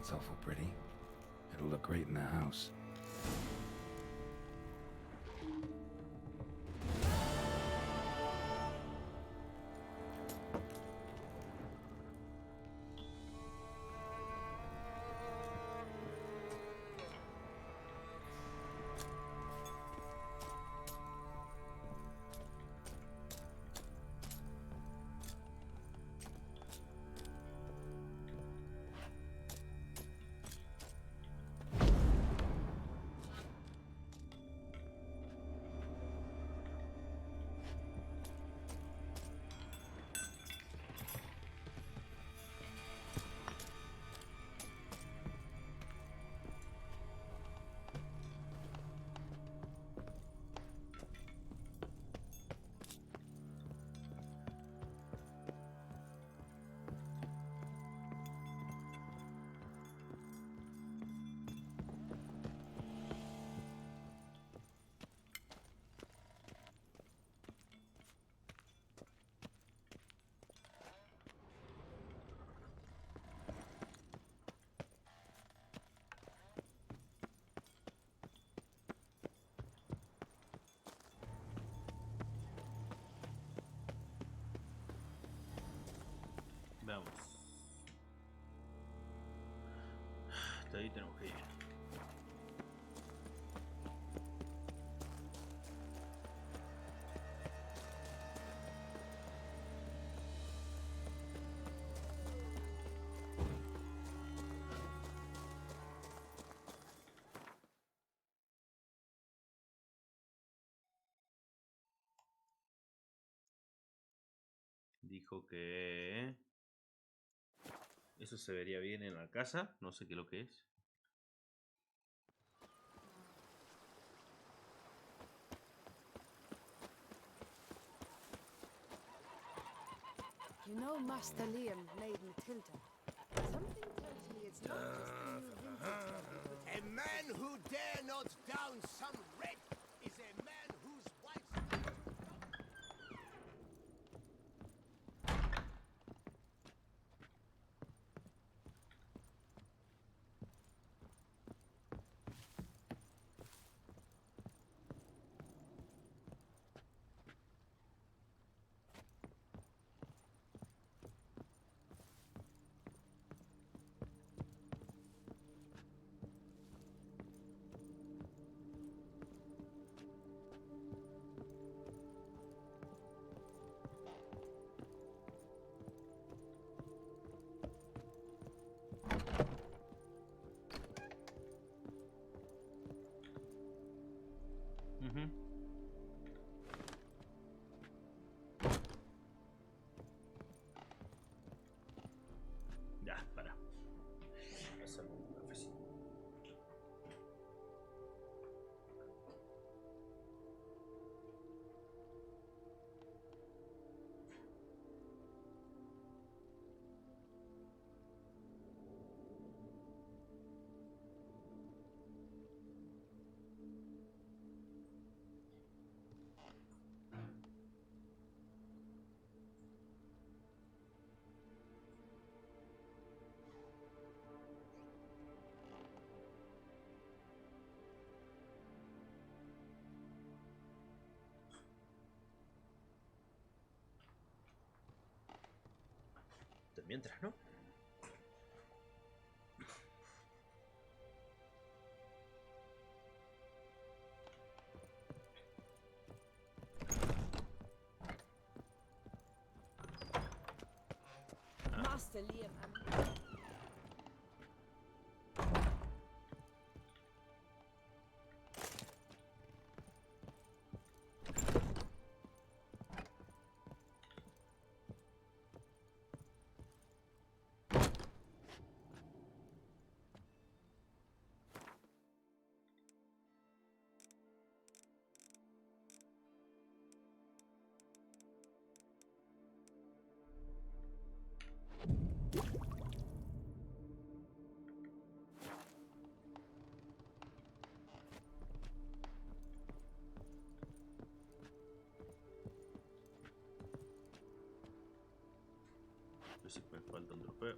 That's awful pretty. It'll look great in the house. Veamos. Hasta ahí tenemos que ir. Dijo que eso se vería bien en la casa. No sé qué es lo que es. You know Master Liam made Matilda. Something tells me it's not just the new vintage. A man who dare not down some red is a man whose wife's... Ya, para. Hacerme un cafecito. Mientras, ¿no? Master Liam. A ver si me falta un trofeo.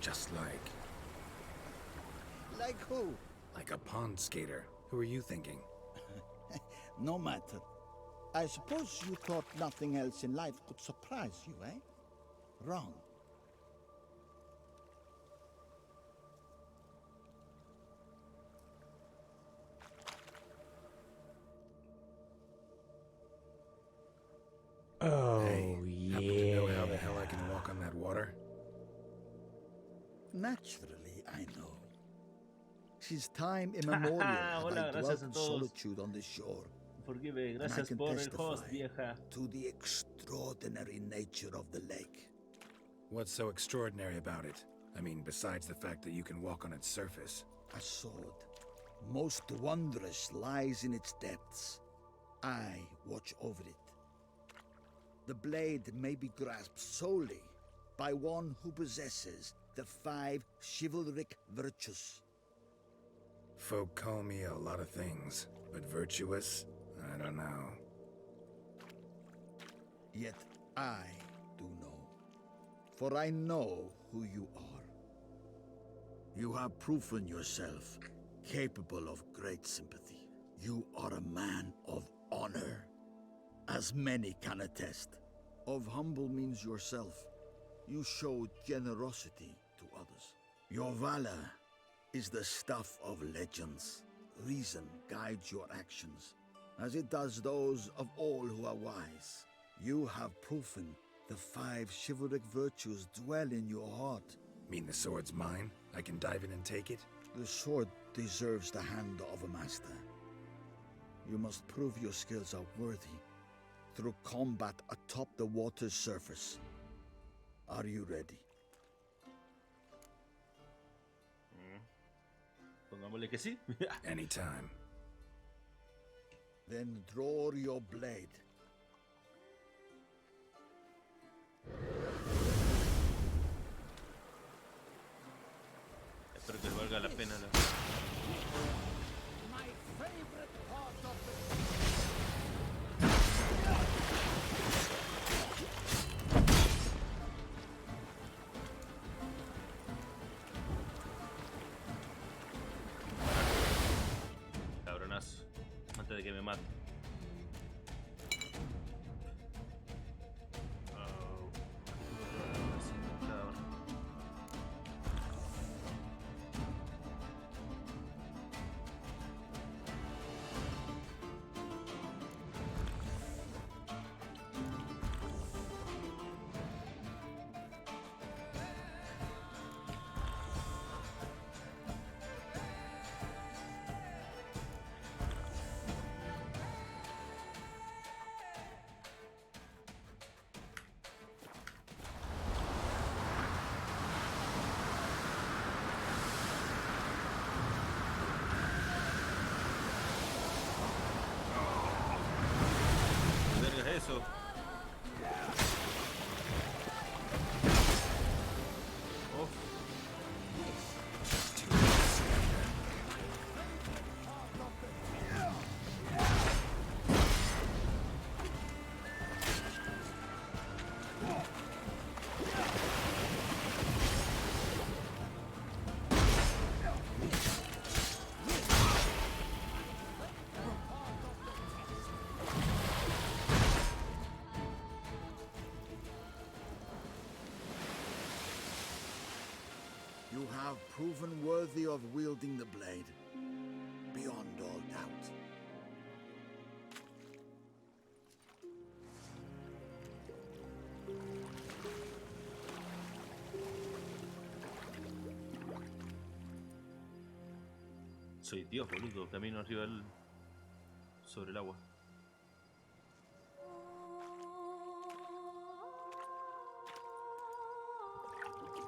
Just like... Like who? like a pond skater. Who are you thinking? No matter. I suppose you thought nothing else in life could surprise you, eh? Wrong. Oh, Hey, happen to know how the yeah. hell I can walk on that water? Naturally, I know. Since time immemorial have Hola, I gracias dwelt a in todos. solitude on this shore, Forgive, and I gracias can por el testify host, vieja. to the extraordinary nature of the lake. What's so extraordinary about it? I mean, besides the fact that you can walk on its surface. A sword, most wondrous, lies in its depths. I watch over it. The blade may be grasped solely by one who possesses the 5 chivalric virtues. Folk call me a lot of things, but virtuous? I don't know. Yet I do know, for I know who you are. You have proven yourself capable of great sympathy. You are a man of honor, as many can attest. Of humble means yourself. You showed generosity to others. Your valor is the stuff of legends. Reason guides your actions, as it does those of all who are wise. You have proven the 5 chivalric virtues dwell in your heart. Mean the sword's mine? I can dive in and take it? The sword deserves the hand of a master. You must prove your skills are worthy through combat atop the water's surface. Are you ready? Pongámosle que sí. Anytime. Then draw your blade. Espero que valga la pena la... My favorite part of the Cabronazo. Antes de que me mate. Oh. Así, cabrón. ¿Qué verga es eso? Oh. You have proven worthy of wielding the blade, beyond all doubt. Soy Dios, boludo. Camino arriba del... sobre el agua.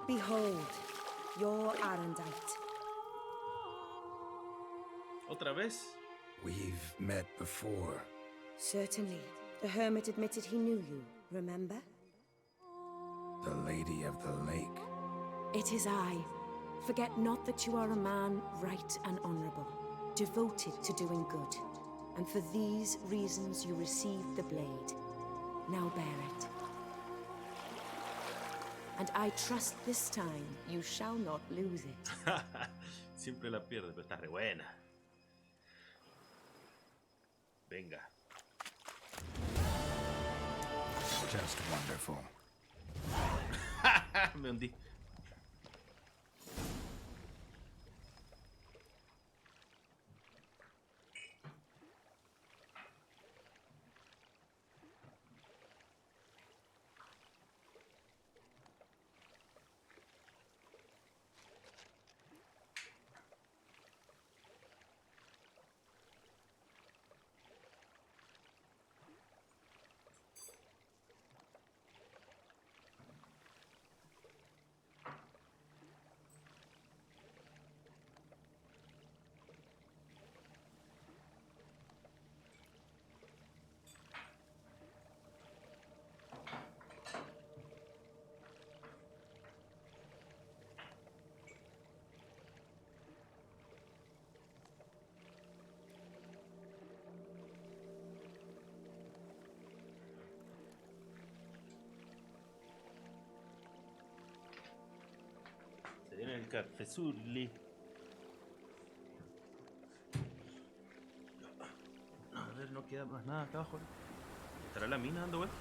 Behold, your Arendite. ¿Otra vez? We've met before. Certainly. The hermit admitted he knew you, remember? The Lady of the Lake. It is I. Forget not that you are a man right and honorable, devoted to doing good. And for these reasons you received the blade. Now bear it. and I trust this time you shall not lose it. Siempre la pierde, pero está re buena. Venga. Just wonderful. Me hundí. Se viene el cafezurli. A ver, no queda más nada acá abajo. ¿Estará la mina dando vueltas?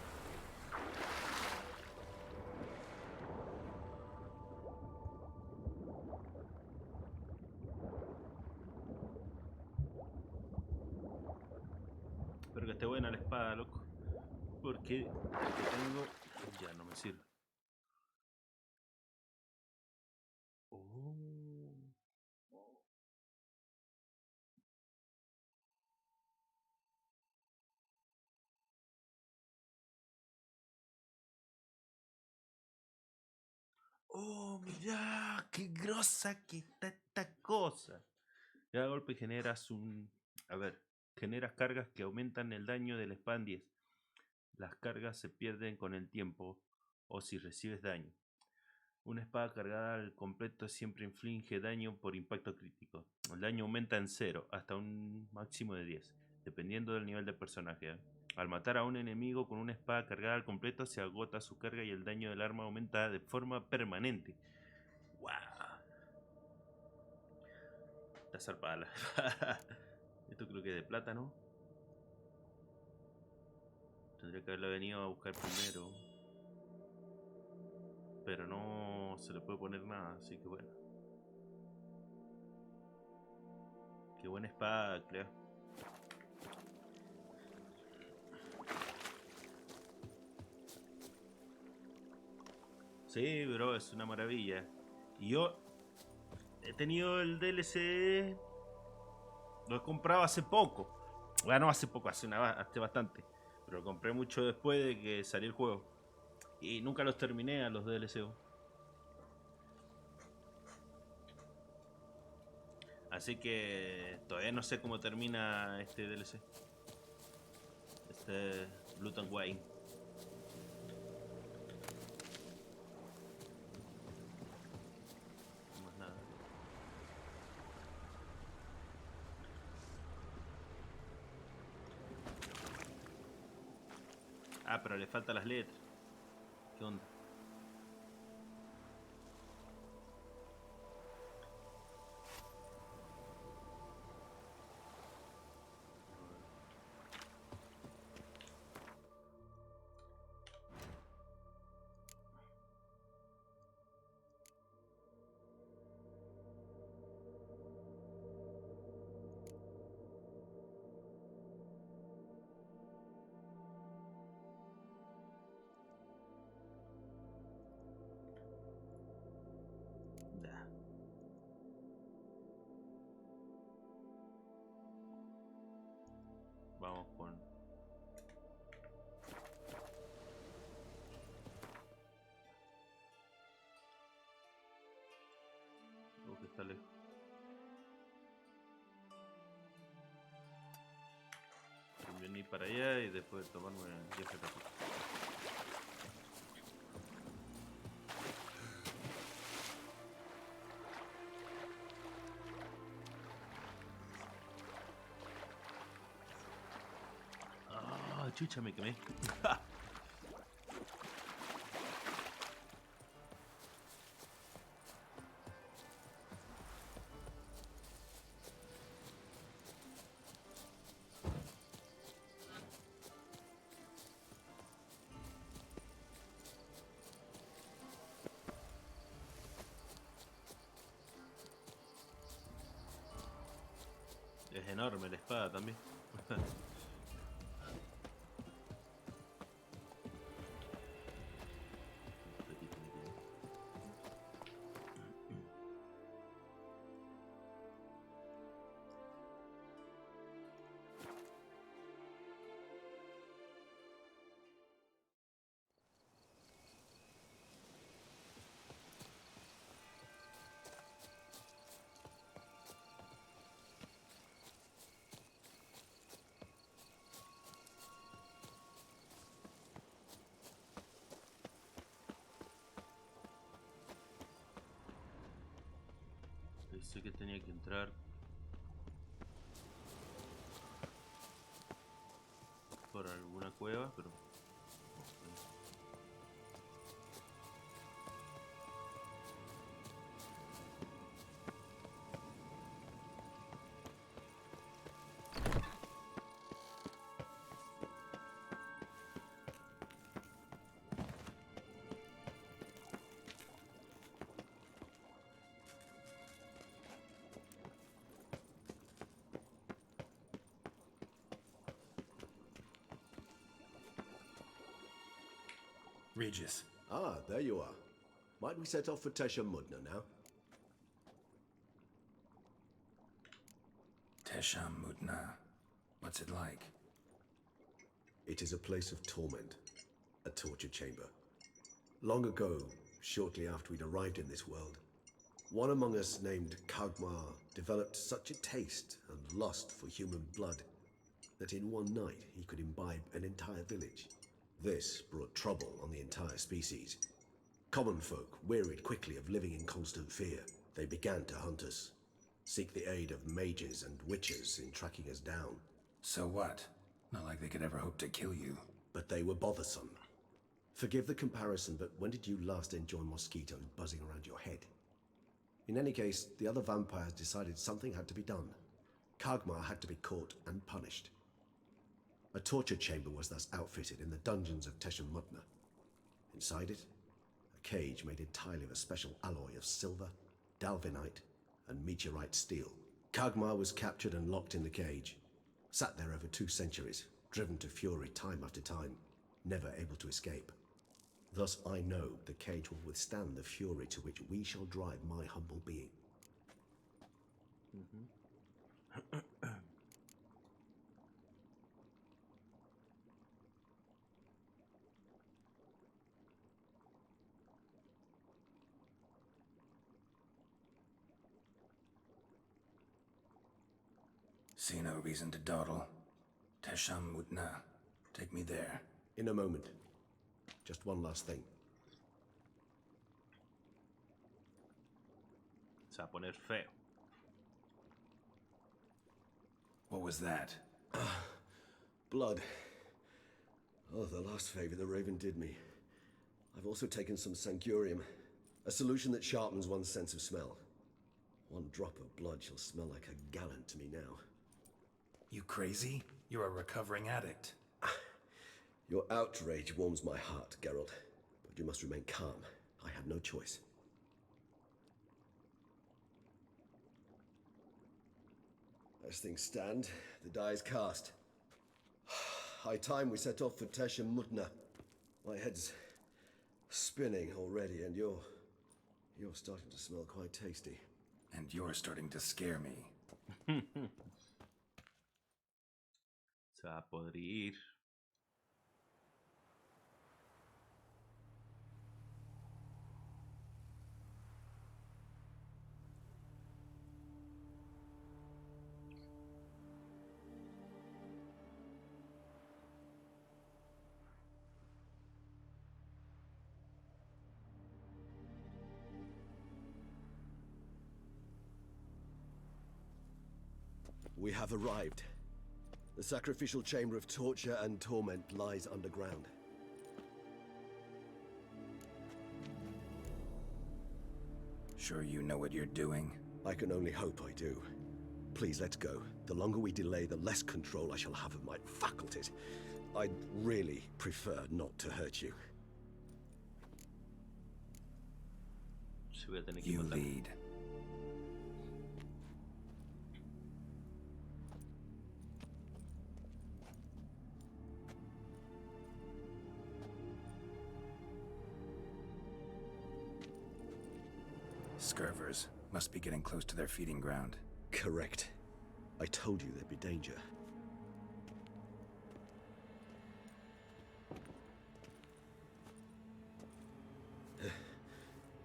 Espero que esté buena la espada, loco. Porque la que tengo ya no me sirve. Oh. Oh, mirá, qué grosa que está esta cosa. Cada golpe generas un... A ver, generas cargas que aumentan el daño del espada en 10. Las cargas se pierden con el tiempo o si recibes daño. Una espada cargada al completo siempre inflige daño por impacto crítico. El daño aumenta en 0 hasta un máximo de 10, dependiendo del nivel del personaje. Al matar a un enemigo con una espada cargada al completo se agota su carga y el daño del arma aumenta de forma permanente. ¡Wow! Está zarpada la espada. Esto creo que es de plata, ¿no? Tendría que haberla venido a buscar primero. Pero no se le puede poner nada, así que bueno. Qué buena espada, creo. Sí, bro, es una maravilla. Y yo he tenido el DLC. Lo he comprado hace poco. Bueno, no hace poco, hace bastante. Pero lo compré mucho después de que salió el juego. Y nunca los terminé a los DLC. Así que todavía no sé cómo termina este DLC. Este Blood and Wine. No más nada. Ah, pero le faltan las letras. ¿Qué onda? Ya. Vamos con... que está lejos. Conviene ir para allá y después tomarme el viaje a Taco. Ah, chucha, me quemé. Es enorme la espada también. Pensé que tenía que entrar por alguna cueva, pero Regis, Ah, there you are. Might we set off for Tesha Mudna now? Tesham Mutna. What's it like? It is a place of torment, a torture chamber. Long ago, shortly after we'd arrived in this world, one among us named Kagmar developed such a taste and lust for human blood that in one night he could imbibe an entire village. This brought trouble on the entire species. Common folk wearied quickly of living in constant fear. They began to hunt us, seek the aid of mages and witches in tracking us down. So what? Not like they could ever hope to kill you. But they were bothersome. Forgive the comparison, but when did you last enjoy mosquitoes buzzing around your head? In any case, the other vampires decided something had to be done. Kagmar had to be caught and punished. A torture chamber was thus outfitted in the dungeons of Teshem Mutna. Inside it, a cage made entirely of a special alloy of silver, dalvinite, and meteorite steel. Kagmar was captured and locked in the cage. Sat there over 2 centuries, driven to fury time after time, never able to escape. Thus I know the cage will withstand the fury to which we shall drive my humble being. See no reason to dawdle. Tesham Mutna. Take me there. In a moment. Just one last thing. se va a poner feo. What was that? Blood. Oh, the last favor the Raven did me. I've also taken some Sancurium, a solution that sharpens one's sense of smell. One drop of blood shall smell like a gallon to me now. You crazy? You're a recovering addict. Your outrage warms my heart, Geralt. But you must remain calm. I have no choice. As things stand, the die is cast. High time we set off for Tesh and Mutna. My head's spinning already, and you're starting to smell quite tasty. And you're starting to scare me. Se va a podrir. We have arrived. The sacrificial chamber of torture and torment lies underground. Sure you know what you're doing? I can only hope I do. Please, let's go. The longer we delay, the less control I shall have of my faculties. I'd really prefer not to hurt you. Se voy a tener que You matar. lead. Scurvers must be getting close to their feeding ground. Correct. I told you there'd be danger.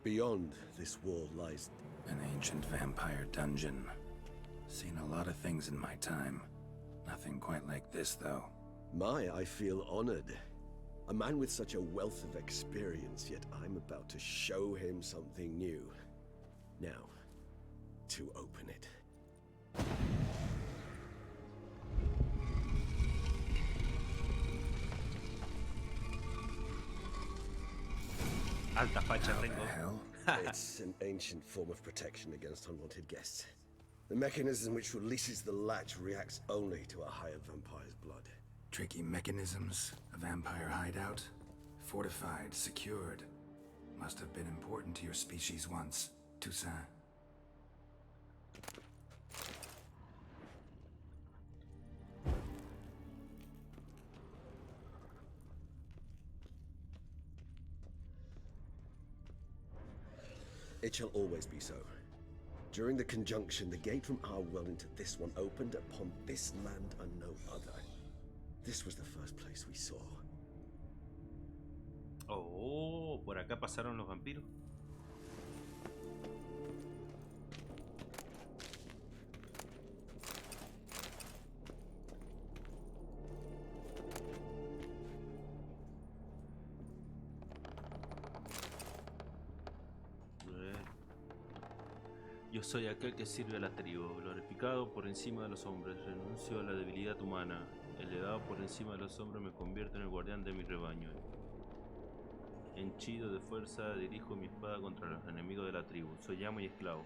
Beyond this wall lies... An ancient vampire dungeon. Seen a lot of things in my time. Nothing quite like this, though. I feel honored. A man with such a wealth of experience, yet I'm about to show him something new. Now, to open it. Alta facha, How the Ringo. hell? It's an ancient form of protection against unwanted guests. The mechanism which releases the latch reacts only to a higher vampire's blood. Tricky mechanisms, a vampire hideout. Fortified, secured. Must have been important to your species once, Toussaint. It shall always be so. During the conjunction, the gate from our well into this one opened upon this land and no other. This was the first place we saw. Oh, por acá pasaron los vampiros. Yo soy aquel que sirve a la tribu, glorificado por encima de los hombres, renuncio a la debilidad humana, elevado por encima de los hombres me convierto en el guardián de mi rebaño. Henchido de fuerza dirijo mi espada contra los enemigos de la tribu, soy amo y esclavo,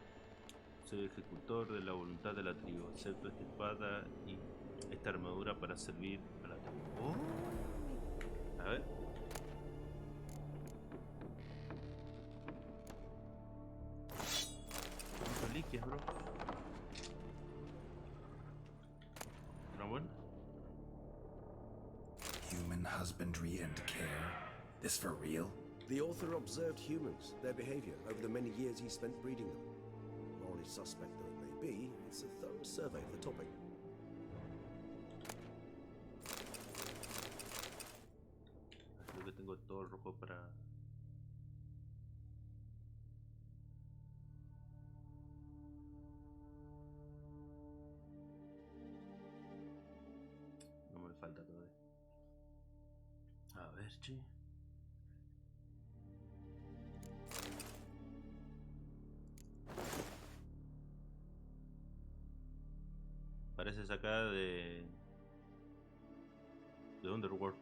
soy ejecutor de la voluntad de la tribu, acepto esta espada y esta armadura para servir a la tribu. Oh. A ver. Reliquias, bro. ¿No bueno? Human husbandry and care? This for real? The author observed humans, their behavior, over the many years he spent breeding them. Morally suspect though it may be, it's a thorough survey of the topic. Creo que tengo todo el rojo para... No me falta todavía. A ver, che. Parece sacada de Underworld.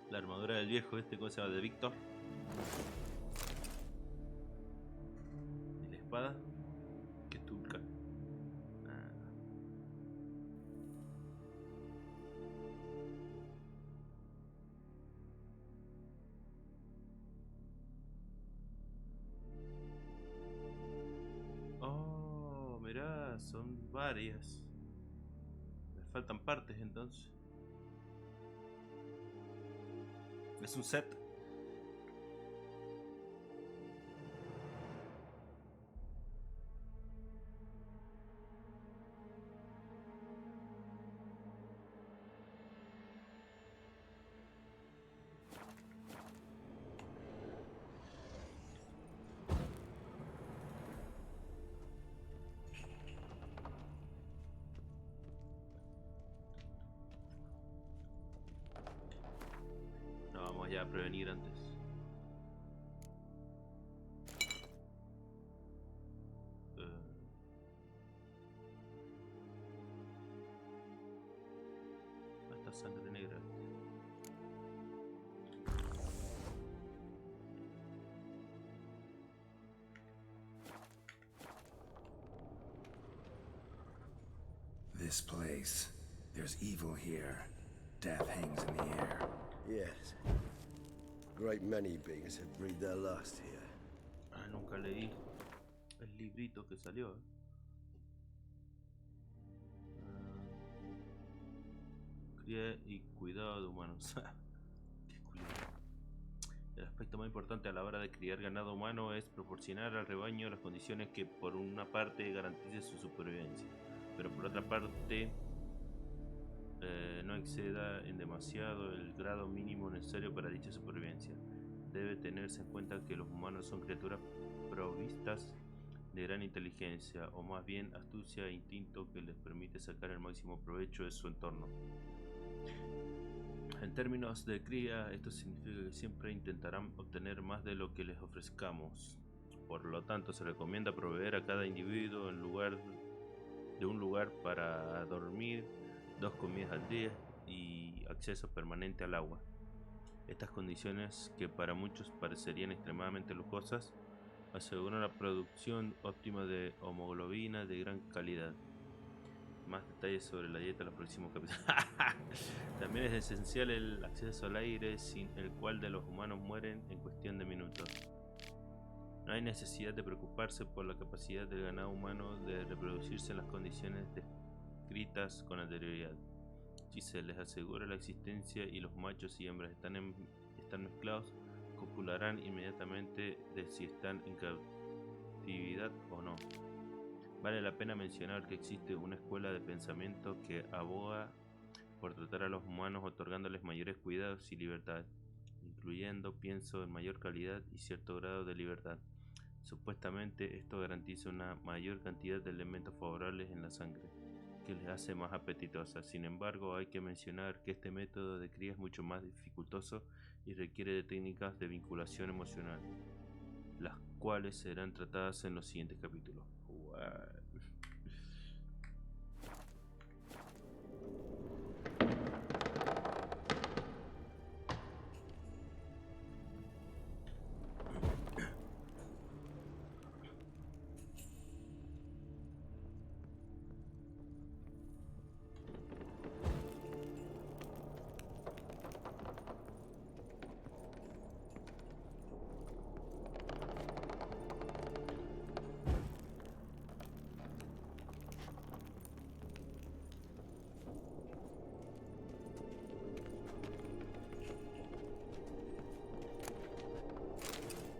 La armadura del viejo este, ¿cómo se llama? De Víctor. Y la espada. Que tulca. Ah. Oh, mirá, son varias. Me faltan partes entonces. Es un set. No, vamos ya a prevenir antes. Esta sangre negra. This place. There's evil here. Death hangs in the air. Yes. Great many beings have breathed their last here. Ah, nunca leí el librito que salió. Cría y cuidado de humanos. Qué culiado. El aspecto más importante a la hora de criar ganado humano es proporcionar al rebaño las condiciones que por una parte garanticen su supervivencia, pero por otra parte no exceda en demasiado el grado mínimo necesario para dicha supervivencia. Debe tenerse en cuenta que los humanos son criaturas provistas de gran inteligencia, o más bien astucia e instinto que les permite sacar el máximo provecho de su entorno. En términos de cría, esto significa que siempre intentarán obtener más de lo que les ofrezcamos. Por lo tanto, se recomienda proveer a cada individuo de un lugar para dormir, 2 comidas al día y acceso permanente al agua. Estas condiciones, que para muchos parecerían extremadamente lujosas, aseguran la producción óptima de hemoglobina de gran calidad. Más detalles sobre la dieta en los próximos capítulos. También es esencial el acceso al aire, sin el cual de los humanos mueren en cuestión de minutos. No hay necesidad de preocuparse por la capacidad del ganado humano de reproducirse en las condiciones descritas con anterioridad. Si se les asegura la existencia y los machos y hembras están mezclados, copularán inmediatamente de si están en cautividad o no. Vale la pena mencionar que existe una escuela de pensamiento que aboga por tratar a los humanos otorgándoles mayores cuidados y libertad, incluyendo, pienso, en mayor calidad y cierto grado de libertad. Supuestamente esto garantiza una mayor cantidad de elementos favorables en la sangre, que les hace más apetitosas. Sin embargo, hay que mencionar que este método de cría es mucho más dificultoso y requiere de técnicas de vinculación emocional, las cuales serán tratadas en los siguientes capítulos.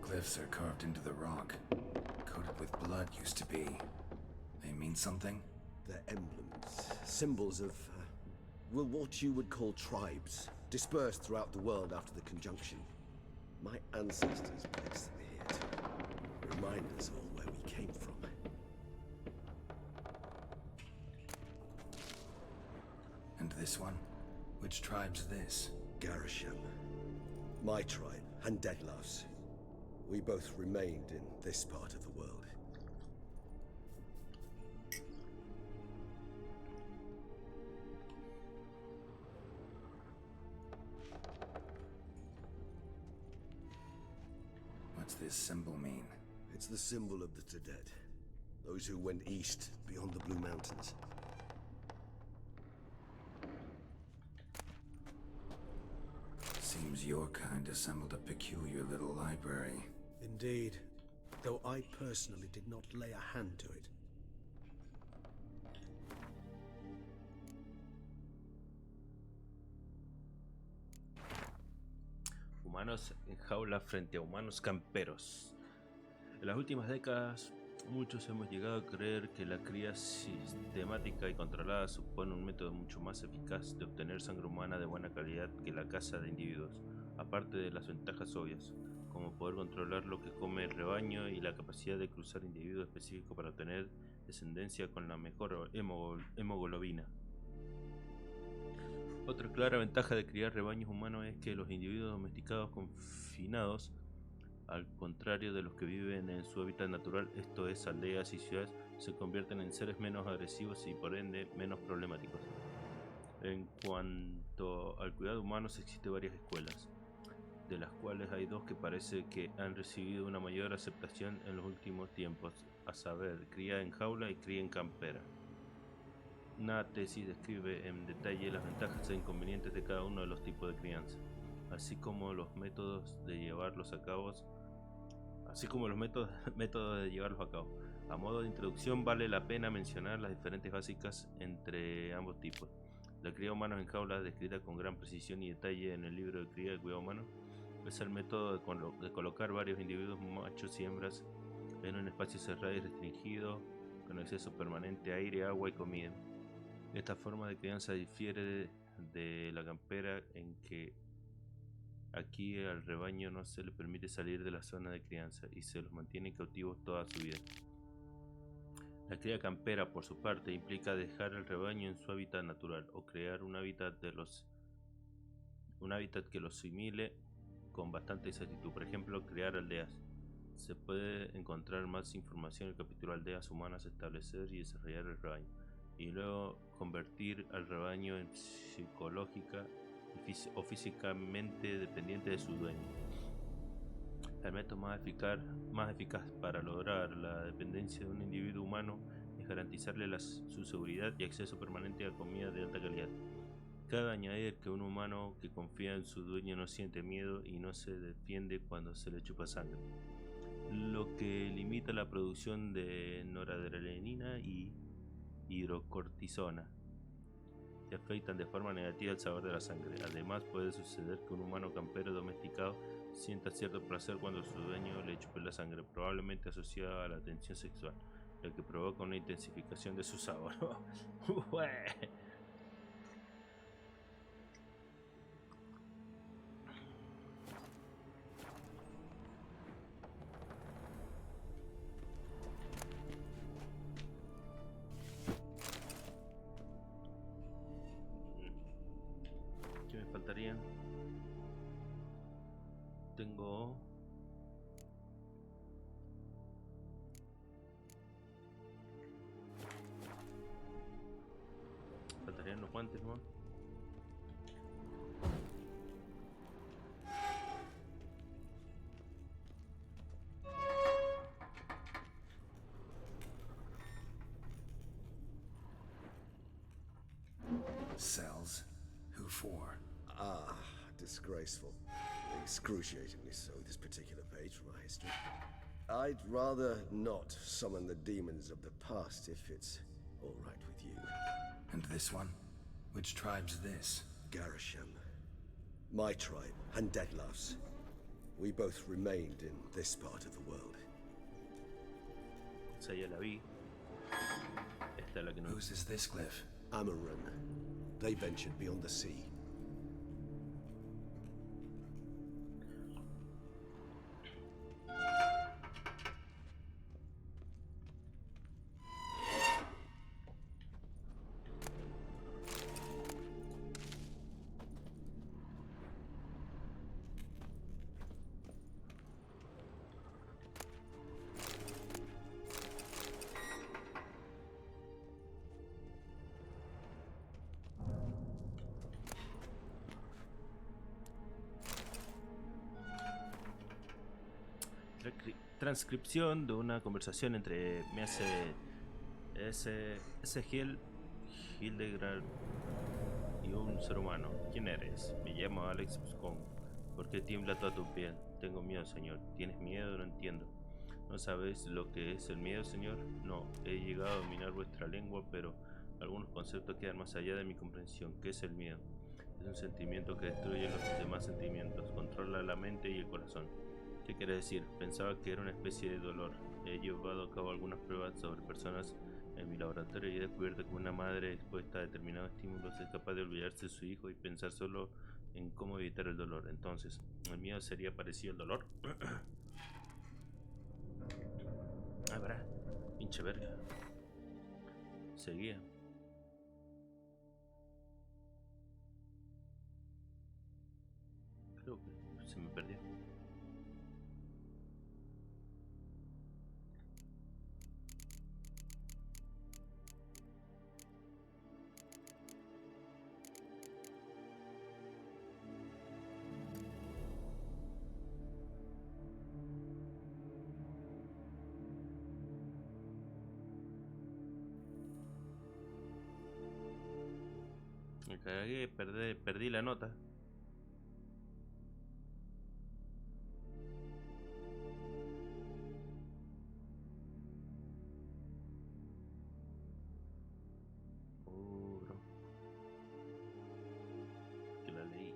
Glyphs are carved into the rock. Coated with blood used to be. They mean something? They're emblems, symbols of, well, what you would call tribes, dispersed throughout the world after the conjunction. My ancestors placed them here to remind us all where we came from. And this one? Which tribe's this? Garisham. My tribe, and Deadlove's. We both remained in this part of the world. What's this symbol mean? It's the symbol of the Tedet, those who went east beyond the Blue Mountains. Seems your kind assembled a peculiar little library. Indeed, though I personally did not lay a hand to it. Humanos en jaula frente a humanos camperos. En las últimas décadas, muchos hemos llegado a creer que la cría sistemática y controlada supone un método mucho más eficaz de obtener sangre humana de buena calidad que la caza de individuos, aparte de las ventajas obvias, como poder controlar lo que come el rebaño y la capacidad de cruzar individuos específicos para obtener descendencia con la mejor hemoglobina. Otra clara ventaja de criar rebaños humanos es que los individuos domesticados confinados, al contrario de los que viven en su hábitat natural, esto es aldeas y ciudades, se convierten en seres menos agresivos y por ende menos problemáticos. En cuanto al cuidado humano, existen varias escuelas, de las cuales hay dos que parece que han recibido una mayor aceptación en los últimos tiempos, a saber, cría en jaula y cría en campera. Una tesis describe en detalle las ventajas e inconvenientes de cada uno de los tipos de crianza, así como los métodos de llevarlos a cabo. A modo de introducción, vale la pena mencionar las diferencias básicas entre ambos tipos. La cría de humanos en jaulas, descrita con gran precisión y detalle en el libro de cría de cuidado humano, Es el método de colocar varios individuos machos y hembras en un espacio cerrado y restringido, con acceso permanente a aire, agua y comida. Esta forma de crianza difiere de la campera en que aquí al rebaño no se le permite salir de la zona de crianza y se los mantiene cautivos toda su vida. La cría campera, por su parte, implica dejar el rebaño en su hábitat natural o crear un hábitat que lo asimile con bastante exactitud. Por ejemplo, crear aldeas. Se puede encontrar más información en el capítulo Aldeas humanas, establecer y desarrollar el rebaño, y luego convertir al rebaño en psicológica o físicamente dependiente de su dueño. El método más eficaz para lograr la dependencia de un individuo humano es garantizarle su seguridad y acceso permanente a comida de alta calidad. Cabe añadir que un humano que confía en su dueño no siente miedo y no se defiende cuando se le chupa sangre, lo que limita la producción de noradrenalina y hidrocortisona, que afectan de forma negativa el sabor de la sangre. Además, puede suceder que un humano campero domesticado sienta cierto placer cuando su dueño le chupe la sangre, probablemente asociado a la tensión sexual, lo que provoca una intensificación de su sabor. ¿Qué me faltarían? Tengo... faltarían los guantes, ¿no? Cells? Who for? Ah, disgraceful. Excruciatingly so, this particular page from our history. I'd rather not summon the demons of the past if it's all right with you. And this one? Which tribe's this? Garisham. My tribe, and Deadlove's. We both remained in this part of the world. Esa ya la vi. Esta es la que no. Whose is this cliff? Amarun. They ventured beyond the sea. Transcripción de una conversación entre Hildegard y un ser humano. ¿Quién eres? Me llamo Alex Buscón. ¿Por qué tiembla toda tu piel? Tengo miedo, señor. ¿Tienes miedo? No entiendo. ¿No sabes lo que es el miedo, señor? No, he llegado a dominar vuestra lengua, pero algunos conceptos quedan más allá de mi comprensión. ¿Qué es el miedo? Es un sentimiento que destruye los demás sentimientos, controla la mente y el corazón. ¿Qué quiere decir? Pensaba que era una especie de dolor. He llevado a cabo algunas pruebas sobre personas en mi laboratorio y he descubierto que una madre expuesta a determinados estímulos es capaz de olvidarse de su hijo y pensar solo en cómo evitar el dolor. Entonces, ¿el miedo sería parecido al dolor? Ah, verá, pinche verga. Seguía. Creo que se me perdió. Me cagué, perdí la nota. Bro. Que la leí.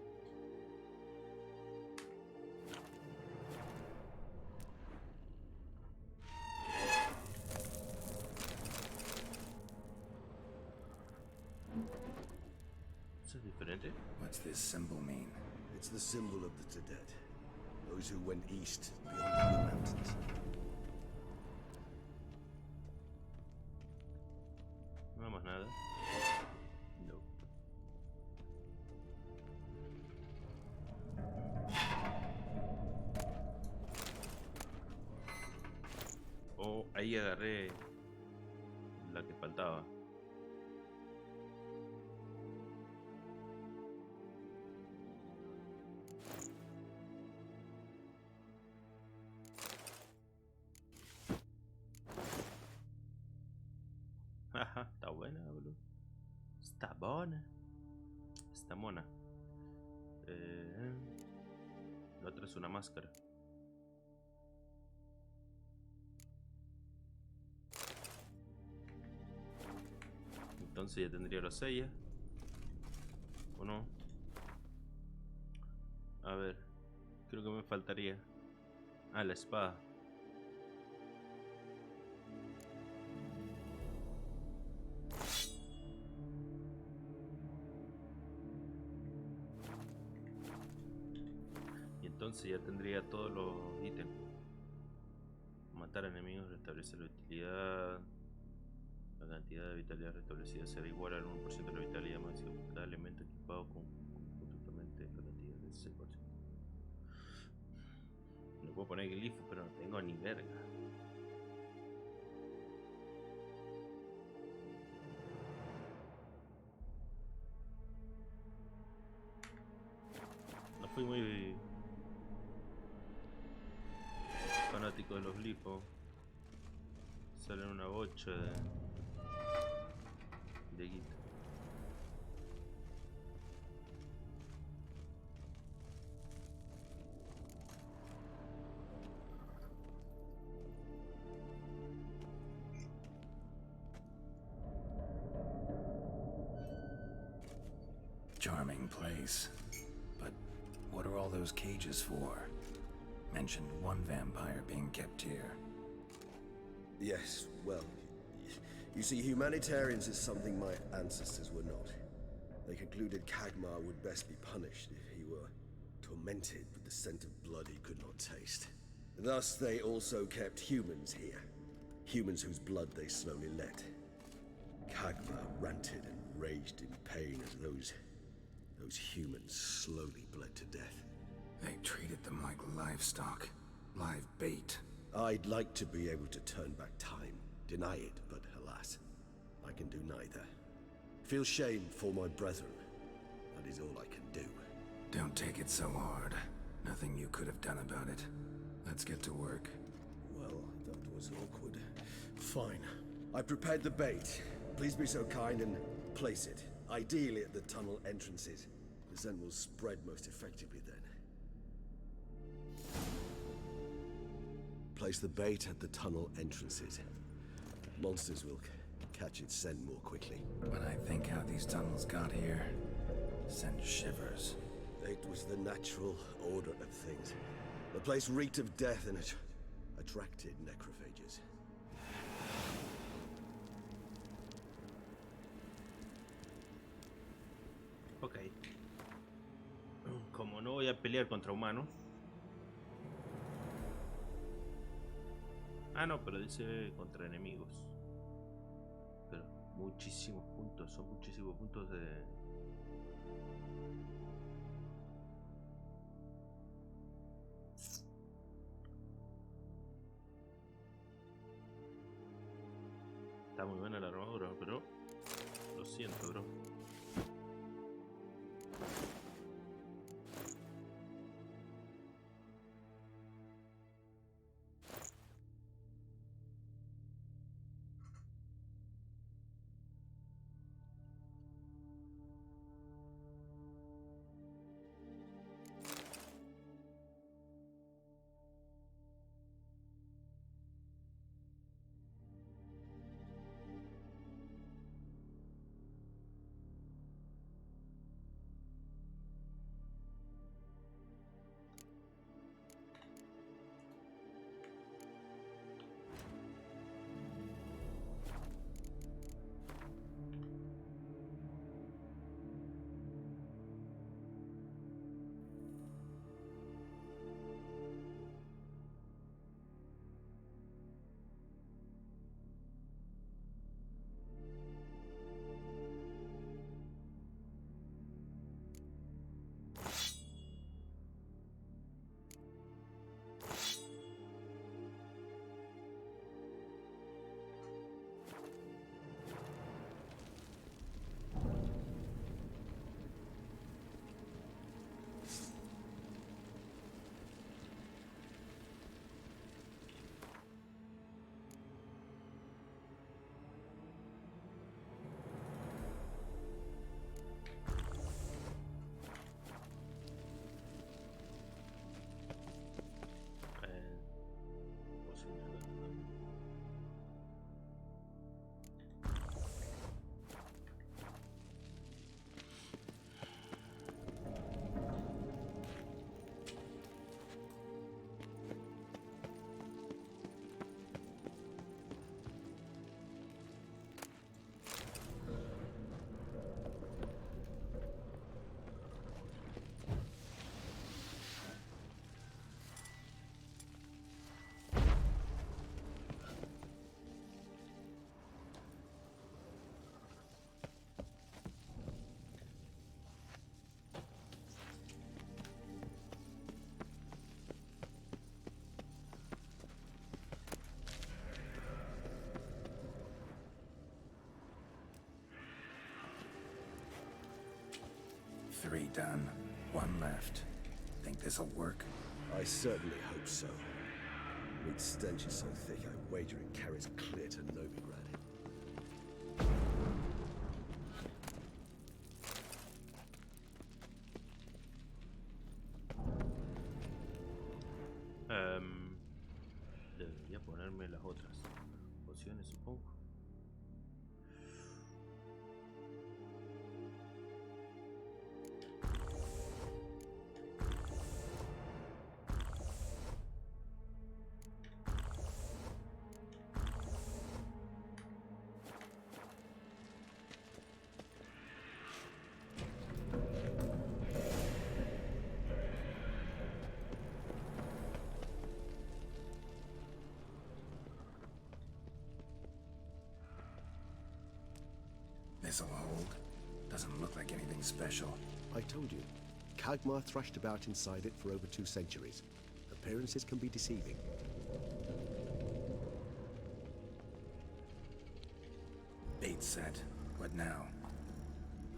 ¿Eso es diferente? What's this symbol mean? It's the symbol of the Tedet, those who went east beyond the Blue Mountains. No más nada. No. Oh, ahí agarré la que faltaba. Ajá, está buena, boludo. Está buena. Está mona. La otra es una máscara. Entonces ya tendría los 6. ¿O no? A ver. Creo que me faltaría. Ah, la espada. Y entonces ya tendría todos los ítems. Matar enemigos, restablecer la vitalidad. La cantidad de vitalidad restablecida será igual al 1% de la vitalidad máxima por cada elemento equipado conjuntamente la cantidad de 6%. Le puedo poner glifo, pero no tengo ni verga. No fui muy fanático de los glifos. Salen una bocha de guita. Charming place. But what are all those cages for? Mentioned one vampire being kept here. Yes, well, you see, humanitarians is something my ancestors were not. They concluded Kagmar would best be punished if he were tormented with the scent of blood he could not taste. Thus, they also kept humans here. Humans whose blood they slowly let. Kagmar ranted and raged in pain as those humans slowly bled to death. They treated them like livestock. Live bait. I'd like to be able to turn back time, deny it, but alas, I can do neither. Feel shame for my brethren. That is all I can do. Don't take it so hard. Nothing you could have done about it. Let's get to work. Well, that was awkward. Fine. I prepared the bait. Please be so kind and place it. Ideally at the tunnel entrances. The scent will spread most effectively then. Place the bait at the tunnel entrances. Monsters will catch its scent more quickly. When I think how these tunnels got here, send shivers. It was the natural order of things. The place reeked of death and it attracted necrophages. Ok. Como no voy a pelear contra humanos. Ah, no, pero dice contra enemigos. Pero muchísimos puntos, son muchísimos puntos de... Está muy buena la armadura, pero... Lo siento, bro. 3 done. 1 left. Think this'll work? I certainly hope so. Meat's stench is so thick, I wager it carries clear to Novigrad. Debería ponerme las otras pociones, supongo. This'll hold. Doesn't look like anything special. I told you, Kagmar thrashed about inside it for over 2 centuries. Appearances can be deceiving. Bait set. What now?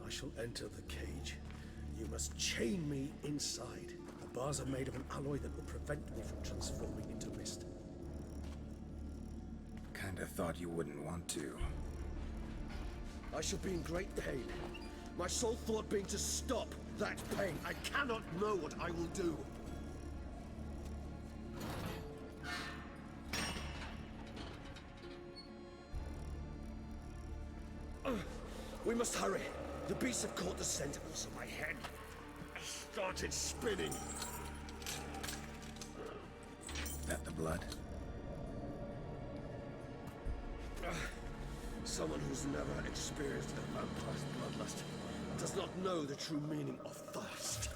I shall enter the cage. You must chain me inside. The bars are made of an alloy that will prevent me from transforming into mist. Kinda thought you wouldn't want to. I shall be in great pain. My sole thought being to stop that pain. I cannot know what I will do. We must hurry. The beasts have caught the sentinels of my head. I started spinning. That the blood? Someone who's never experienced a vampire's bloodlust does not know the true meaning of thirst.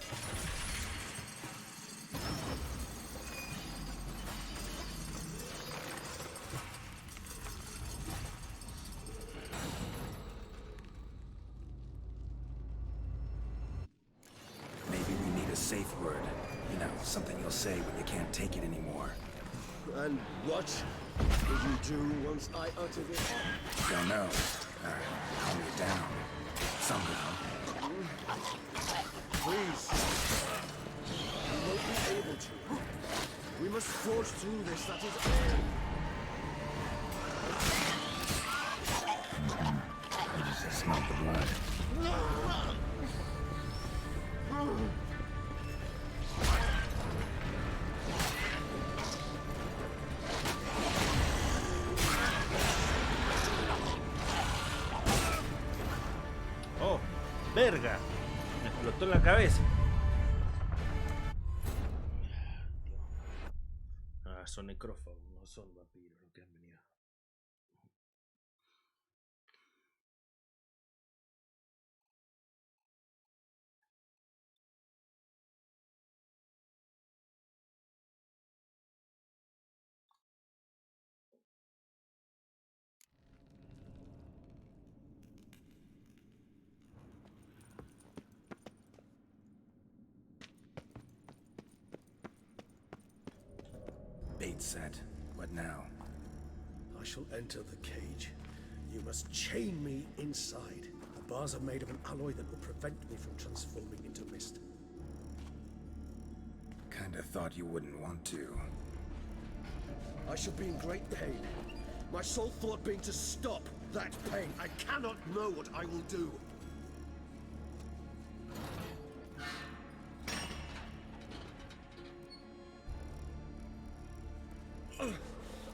Maybe we need a safe word. You know, something you'll say when you can't take it anymore. And what will you do once I utter it? Don't know. Calm you down. Somehow. Please. We won't be able to. We must forge through this, that is all. You just smell the blood. ¡Oh! ¡Verga! Me explotó en la cabeza. Ah, son necrófagos, no son vampiros los que han venido. Bait set. What now? I shall enter the cage. You must chain me inside. The bars are made of an alloy that will prevent me from transforming into mist. Kinda thought you wouldn't want to. I shall be in great pain. My sole thought being to stop that pain. I cannot know what I will do.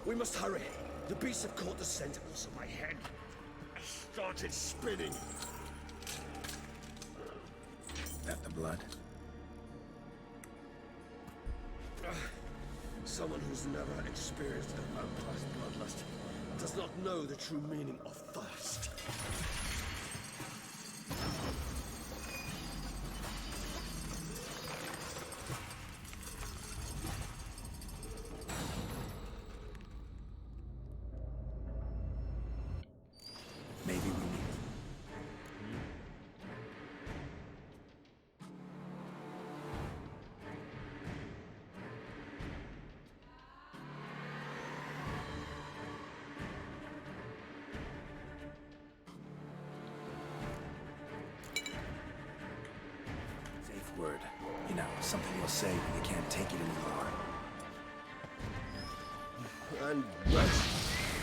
We must hurry. The beasts have caught the sentinels of my head. I started spinning. That the blood? Someone who's never experienced a vampire's bloodlust does not know the true meaning of thirst. Maybe we need... word. You know, something you'll say when you can't take it anymore. And what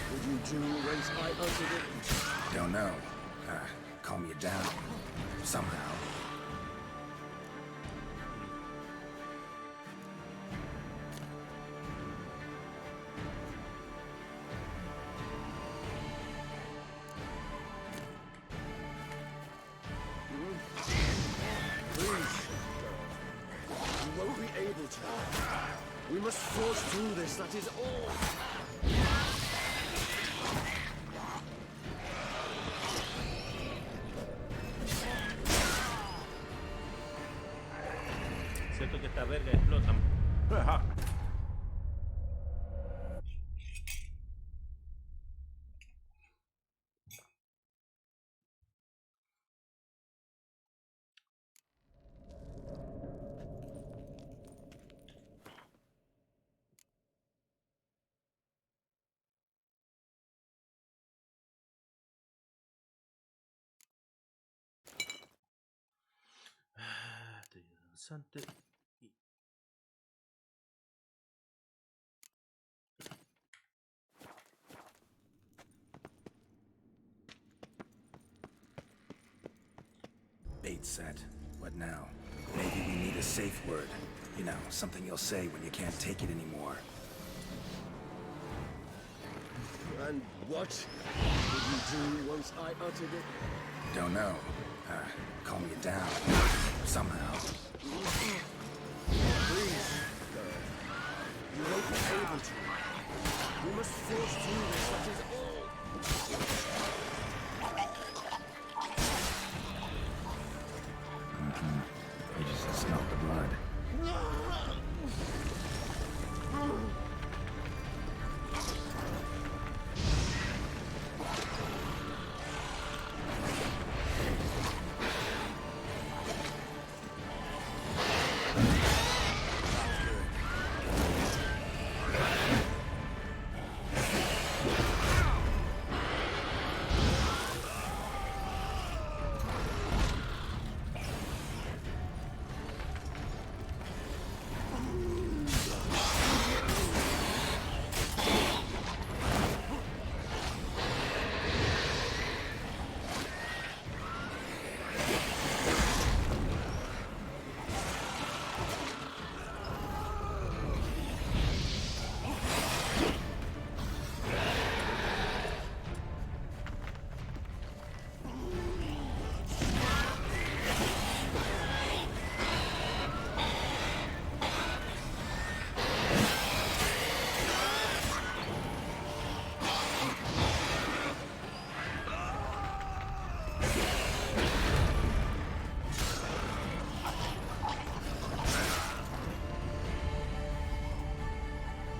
would you do once I uttered it? Don't know. Calm you down. Somehow. We must forge through this, that is all. Siento que esta verga explotan. Estoy danzante. Bait set. What now? Maybe we need a safe word. You know, something you'll say when you can't take it anymore. And what would you do once I uttered it? Don't know. Calm you down. Somehow. Please, you won't be able to. We must force through this, that is all. You just smelled the blood.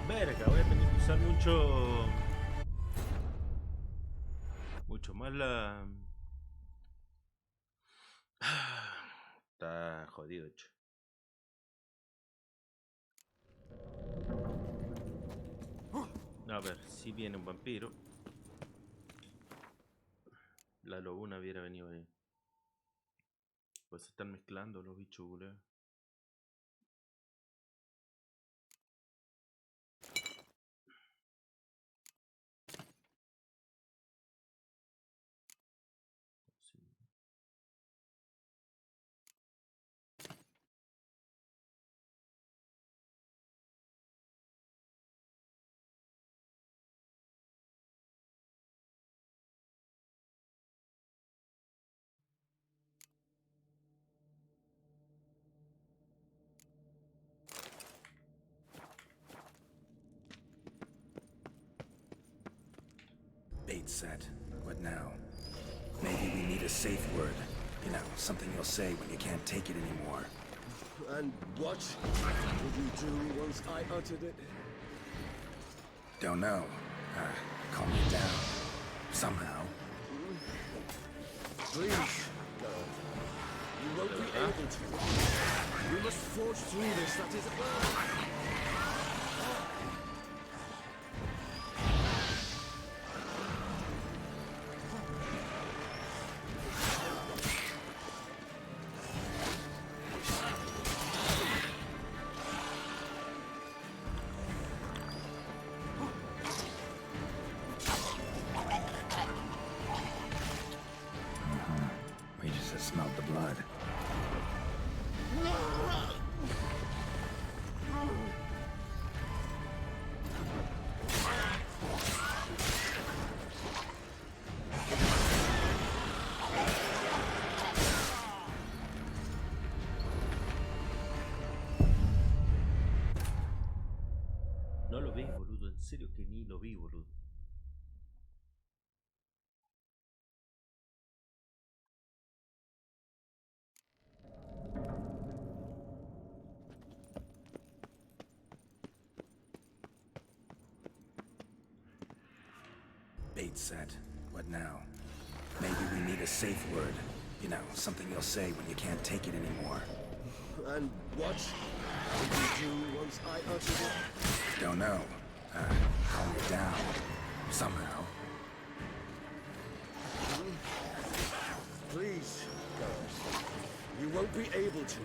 Verga, voy a tener que usar mucho más la... Está jodido, hecho. A ver, si viene un vampiro. La lobuna hubiera venido ahí. Pues se están mezclando los bichos, boludo. Bait set. What now? Maybe we need a safe word. You know, something you'll say when you can't take it anymore. And what would you do once I uttered it? Don't know. Calm you down. Somehow. Please, you won't be able to. We must forge through this, that is all. smelled the blood. No lo vi, boludo. En serio que ni lo vi, boludo. Bait set. What now? Maybe we need a safe word. You know, something you'll say when you can't take it anymore. And what did you do once I uttered it? Don't know. Calm you down. Somehow. Please, go. You won't be able to.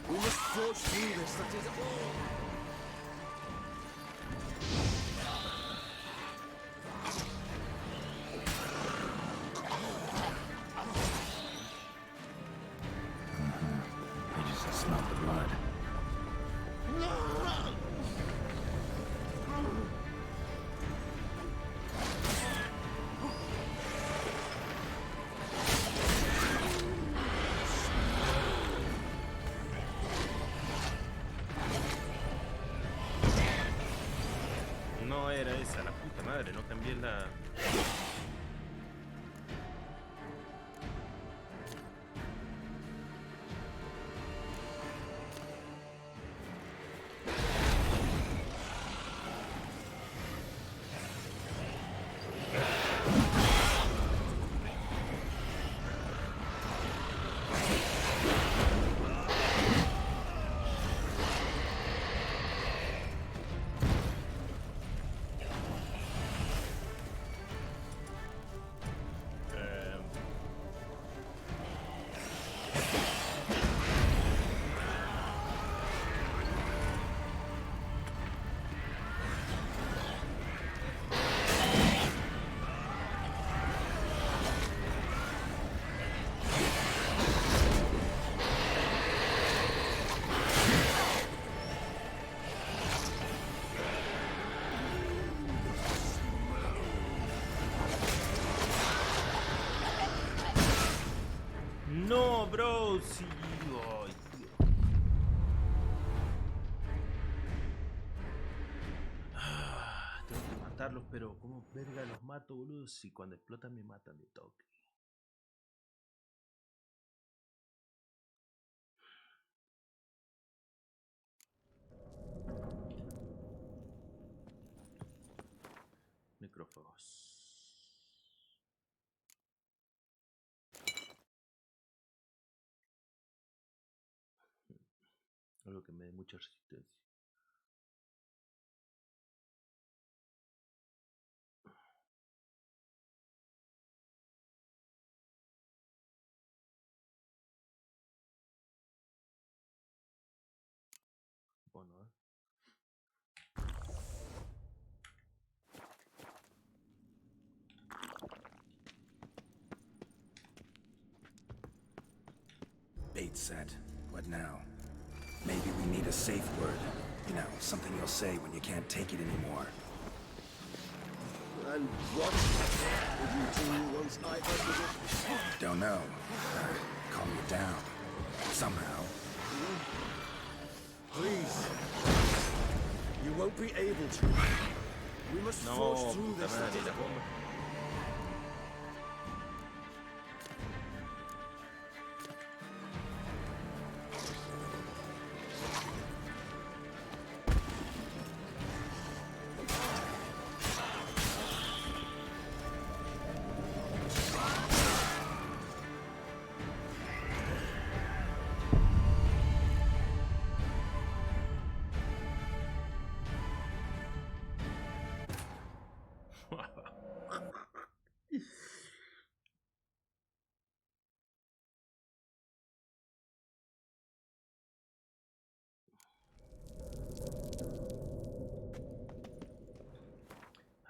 We must forge through this, that is all. You just smelled the blood. No era esa, la puta madre, no cambié la... No, bro, sí. Ay, tío. Tengo que matarlos, pero ¿cómo verga los mato, boludo? Si cuando explotan me matan de toque. Necrófagos. Algo que me dé mucha resistencia. Bueno, Bait set. What now? Maybe we need a safe word. You know, something you'll say when you can't take it anymore. And what did you do once I uttered it? Don't know. Calm you down. Somehow. Please. You won't be able to. We must forge no, through puta this, that madre, is la all. bomba.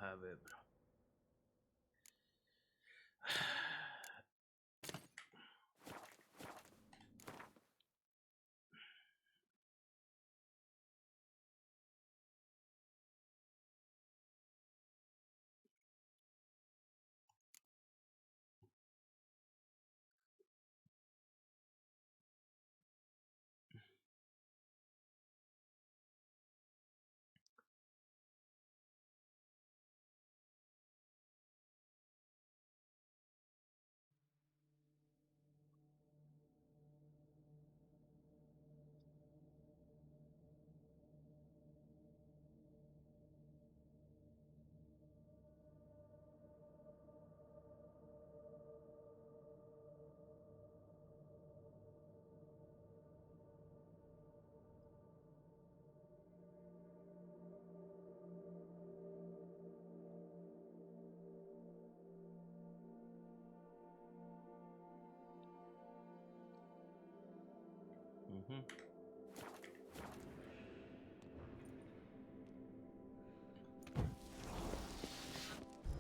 A ver, bro.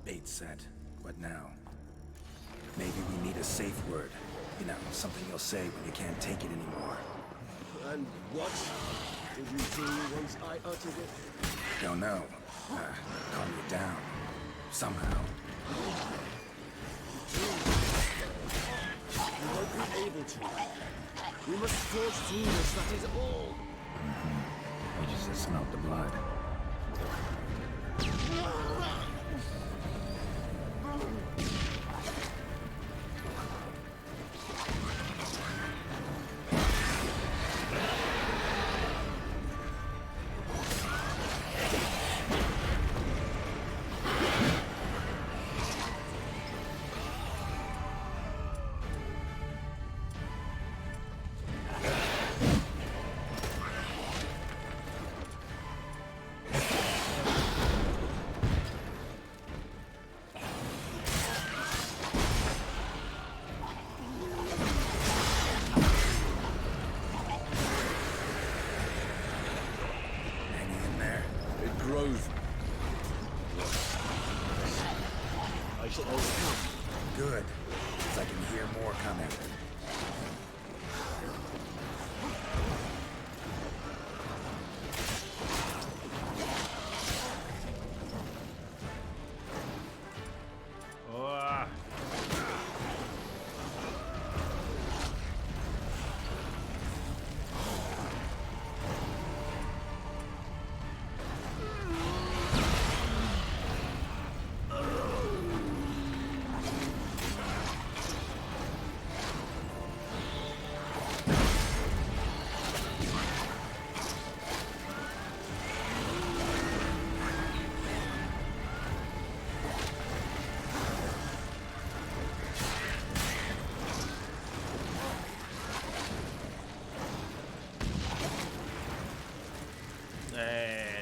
Bait set. What now? Maybe we need a safe word. You know, something you'll say when you can't take it anymore. And what did you do once I uttered it? Don't know. Calm you down. Somehow. You won't be able to. We must forge through this, that is all. I just smelled the blood. I shall overcome. Good, because I can hear more coming. Oh.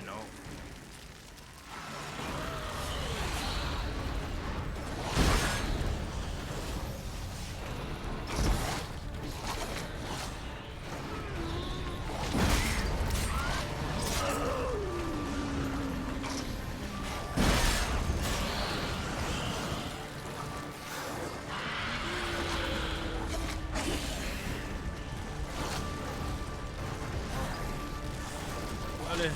No. Vale.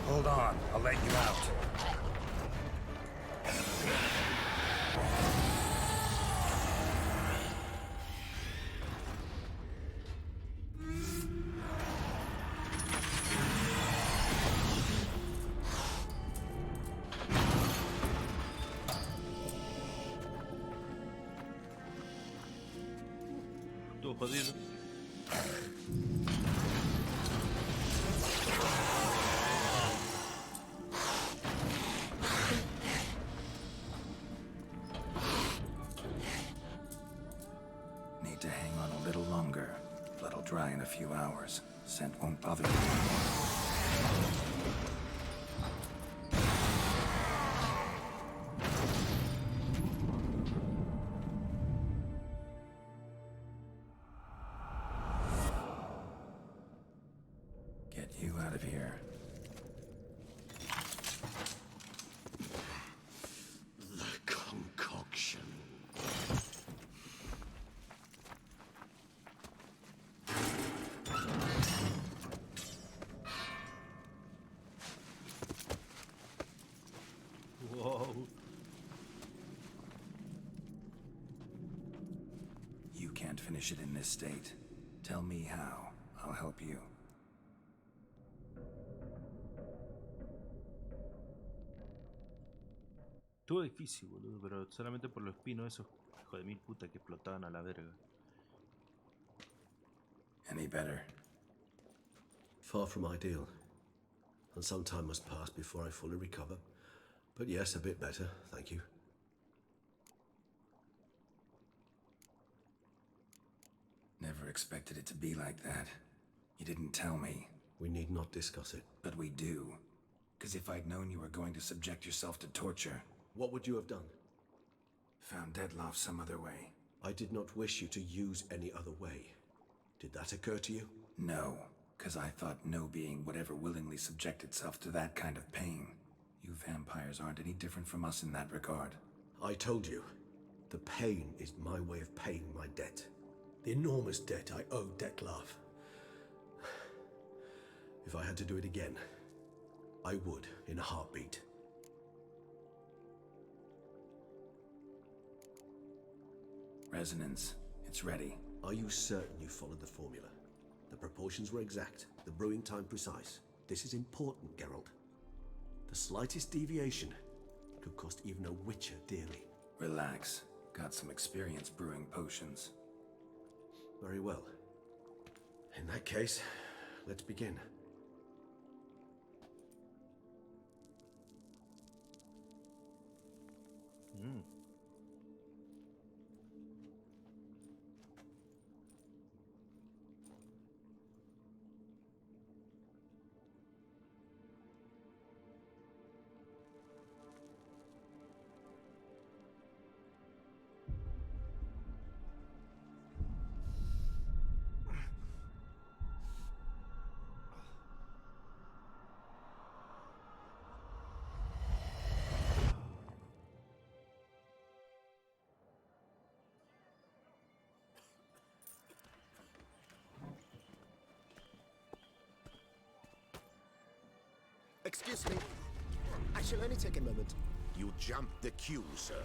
Hold on, I'll let you out. Estuvo jodido. Need to hang on a little longer. Blood'll dry in a few hours. Scent won't bother you anymore. Get you out of here. The concoction. Wow. You can't finish it in this state. Tell me how. I'll help you. Estuvo difícil, boludo, pero solamente por los espinos esos hijos de mil puta que explotaban a la verga. Any better? Far from ideal. And some time must pass before I fully recover. But yes, a bit better, thank you. Never expected it to be like that. You didn't tell me. We need not discuss it. But we do. Because if I'd known you were going to subject yourself to torture... What would you have done? Found Deadloff some other way. I did not wish you to use any other way. Did that occur to you? No, because I thought no being would ever willingly subject itself to that kind of pain. You vampires aren't any different from us in that regard. I told you, the pain is my way of paying my debt. The enormous debt I owe Dettlaff. If I had to do it again, I would in a heartbeat. Resonance. It's ready. Are you certain you followed the formula? The proportions were exact, the brewing time precise. This is important, Geralt. The slightest deviation could cost even a witcher dearly. Relax. Got some experience brewing potions. Very well. In that case, let's begin. Excuse me. I shall only take a moment. You jumped the queue, sir.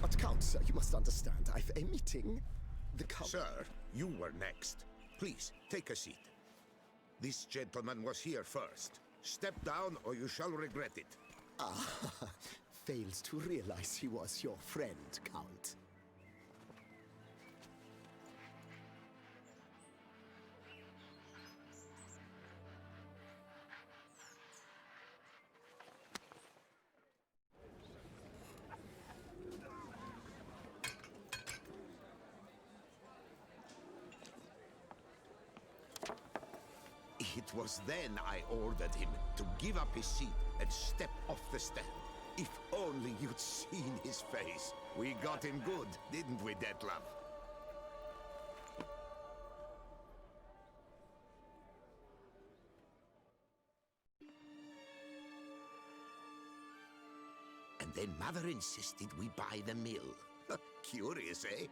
But Count, sir, you must understand. I've a meeting. The Count... Sir, you were next. Please, take a seat. This gentleman was here first. Step down or you shall regret it. Ah, fails to realize he was your friend, Count. It was then I ordered him to give up his seat and step off the stand. If only you'd seen his face. We got him good, didn't we, Detlef? And then Mother insisted we buy the mill. Curious, eh?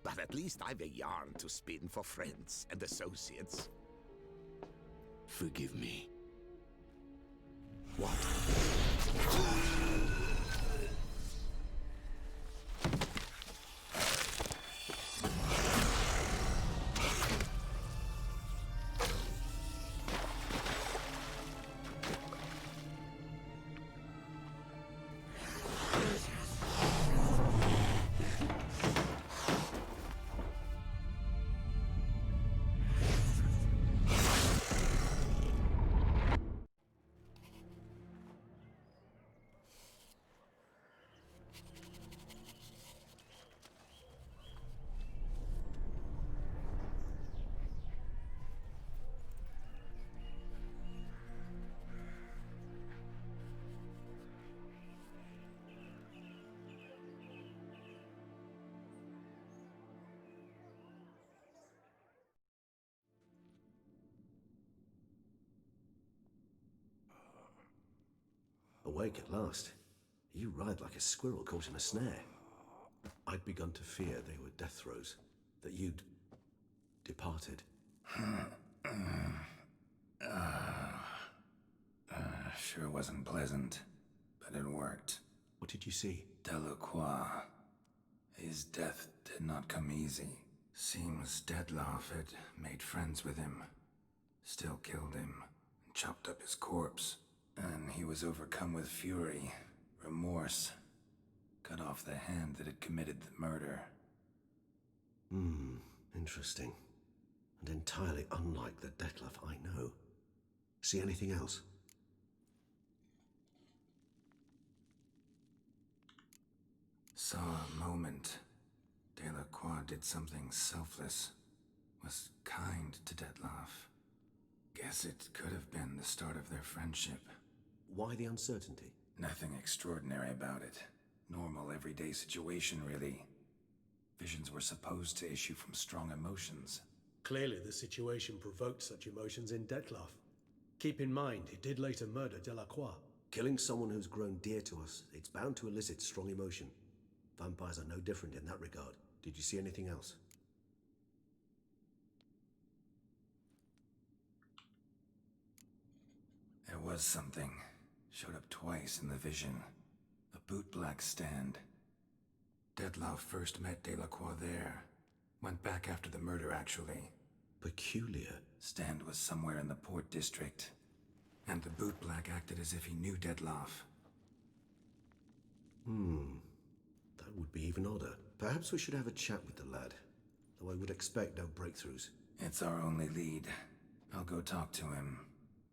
But at least I've a yarn to spin for friends and associates. Forgive me. What? Awake at last. You writhe like a squirrel caught in a snare. I'd begun to fear they were death throes, that you'd departed. Sure wasn't pleasant, but it worked. What did you see? Delacroix. His death did not come easy. Seems Dettlaff had made friends with him, still killed him, and chopped up his corpse. And he was overcome with fury, remorse, cut off the hand that had committed the murder. Interesting. And entirely unlike the Dettlaff I know. See anything else? Saw a moment. Delacroix did something selfless. Was kind to Dettlaff. Guess it could have been the start of their friendship. Why the uncertainty? Nothing extraordinary about it. Normal, everyday situation, really. Visions were supposed to issue from strong emotions. Clearly, the situation provoked such emotions in Dettlaff. Keep in mind, he did later murder Delacroix. Killing someone who's grown dear to us, it's bound to elicit strong emotion. Vampires are no different in that regard. Did you see anything else? There was something. Showed up twice in the vision. A bootblack stand. Dettlaff first met Delacroix there. Went back after the murder, actually. Peculiar. Stand was somewhere in the Port District. And the bootblack acted as if he knew Dettlaff. That would be even odder. Perhaps we should have a chat with the lad. Though I would expect no breakthroughs. It's our only lead. I'll go talk to him.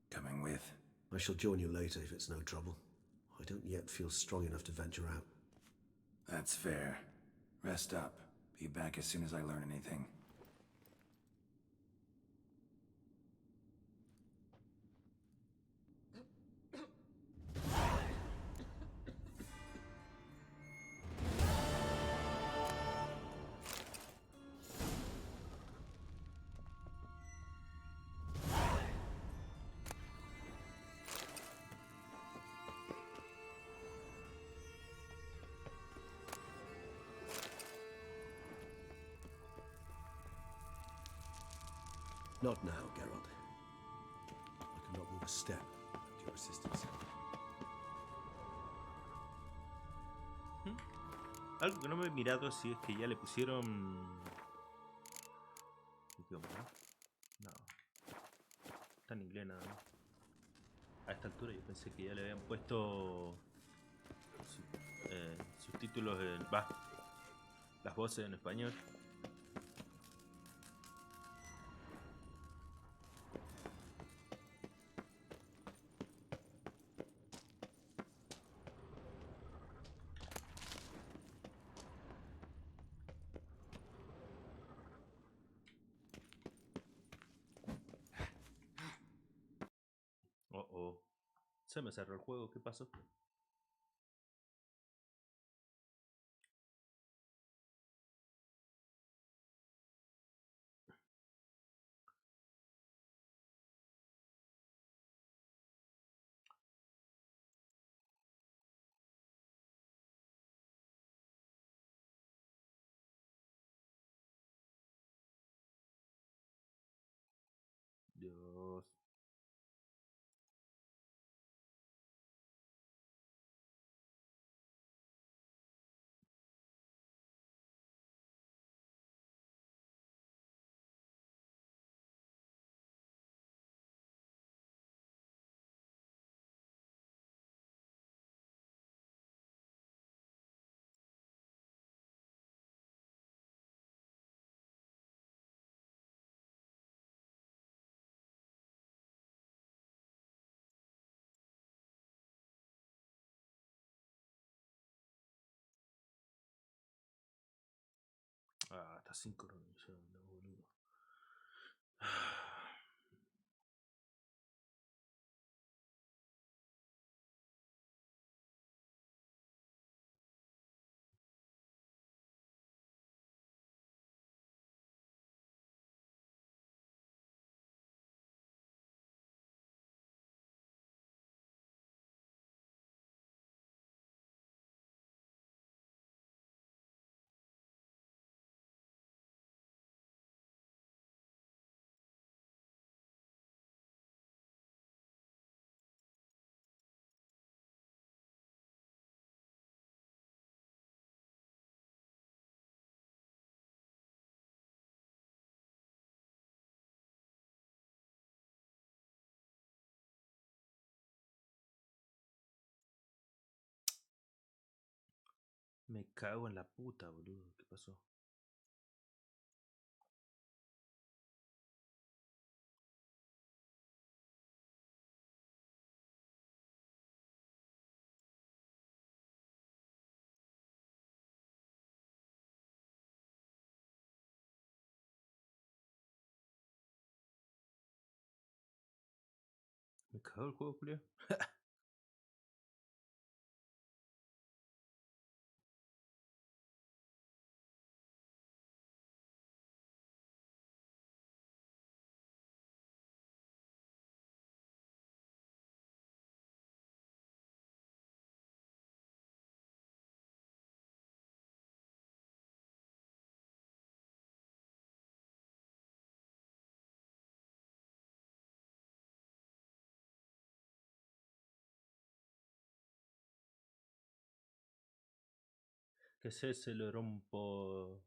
Coming with? I shall join you later if it's no trouble. I don't yet feel strong enough to venture out. That's fair. Rest up. Be back as soon as I learn anything. Not now, Geralt. I cannot move a step without your assistance. Algo que no me he mirado si es que ya le pusieron... ¿Qué idioma? No. Está en inglés nada más. A esta altura yo pensé que ya le habían puesto subtítulos en... las voces en español. Se me cerró el juego, ¿qué pasó? Dios. Ah, está sincronizado, no, boludo. Me cago en la puta, boludo. ¿Qué pasó? Me cagó el juego, Julio. Que se lo rompo.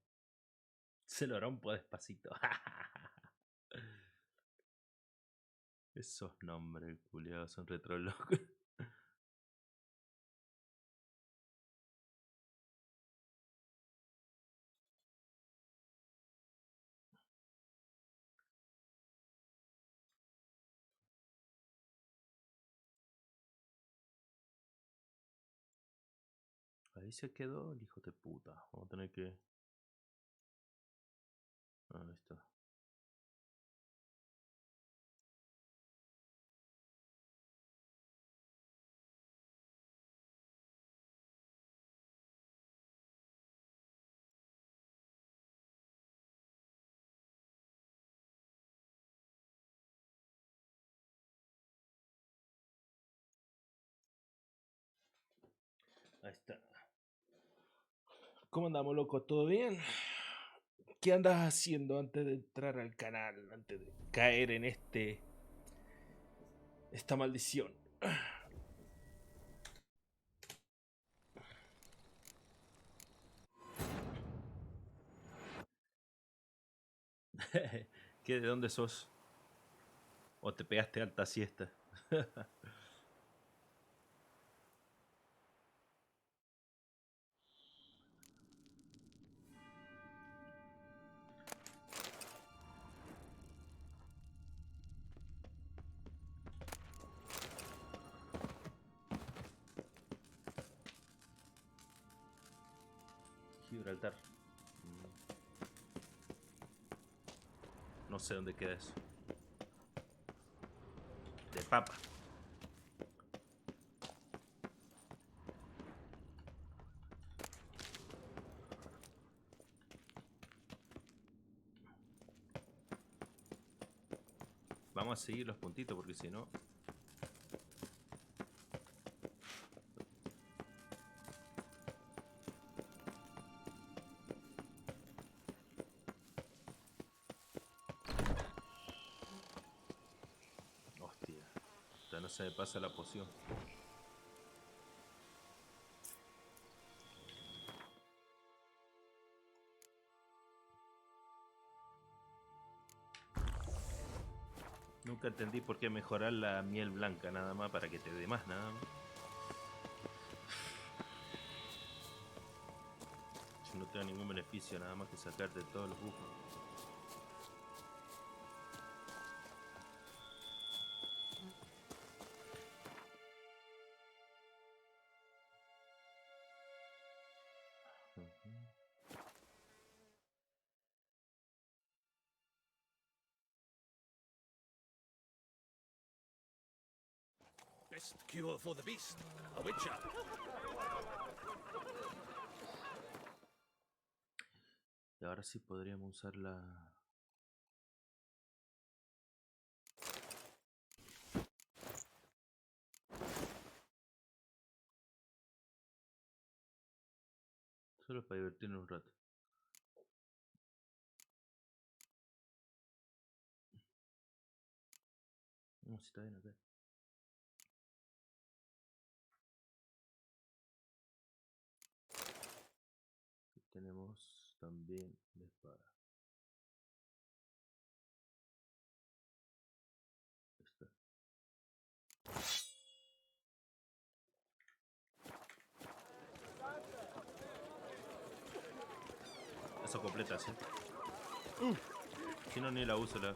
Se lo rompo despacito. Esos nombres, culiados, son retro locos. Ahí se quedó el hijo de puta. Vamos a tener que. Ahí está. Ahí está. ¿Cómo andamos, loco? ¿Todo bien? ¿Qué andas haciendo antes de entrar al canal? Antes de caer en esta maldición. ¿Qué? ¿De dónde sos? ¿O te pegaste alta siesta? Gibraltar. No sé dónde queda eso. De papa. Vamos a seguir los puntitos porque si no... Hostia. Ya no se me pasa la poción. Nunca entendí por qué mejorar la miel blanca nada más para que te dé más nada más. Si no te da ningún beneficio nada más que sacarte todos los buffos. Best cure for the beast, a witcher. Y ahora sí podríamos usar la... Solo para divertirnos un rato. No, si está bien acá. Aquí tenemos también la espada. Esta. paso completa, ¿sí? Si no, ni la uso la.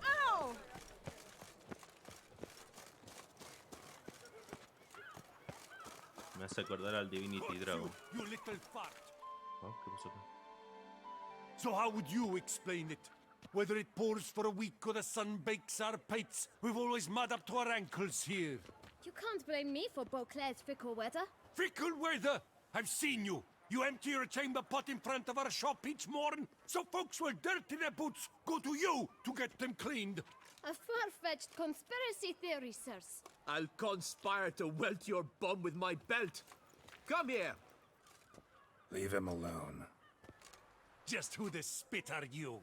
Me hace acordar al Divinity Dragon. You little fart. Oh, ¿qué pasó acá? So how would you explain it? Whether it pours for a week or the sun bakes our pates, we've always mud up to our ankles here. You can't blame me for Beauclair's fickle weather. Fickle weather! I've seen you. You empty your chamber pot in front of our shop each morn, so folks will dirty their boots, go to you to get them cleaned. A far-fetched conspiracy theory, sirs. I'll conspire to welt your bum with my belt. Come here. Leave him alone. Just who the spit are you?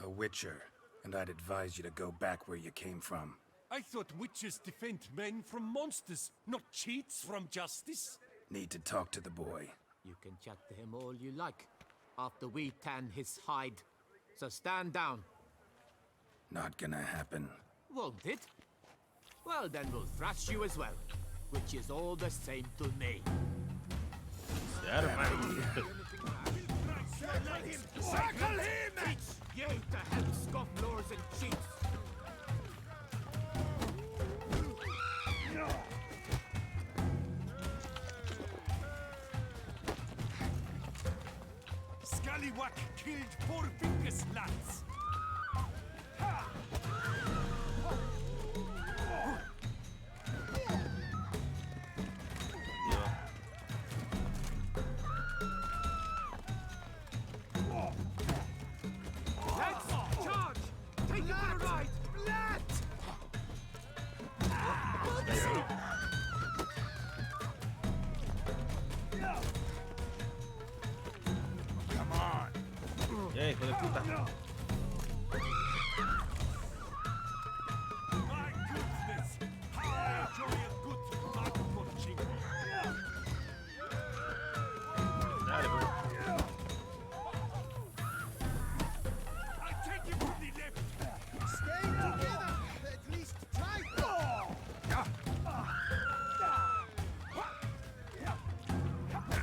A witcher, and I'd advise you to go back where you came from. I thought witches defend men from monsters, not cheats from justice. Need to talk to the boy. You can chat to him all you like, after we tan his hide. So stand down. Not gonna happen. Won't it? Well, then we'll thrash you as well, which is all the same to me. Se arma. Circle him! Yea, to help scofflaws and cheats. Scallywag killed 4 fingers, lads. Let's charge! Take it for a ride! Come on. Hijo de puta. My goodness. How I enjoy a good mud punching. Dale, pues. I'll take you from the left. Stay together! At least try!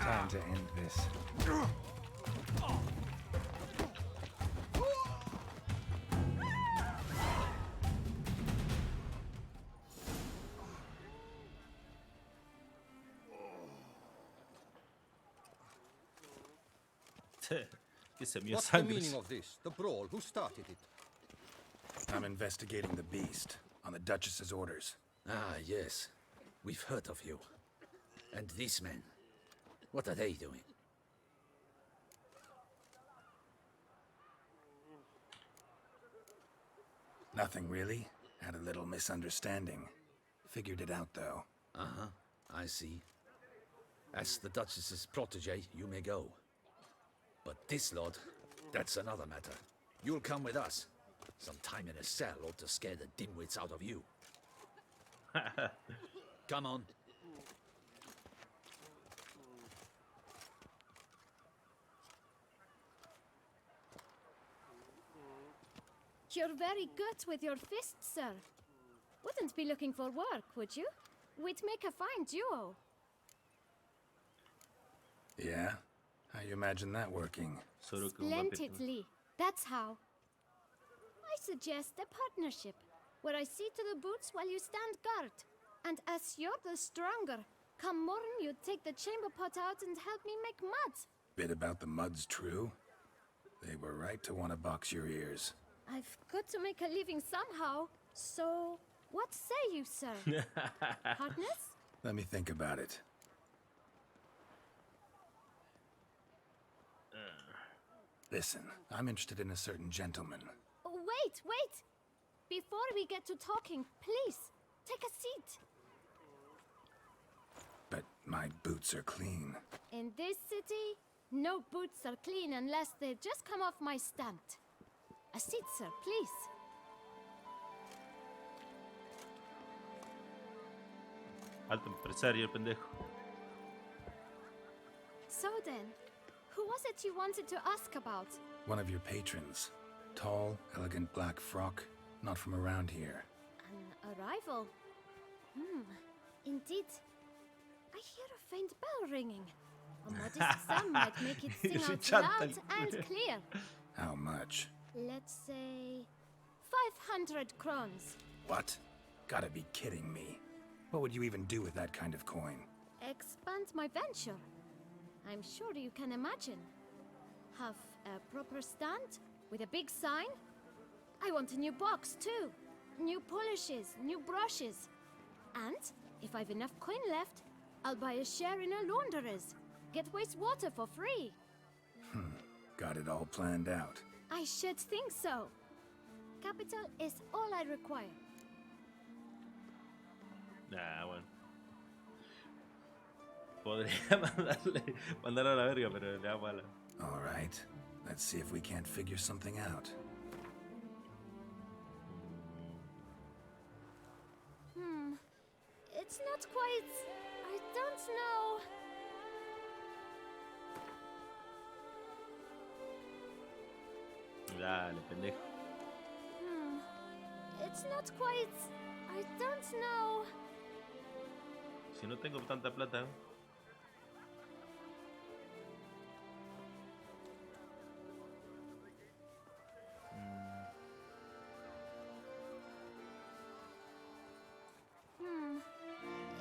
Time to end this. Que se mío What's the sangre. meaning of this? The brawl? Who started it? I'm investigating the beast on the Duchess's orders. Ah, yes. We've heard of you. And these men, what are they doing? Nothing really. Had a little misunderstanding. Figured it out though. Uh-huh, I see. As the Duchess's protege, you may go. But this lot, that's another matter. You'll come with us. Some time in a cell ought to scare the dimwits out of you. Come on. You're very good with your fists, sir. Wouldn't be looking for work, would you? We'd make a fine duo. Yeah? How you imagine that working? Solo que un golpe. Splendidly. That's how. I suggest a partnership, where I see to the boots while you stand guard. And as you're the stronger, come morn you take the chamber pot out and help me make mud. Bit about the mud's true? They were right to want to box your ears. I've got to make a living somehow, so what say you, sir? Hardness? Let me think about it. Listen, I'm interested in a certain gentleman. Oh, wait! Before we get to talking, please, take a seat. But my boots are clean. In this city, no boots are clean unless they just come off my stamp. A seat, sir, please. Alto empresario, el pendejo. So then, who was it you wanted to ask about? One of your patrons. Tall, elegant black frock. Not from around here. An arrival? Indeed. I hear a faint bell ringing. A modest sum might make it sing Se out chanta loud el and cura. clear. How much? Let's say 500 crowns. What? Gotta be kidding me. What would you even do with that kind of coin? Expand my venture. I'm sure you can imagine. Have a proper stand with a big sign. I want a new box too. New polishes, new brushes. And if I've enough coin left, I'll buy a share in a launderer's. Get wastewater for free. Got it all planned out. I should think so. Capital is all I require. Nah, bueno. Podría mandar a la verga, pero le hago a la... All right. Let's see if we can't figure something out. It's not quite... I don't know... Dale, pendejo. It's not quite... I don't know... Si no tengo tanta plata...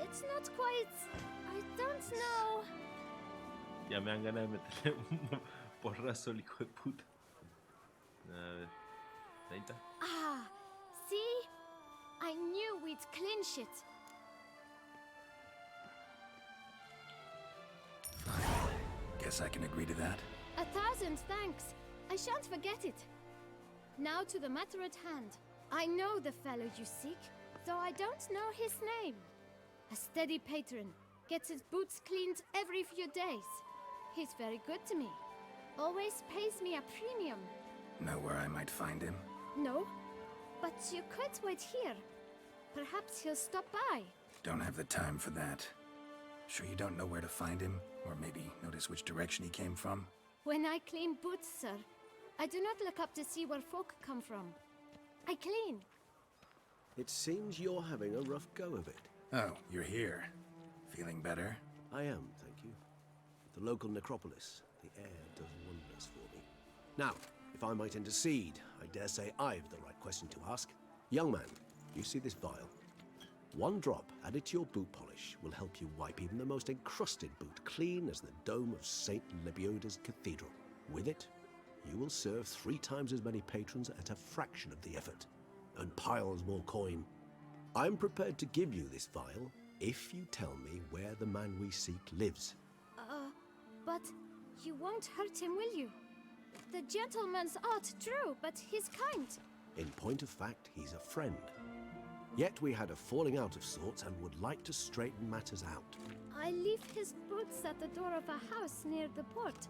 It's not quite... I don't know... Ya me dan ganas de meterle un porrazo al hijo de puta. A ver. 30. Ah, see? I knew we'd clinch it. Fine. Guess I can agree to that. 1,000 thanks. I shan't forget it. Now to the matter at hand. I know the fellow you seek, though I don't know his name. A steady patron, gets his boots cleaned every few days. He's very good to me. Always pays me a premium. Know where I might find him? No, but you could wait here. Perhaps he'll stop by. Don't have the time for that. Sure you don't know where to find him? Or maybe notice which direction he came from? When I clean boots, sir, I do not look up to see where folk come from. I clean. It seems you're having a rough go of it. Oh, you're here. Feeling better? I am, thank you. The local necropolis. The air does wonders for me. Now, if I might intercede, I dare say I've the right question to ask. Young man, you see this vial? One drop added to your boot polish will help you wipe even the most encrusted boot clean as the dome of St. Lebioda's Cathedral. With it, you will serve 3 times as many patrons at a fraction of the effort, and piles more coin. I'm prepared to give you this vial if you tell me where the man we seek lives. But you won't hurt him, will you? The gentleman's odd, true, but he's kind. In point of fact, he's a friend. Yet we had a falling out of sorts and would like to straighten matters out. I leave his boots at the door of a house near the port.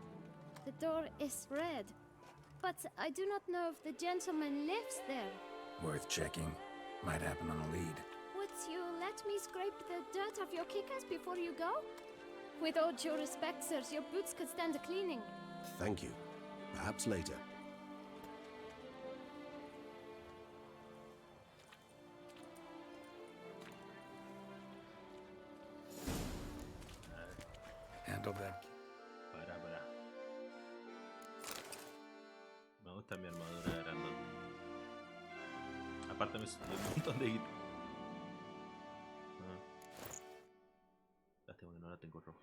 The door is red, but I do not know if the gentleman lives there. Worth checking. Might happen on a lead. Would you let me scrape the dirt off your kickers before you go? With all due respect, sirs, your boots could stand a cleaning. Thank you. Perhaps later. Handle that. Para. Me gusta mi armadura grandota. Aparte me subió un montón de guita. Lástima que no la tengo roja.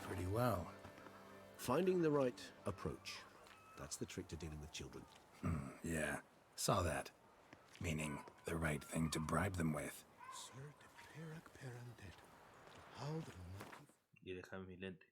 Pretty well. Finding the right approach. That's the trick to dealing with children. Yeah. Saw that. Meaning, the right thing to bribe them with. Sir de Perac Perandet. How the monkey... Y déjame mi lente.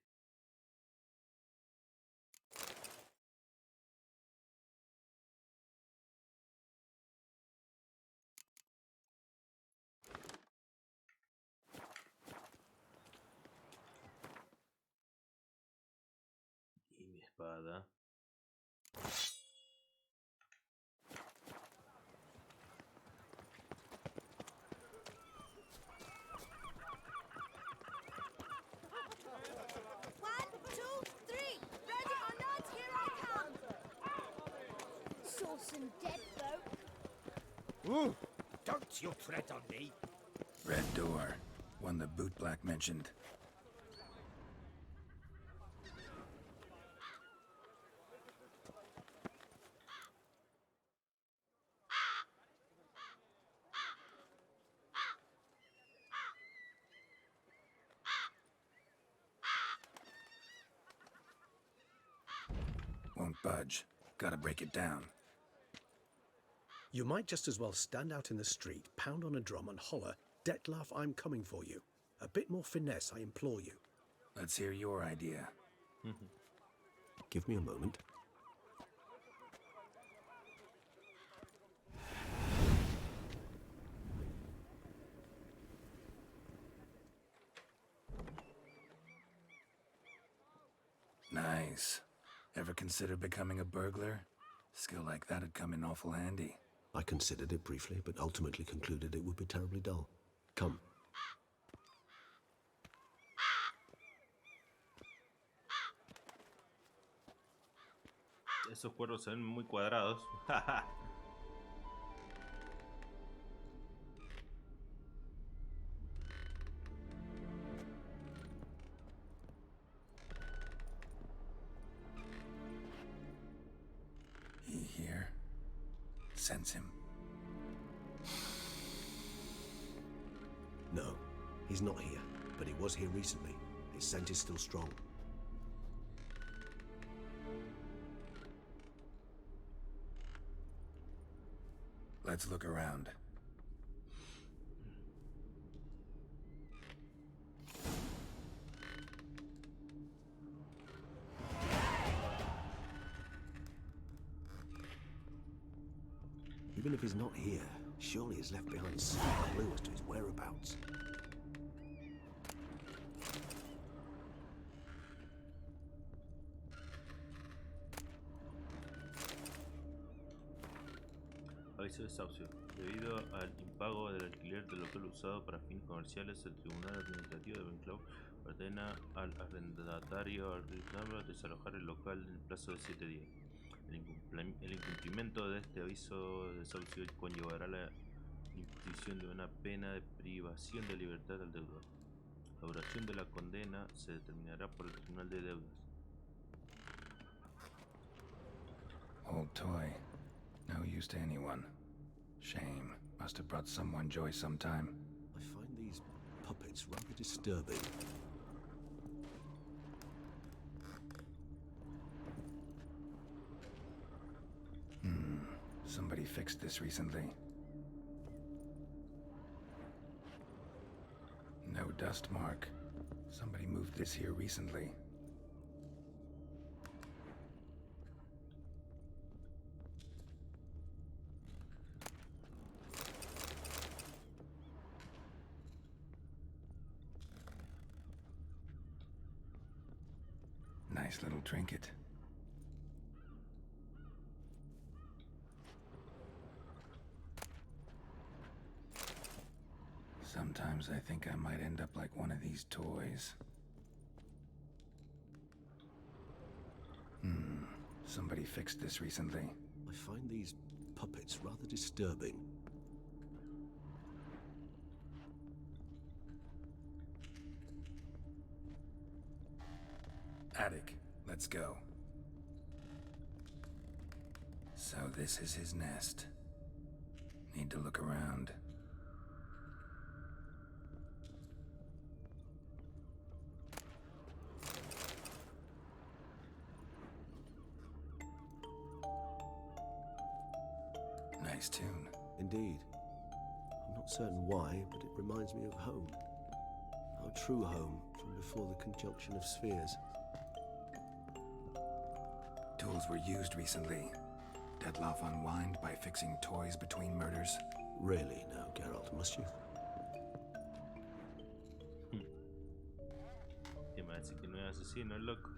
Y mi espada. undead folk. Ooh, don't you tread on me. Red door. One the bootblack mentioned. Won't budge. Gotta break it down. You might just as well stand out in the street, pound on a drum and holler, "Detlaf, I'm coming for you." A bit more finesse, I implore you. Let's hear your idea. Give me a moment. Nice. Ever consider becoming a burglar? Skill like that'd come in awful handy. I considered it briefly, but ultimately concluded it would be terribly dull. Come. Esos cuervos se ven muy cuadrados. He here? Sense him. No, he's not here, but he was here recently. His scent is still strong. Let's look around. Even if he's not here, surely he's left behind some clue as to his whereabouts. Aviso de desahucio. Debido al impago del alquiler del local usado para fines comerciales, el Tribunal Administrativo de Benclaw ordena al arrendatario arbitral desalojar el local en el plazo de 7 días. El incumplimiento de este aviso de desahucio conllevará la imposición de una pena de privación de libertad al deudor. La duración de la condena se determinará por el Tribunal de Deudas. Old toy. No use to anyone. Shame. Must have brought someone joy sometime. I find these puppets rather disturbing. Somebody fixed this recently. No dust mark. Somebody moved this here recently. Nice little trinket. Sometimes I think I might end up like one of these toys. Somebody fixed this recently. I find these puppets rather disturbing. Attic, let's go. So this is his nest. Need to look around. Nice tune. Indeed. I'm not certain why, but it reminds me of home. Our true home from before the conjunction of spheres. Tools were used recently. Detlaf unwind by fixing toys between murders. Really now, Geralt, must you? ¿Qué me dice que no es asesino, el loco?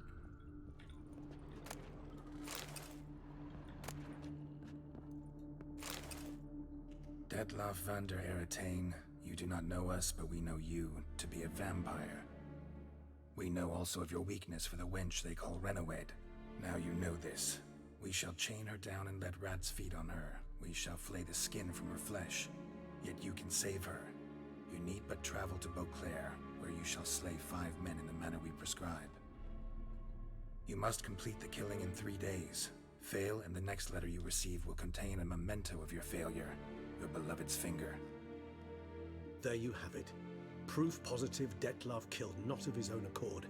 Detlaf van der Eretain, you do not know us, but we know you to be a vampire. We know also of your weakness for the wench they call Renowed. Now you know this. We shall chain her down and let rats feed on her. We shall flay the skin from her flesh. Yet you can save her. You need but travel to Beauclair, where you shall slay 5 men in the manner we prescribe. You must complete the killing in 3 days. Fail, and the next letter you receive will contain a memento of your failure, your beloved's finger. There you have it. Proof positive Dettlaff killed not of his own accord.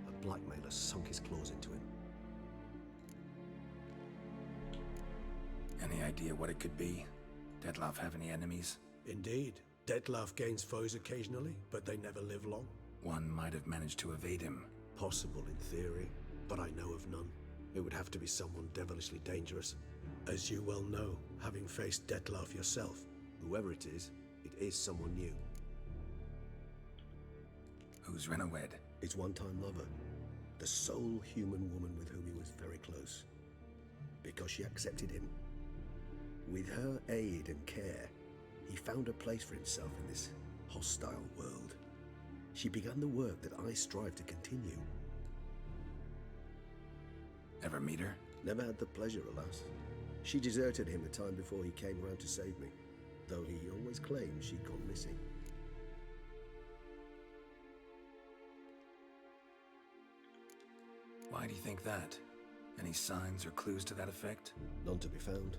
A blackmailer sunk his claws into him. Any idea what it could be? Dettlaff have any enemies? Indeed. Dettlaff gains foes occasionally, but they never live long. One might have managed to evade him. Possible in theory, but I know of none. It would have to be someone devilishly dangerous. As you well know, having faced Dettlaff yourself. Whoever it is someone new. Who's Renawed? His one-time lover. The sole human woman with whom he was very close. Because she accepted him. With her aid and care, he found a place for himself in this hostile world. She began the work that I strive to continue. Ever meet her? Never had the pleasure, alas. She deserted him a time before he came around to save me, though he always claimed she'd gone missing. Why do you think that? Any signs or clues to that effect? None to be found.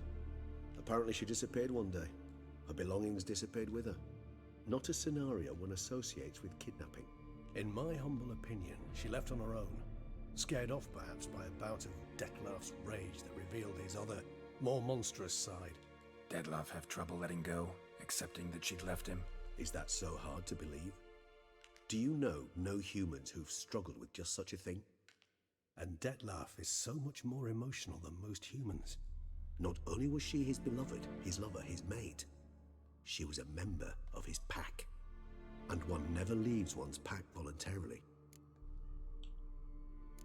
Apparently she disappeared one day. Her belongings disappeared with her. Not a scenario one associates with kidnapping. In my humble opinion, she left on her own. Scared off perhaps by a bout of Dettlaff's rage that revealed his other, more monstrous side. Dettlaff have trouble letting go, accepting that she'd left him? Is that so hard to believe? Do you know no humans who've struggled with just such a thing? And Dettlaff is so much more emotional than most humans. Not only was she his beloved, his lover, his mate, she was a member of his pack. And one never leaves one's pack voluntarily.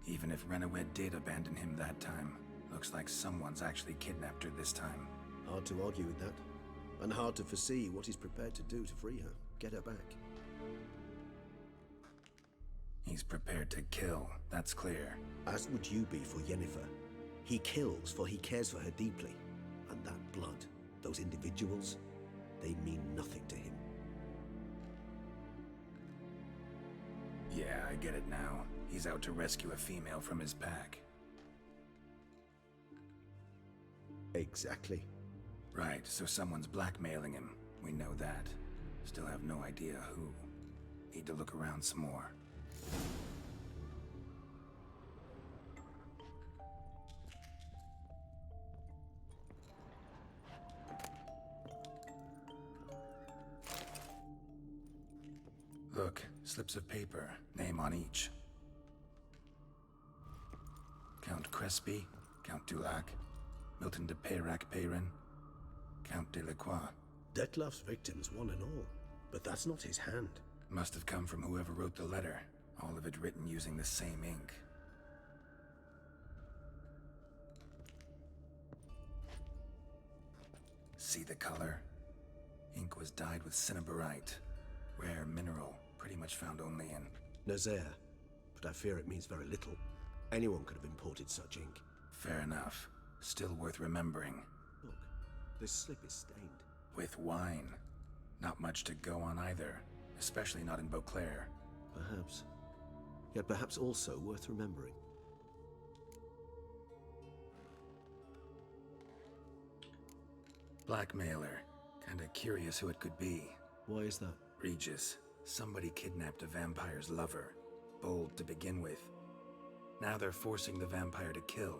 Even if Renawed did abandon him that time, looks like someone's actually kidnapped her this time. Hard to argue with that. And hard to foresee what he's prepared to do to free her, get her back. He's prepared to kill, that's clear. As would you be for Yennefer. He kills for he cares for her deeply. And that blood, those individuals, they mean nothing to him. Yeah, I get it now. He's out to rescue a female from his pack. Exactly. Right, so someone's blackmailing him. We know that. Still have no idea who. Need to look around some more. Look, slips of paper, name on each. Count Crespi, Count Dulac, Milton de Peyrac-Peyrin, Count de Lacroix. Dettlaff's victims, one and all. But that's not his hand. Must have come from whoever wrote the letter. All of it written using the same ink. See the color? Ink was dyed with cinnabarite. Rare mineral, pretty much found only in Nazaire, but I fear it means very little. Anyone could have imported such ink. Fair enough. Still worth remembering. Look, this slip is stained. With wine. Not much to go on either, especially not in Beauclair. Perhaps. Yet perhaps also worth remembering. Blackmailer. Kinda curious who it could be. Why is that? Regis. Somebody kidnapped a vampire's lover. Bold to begin with. Now they're forcing the vampire to kill.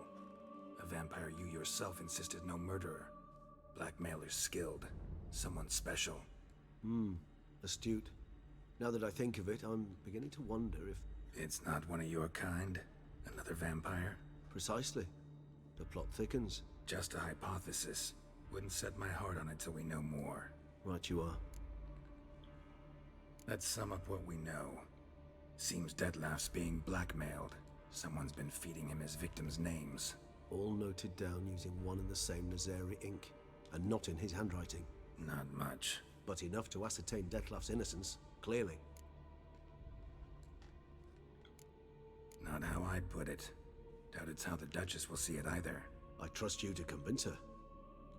A vampire you yourself insisted no murderer. Blackmailer's skilled. Someone special. Astute. Now that I think of it, I'm beginning to wonder if... It's not one of your kind? Another vampire? Precisely. The plot thickens. Just a hypothesis. Wouldn't set my heart on it till we know more. Right you are. Let's sum up what we know. Seems Dettlaff's being blackmailed. Someone's been feeding him his victims' names. All noted down using one and the same Nazaire ink, and not in his handwriting. Not much. But enough to ascertain Dettlaff's innocence, clearly. Not how I'd put it. Doubt it's how the Duchess will see it either. I trust you to convince her.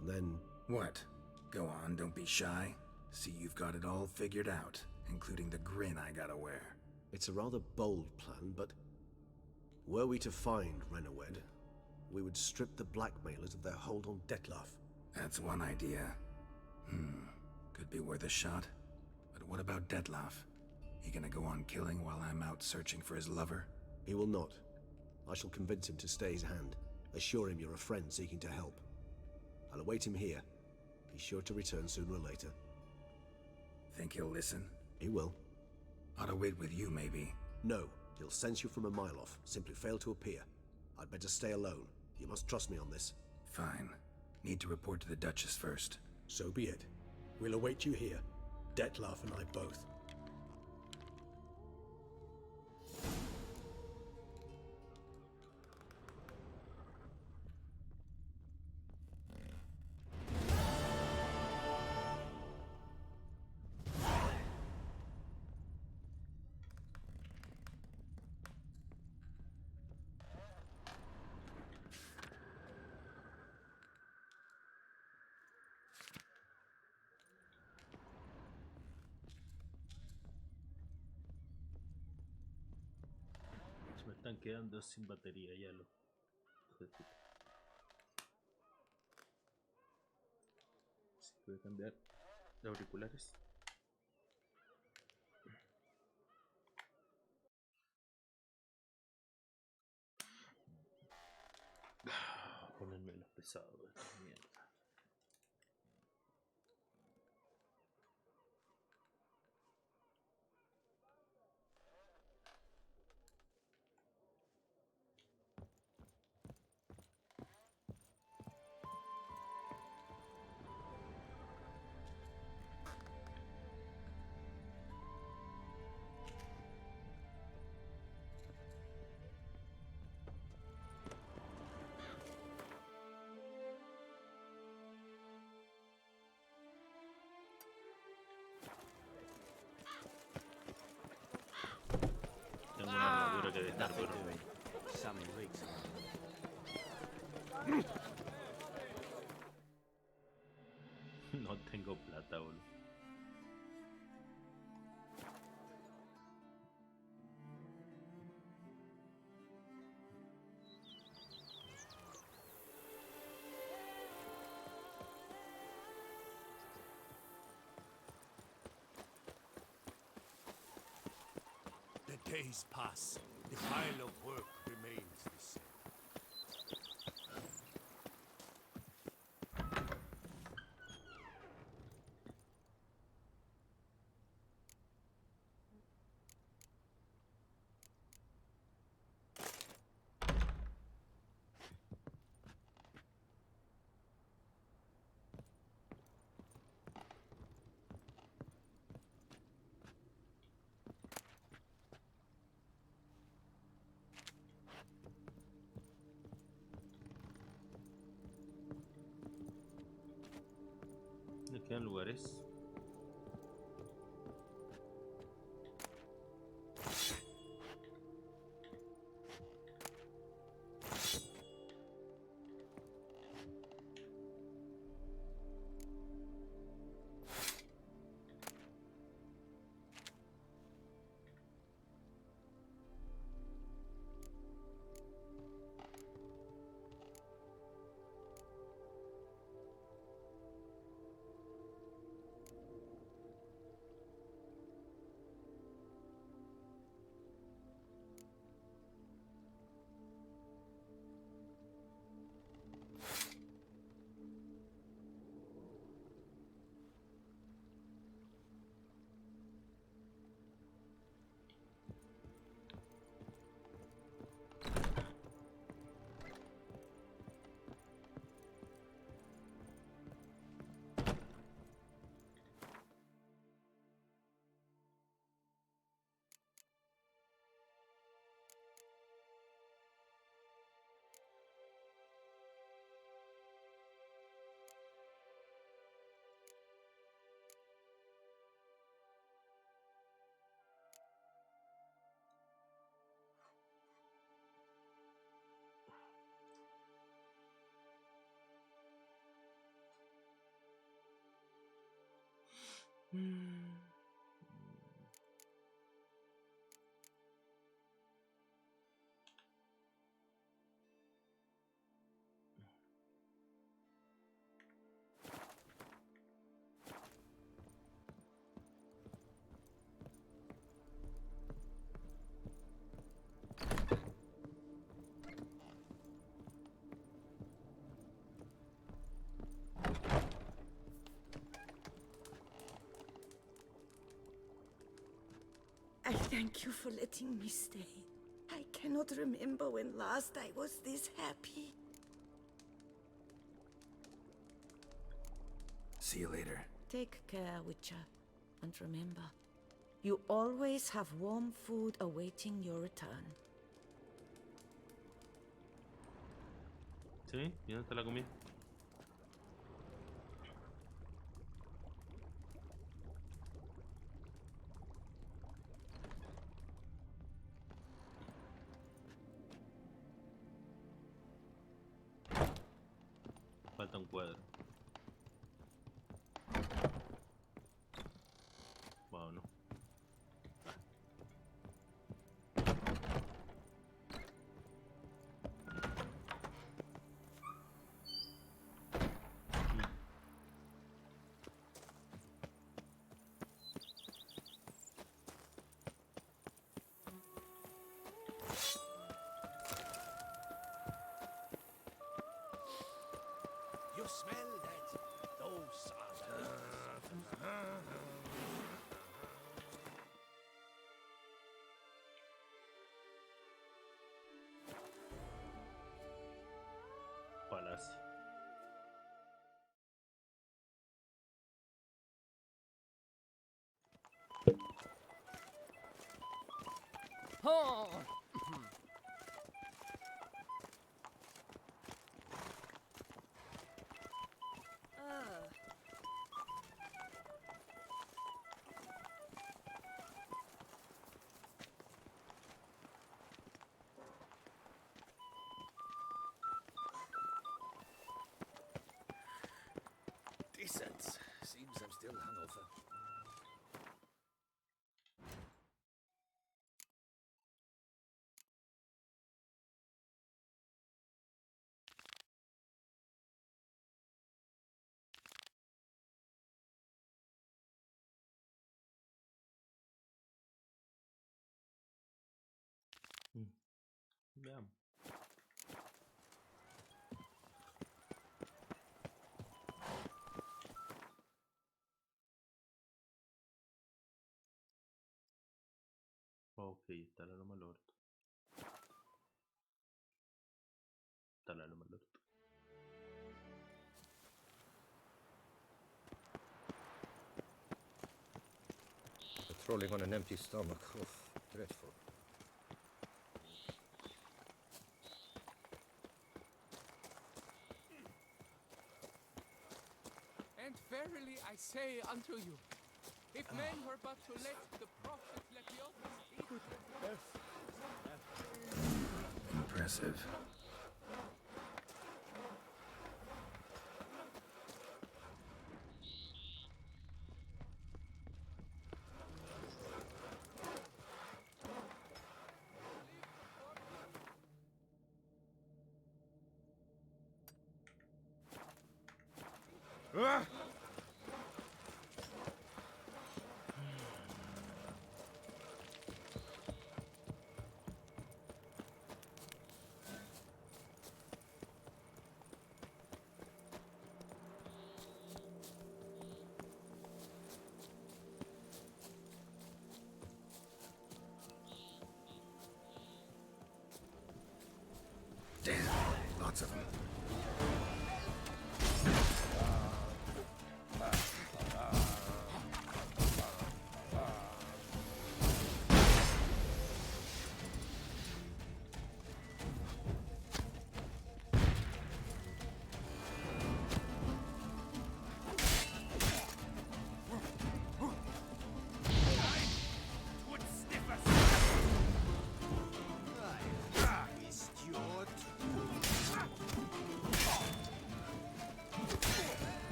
And then... What? Go on, don't be shy. See, you've got it all figured out, including the grin I gotta wear. It's a rather bold plan, but... were we to find Renawed, we would strip the blackmailers of their hold on Dettlaff. That's one idea. Could be worth a shot. But what about Dettlaff? He gonna go on killing while I'm out searching for his lover? He will not. I shall convince him to stay his hand. Assure him you're a friend seeking to help. I'll await him here. He's sure to return sooner or later. Think he'll listen? He will. Ought to wait with you, maybe. No, he'll sense you from a mile off. Simply fail to appear. I'd better stay alone. You must trust me on this. Fine. Need to report to the Duchess first. So be it. We'll await you here. Dettlaff and I both. Se me están quedando sin batería ya lo. Hijo de puta. Sí, voy a cambiar de auriculares. Ponerme los pesados de esta mierda. Tengo una armadura que dejar, pero no tengo plata, boludo. The days pass. The pile of work remains the same. Me quedan lugares. I thank you for letting me stay. I cannot remember when last I was this happy. See you later. Take care, Witcher. And remember, you always have warm food awaiting your return. ¿Sí? ¿Y dónde está la comida? Falta un cuadro. Wow, no. You smell that? Those are the Palacio. Oh! Decent. Seems I'm still hungover. Veamos. Ok, está la loma del orto. Está la loma del orto. Patrolling on an empty stomach. Oh, dreadful. And verily I say unto you, if men were but to let the prophet Lepiotus eat Impressive. Damn, lots of them.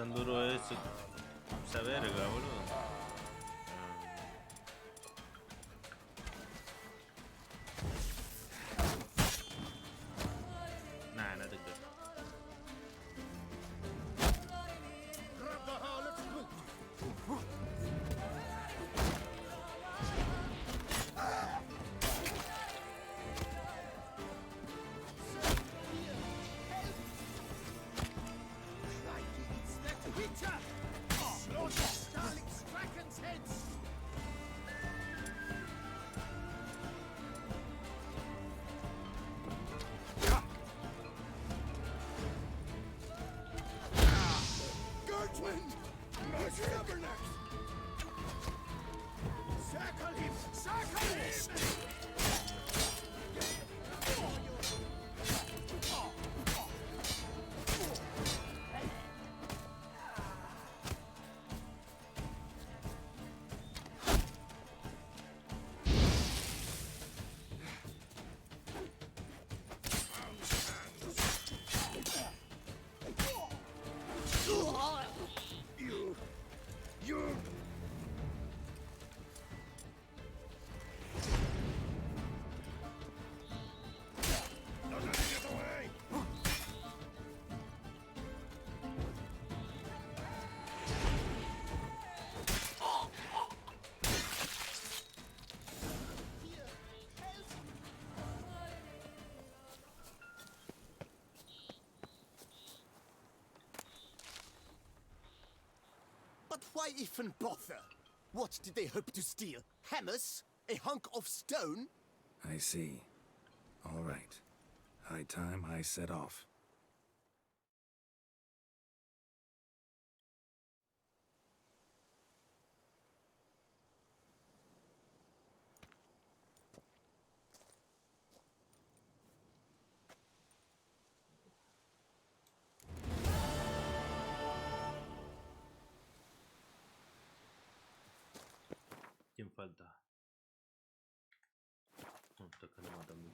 tan duro es esa verga, boludo. Nah, no te creo. Grab the harlot's boot. It's that Witcher! Slaughter Starling Strachan's heads! Gertwind! Stubbornness! Sackle him! Sackle him! You... Don't let it get away! But why even bother? What did they hope to steal? Hammers? A hunk of stone? I see. All right. High time I set off. ¿Quién falta? No, está Calama también.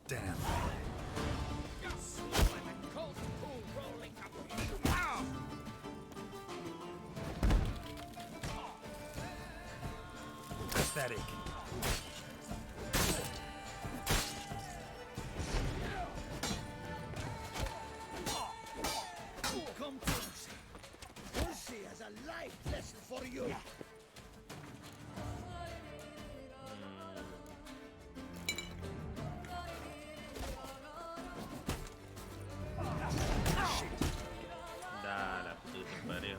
Damn. Pathetic. Come to Lucy. Lucy has a life lesson for you. Da la puta que parió.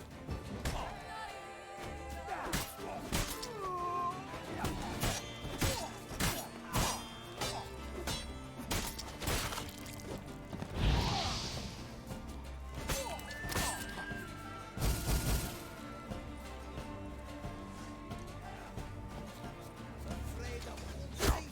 Afraid of Lucy?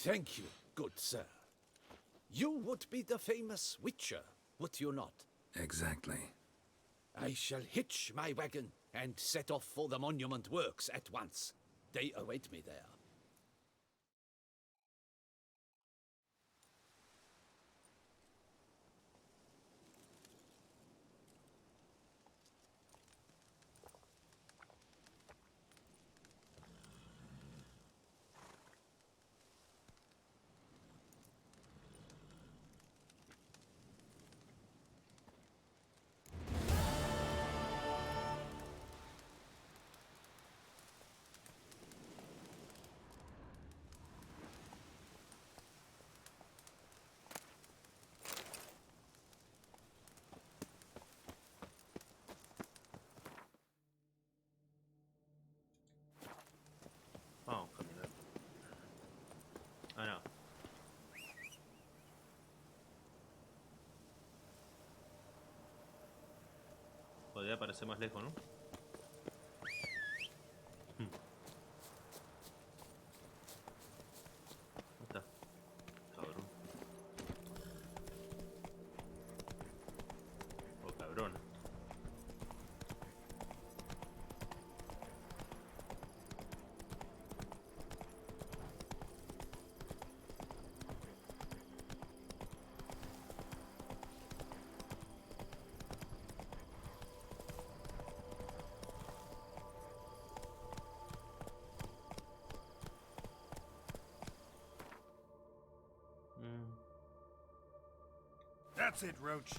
Thank you, good sir. You would be the famous Witcher, would you not? Exactly. I shall hitch my wagon and set off for the monument works at once. They await me there. todavía parece más lejos, ¿no? ¿Dónde está? Cabrón. Oh, cabrón. That's it, Roach.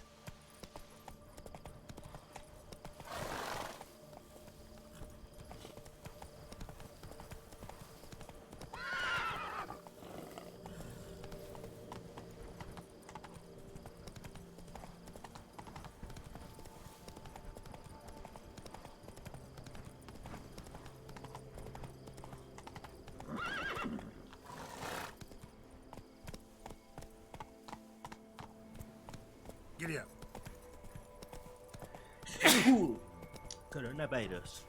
Giddy up. Coronavirus.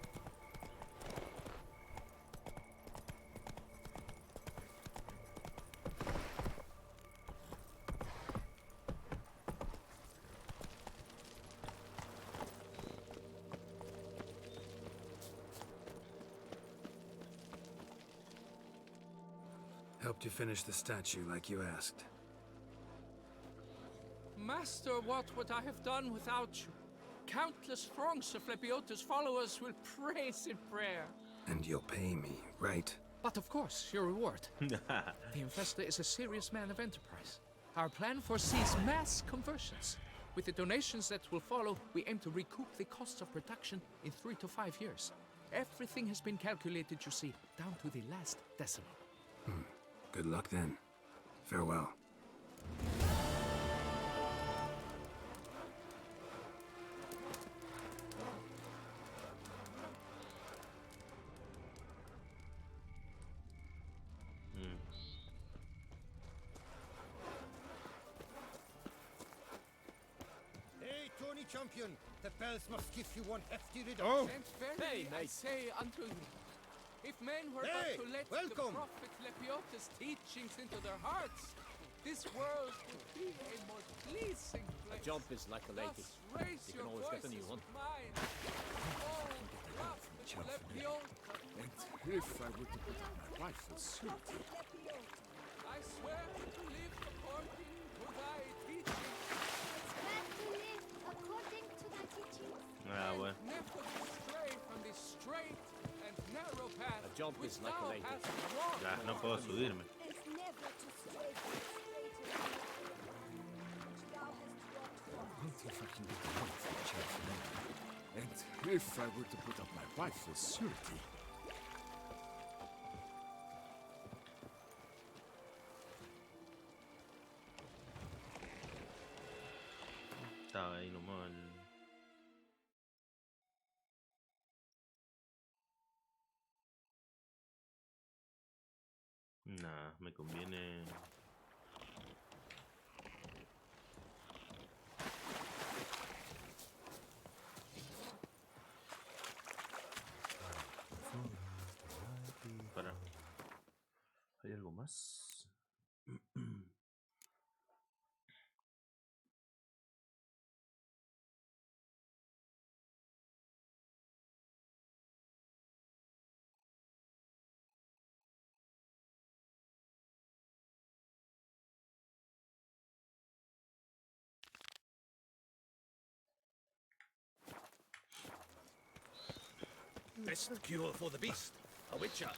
Helped you finish the statue like you asked. Master, what would I have done without you? Countless throngs of Lepiota's followers will praise in prayer. And you'll pay me, right? But of course, your reward. The Infesta is a serious man of enterprise. Our plan foresees mass conversions. With the donations that will follow, we aim to recoup the costs of production in 3 to 5 years. Everything has been calculated, you see, down to the last decimal. Good luck then. Farewell. Hey, Tony Champion, the bells must give you one hefty reduction. Oh! And verily, I say unto you, if men were Hey, but to let welcome. the prophet Lepiota's teachings into their hearts, this world would be a more pleasing place. jump is like a lady. Thus raise You your can always get a voices new one. with mine. Oh, prophet Lepiota, And if I were to put up my rifle suit, I swear to live according to thy teachings. Swear to live according to thy teachings. Ah, bueno. Never to stray from the straight and narrow path A jump which is like a thou lady. hast walked. Ya, no puedo subirme. And never to stray from the straight and narrow path which thou hast walked for us. what if I can get a rifle cheerful? And if I were to put up my rifle surety, Estaba ahí nomás Nah, me conviene. Para. ¿Hay algo más? Best cure for the beast. A witcher.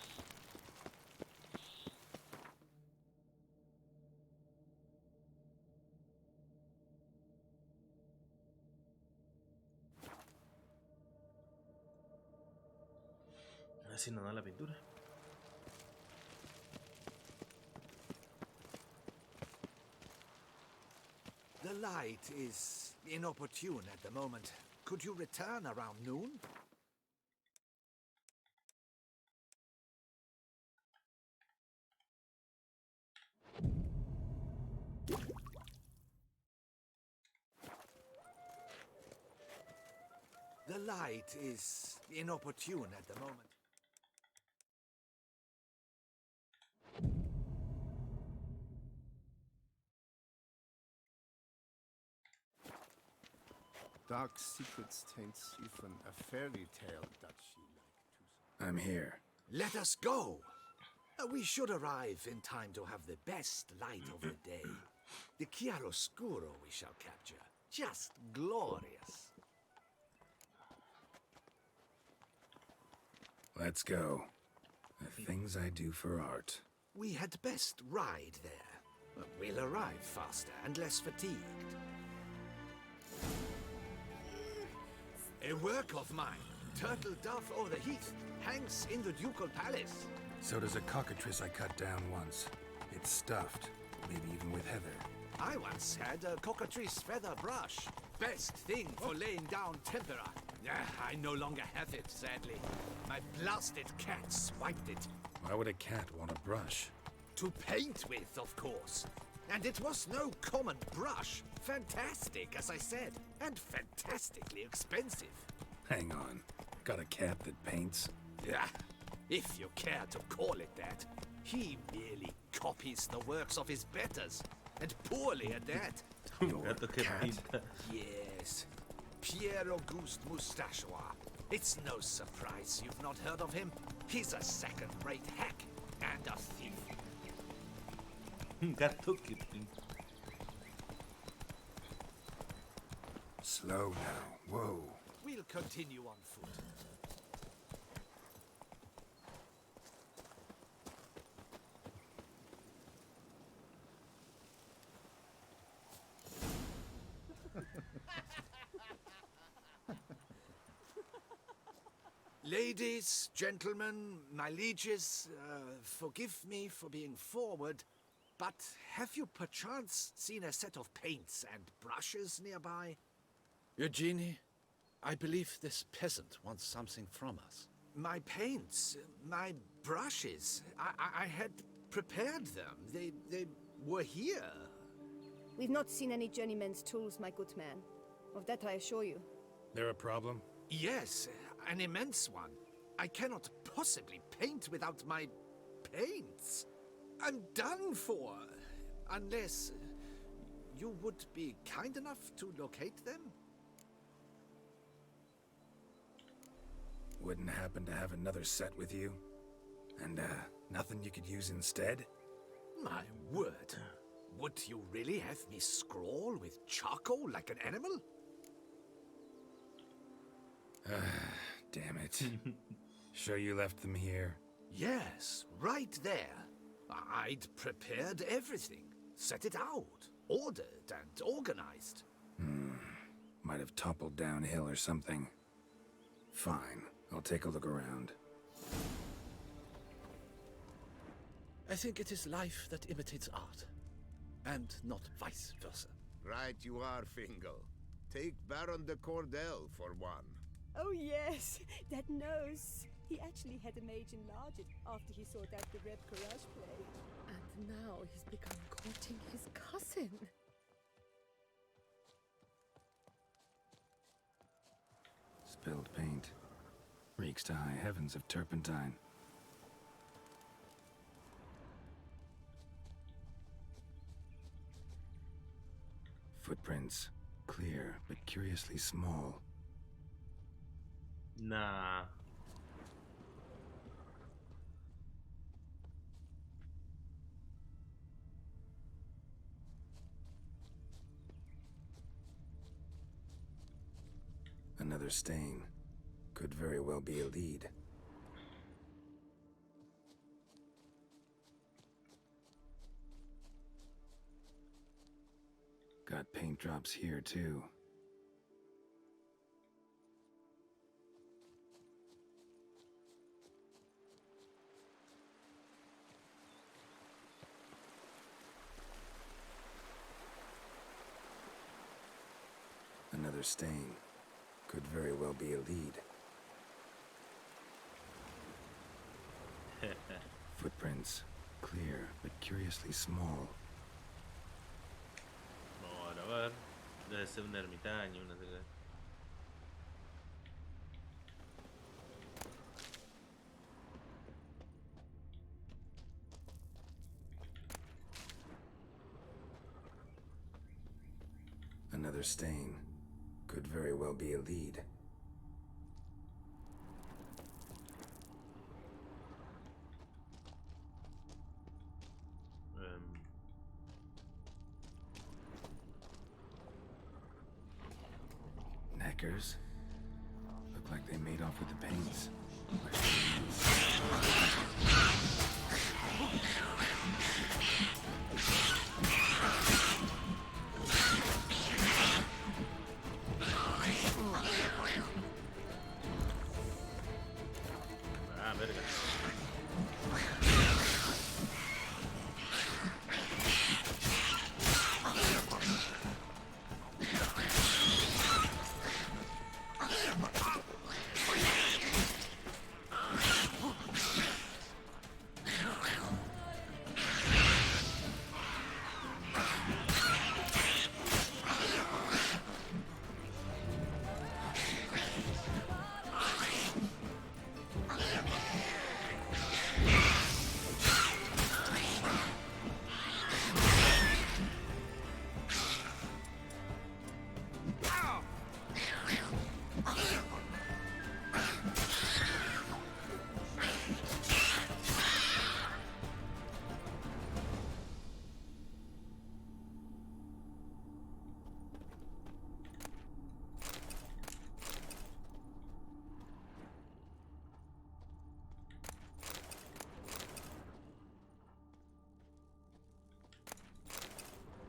A ver si nos da la pintura. The light is inopportune at the moment. Could you return around noon? The light is inopportune at the moment. Dark secrets taints even a fairy tale that she liked to. I'm here. Let us go! We should arrive in time to have the best light of the day. The chiaroscuro we shall capture. Just glorious. Let's go. The things I do for art. We had best ride there. We'll arrive faster and less fatigued. A work of mine, Turtle Dove o'er the Heath, hangs in the ducal palace. So does a cockatrice I cut down once. It's stuffed, maybe even with heather. I once had a cockatrice feather brush. Best thing for laying down tempera. I no longer have it, sadly. My blasted cat swiped it. Why would a cat want a brush? To paint with, of course. And it was no common brush. Fantastic, as I said. And fantastically expensive. Hang on. Got a cat that paints? Yeah, if you care to call it that. He merely copies the works of his betters. And poorly at that. Your cat? Yes. Pierre Auguste Moustachois. It's no surprise you've not heard of him. He's a second-rate hack and a thief. Gato que pinta. Slow now. Whoa. We'll continue on foot. Ladies, gentlemen, my lieges, forgive me for being forward, but have you perchance seen a set of paints and brushes nearby? Eugenie, I believe this peasant wants something from us. My paints, my brushes, I had prepared them. They were here. We've not seen any journeyman's tools, my good man. Of that I assure you. There a problem? Yes, an immense one. I cannot possibly paint without my paints. I'm done for. Unless you would be kind enough to locate them? Wouldn't happen to have another set with you? And, nothing you could use instead? My word. Would you really have me scrawl with charcoal like an animal? Damn it. Sure you left them here? Yes, right there. I'd prepared everything. Set it out. Ordered and organized. Might have toppled downhill or something. Fine. I'll take a look around. I think it is life that imitates art, and not vice versa. Right you are, Fingal. Take Baron de Cordel for one. Oh yes, that nose. He actually had a mage enlarge it after he saw that the Red Courage play. And now he's become courting his cousin. Spilled paint. Reeks to high heavens of turpentine. Footprints. Clear, but curiously small. Nah. Another stain. Could very well be a lead. Got paint drops here, too. Another stain. Could very well be a lead. Footprints. Clear, but curiously small. Vamos a ver. Debe ser un ermitaño, no sé qué. silver stain. Could very well be a lead. Neckers? Look like they made off with the paints. Ah, verga.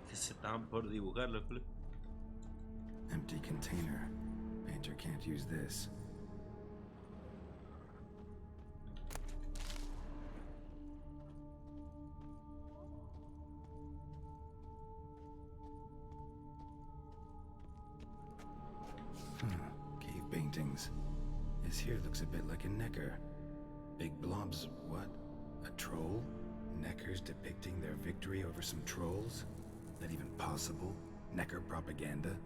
Que se estaban por dibujarlo, culo. Empty container. Painter can't use this. Cave paintings. This here looks a bit like a necker. Big blobs, what? A troll? Neckers depicting their victory over some trolls? That even possible? Necker propaganda?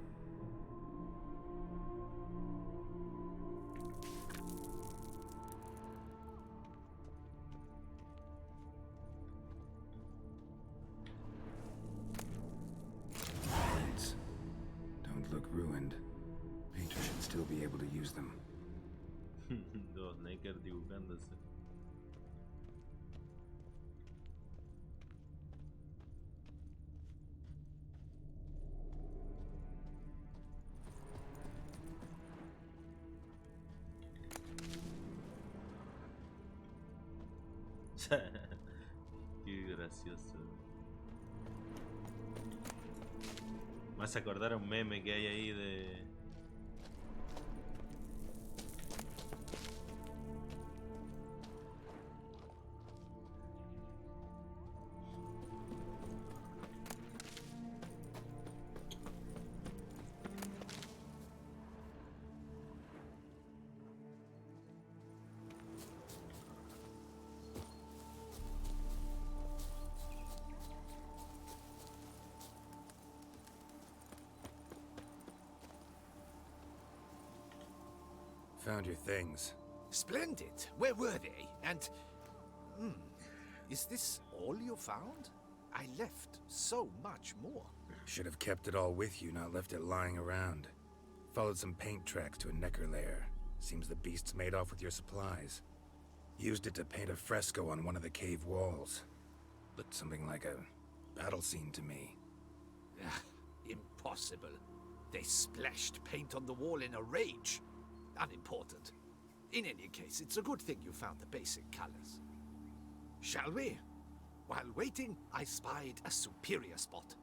Paints. Don't look ruined. Painter should still be able to use them. Dos Neckers dibujándose. Qué gracioso. Me hace acordar a un meme que hay ahí de... Found your things. Splendid. Where were they? And... is this all you found? I left so much more. Should have kept it all with you, not left it lying around. Followed some paint tracks to a necker lair. Seems the beast's made off with your supplies. Used it to paint a fresco on one of the cave walls. Looked something like a battle scene to me. Impossible. They splashed paint on the wall in a rage. Unimportant. In any case, it's a good thing you found the basic colors. Shall we? While waiting, I spied a superior spot.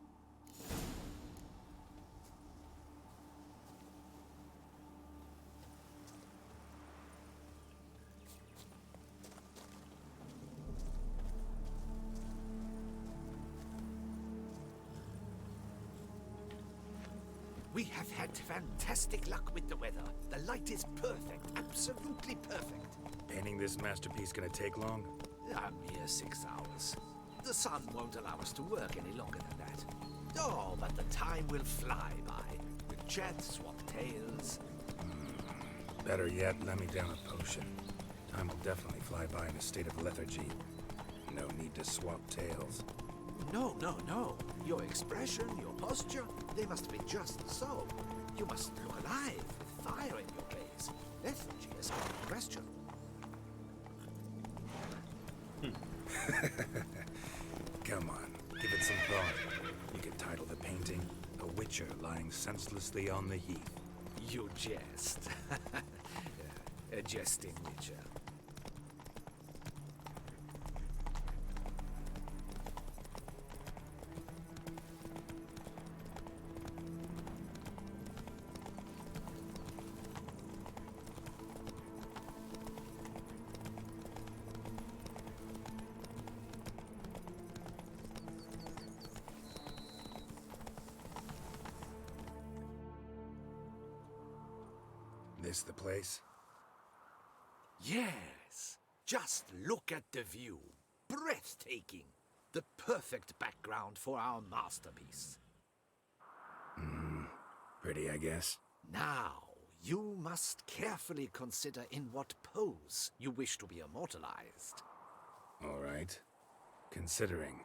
We have had fantastic luck with the weather. The light is perfect, absolutely perfect. Painting this masterpiece gonna take long? A mere 6 hours. The sun won't allow us to work any longer than that. Oh, but the time will fly by. We'll chat, swap tales. Better yet, let me down a potion. Time will definitely fly by in a state of lethargy. No need to swap tales. No, no, no. Your expression, your posture, they must be just so. You must look alive, with fire in your gaze. Lethargy is out of the question. Come on, give it some thought. You could title the painting, A Witcher Lying Senselessly on the Heath. You jest. A jesting witcher. This the place? Yes. Just look at the view. Breathtaking. The perfect background for our masterpiece. Pretty, I guess. Now, you must carefully consider in what pose you wish to be immortalized. All right. Considering.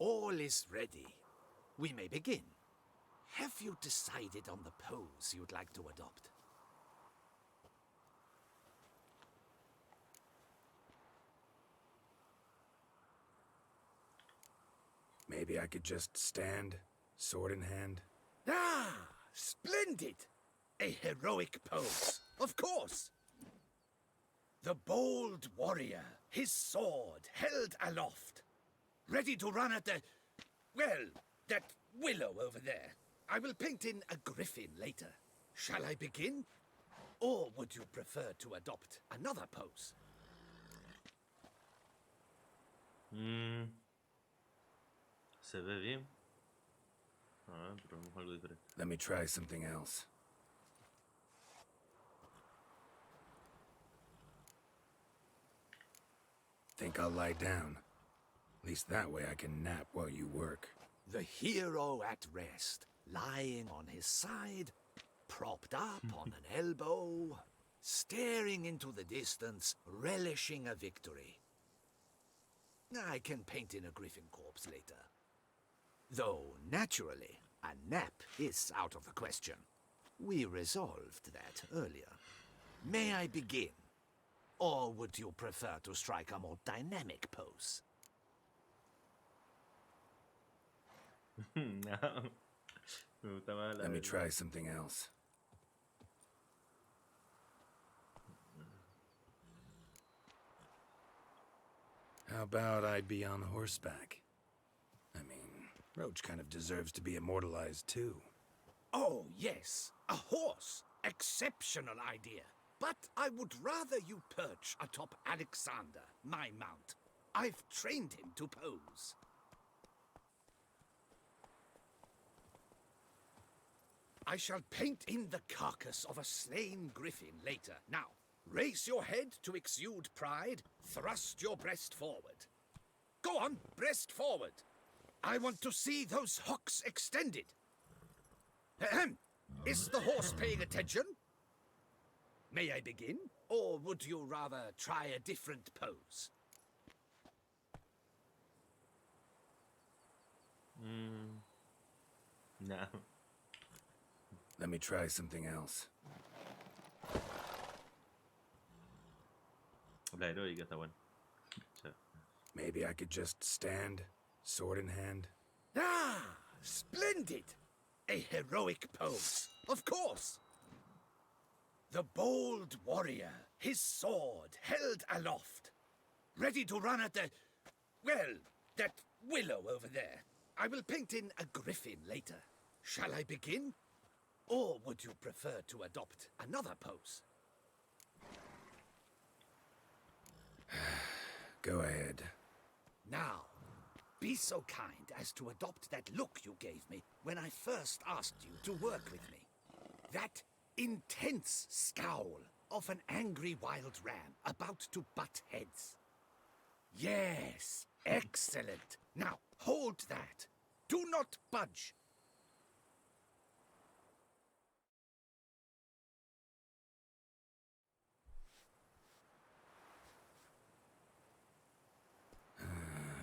All is ready. We may begin. Have you decided on the pose you'd like to adopt? Maybe I could just stand, sword in hand. Ah, splendid! A heroic pose, of course. The bold warrior, his sword held aloft, ready to run at the... well, that willow over there. I will paint in a griffin later. Shall I begin? Or would you prefer to adopt another pose? Se ve bien. Probemos algo diferente. Let me try something else. Think I'll lie down. At least that way I can nap while you work. The hero at rest, lying on his side, propped up on an elbow, staring into the distance, relishing a victory. I can paint in a griffin corpse later. Though, naturally, a nap is out of the question. We resolved that earlier. May I begin? Or would you prefer to strike a more dynamic pose? No. Me gusta más la Let me del- try something else. How about I be on horseback? I mean, Roach kind of deserves to be immortalized too. Oh, yes, a horse. Exceptional idea. But I would rather you perch atop Alexander, my mount. I've trained him to pose. I shall paint in the carcass of a slain griffin later. Now, raise your head to exude pride, thrust your breast forward. Go on, breast forward. I want to see those hocks extended. Ahem. Is the horse paying attention? May I begin? Or would you rather try a different pose? No. Let me try something else. La heroica está buena. Sí. Maybe I could just stand, sword in hand. Ah, splendid! A heroic pose, of course. The bold warrior, his sword held aloft, ready to run at the... well, that willow over there. I will paint in a griffin later. Shall I begin? Or would you prefer to adopt another pose? Go ahead. Now, be so kind as to adopt that look you gave me when I first asked you to work with me. That intense scowl of an angry wild ram about to butt heads. Yes, excellent. Now, Hold that! Do not budge!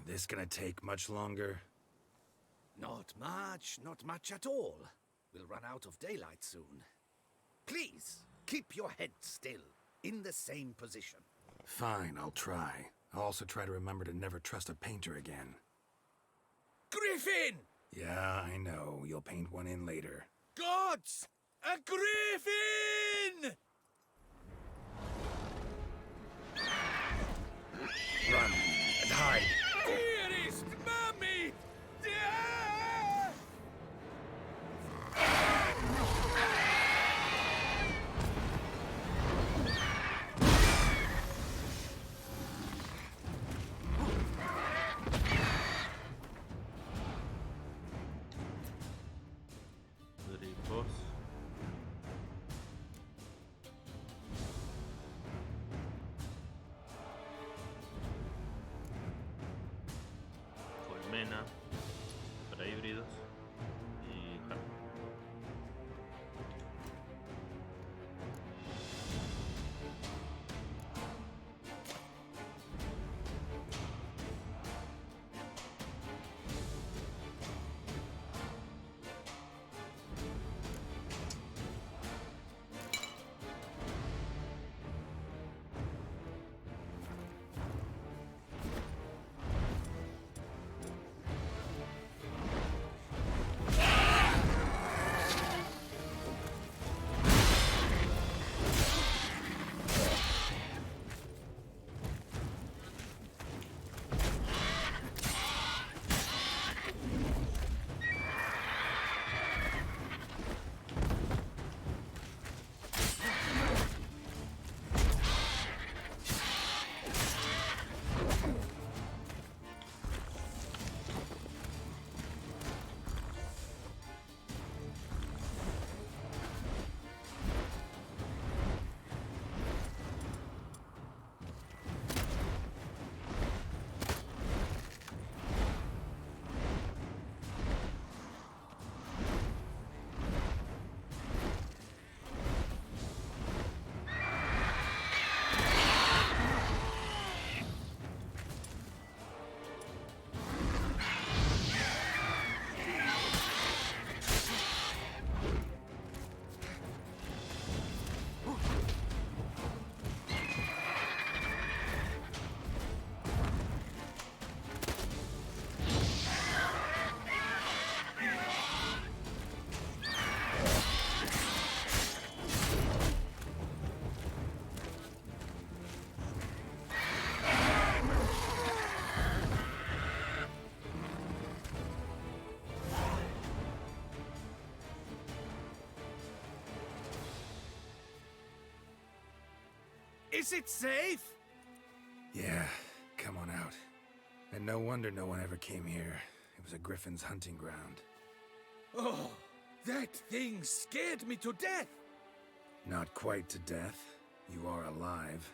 This gonna take much longer? Not much at all. We'll run out of daylight soon. Please, keep your head still, in the same position. Fine, I'll try. I'll also try to remember to never trust a painter again. Griffin! Yeah, I know. You'll paint one in later. Gods! A griffin! Run and hide! Dearest mommy! Grifos. Colmena para híbridos y jardín. Is it safe? Yeah, come on out. And no wonder no one ever came here. It was a griffin's hunting ground. Oh, that thing scared me to death! Not quite to death. You are alive.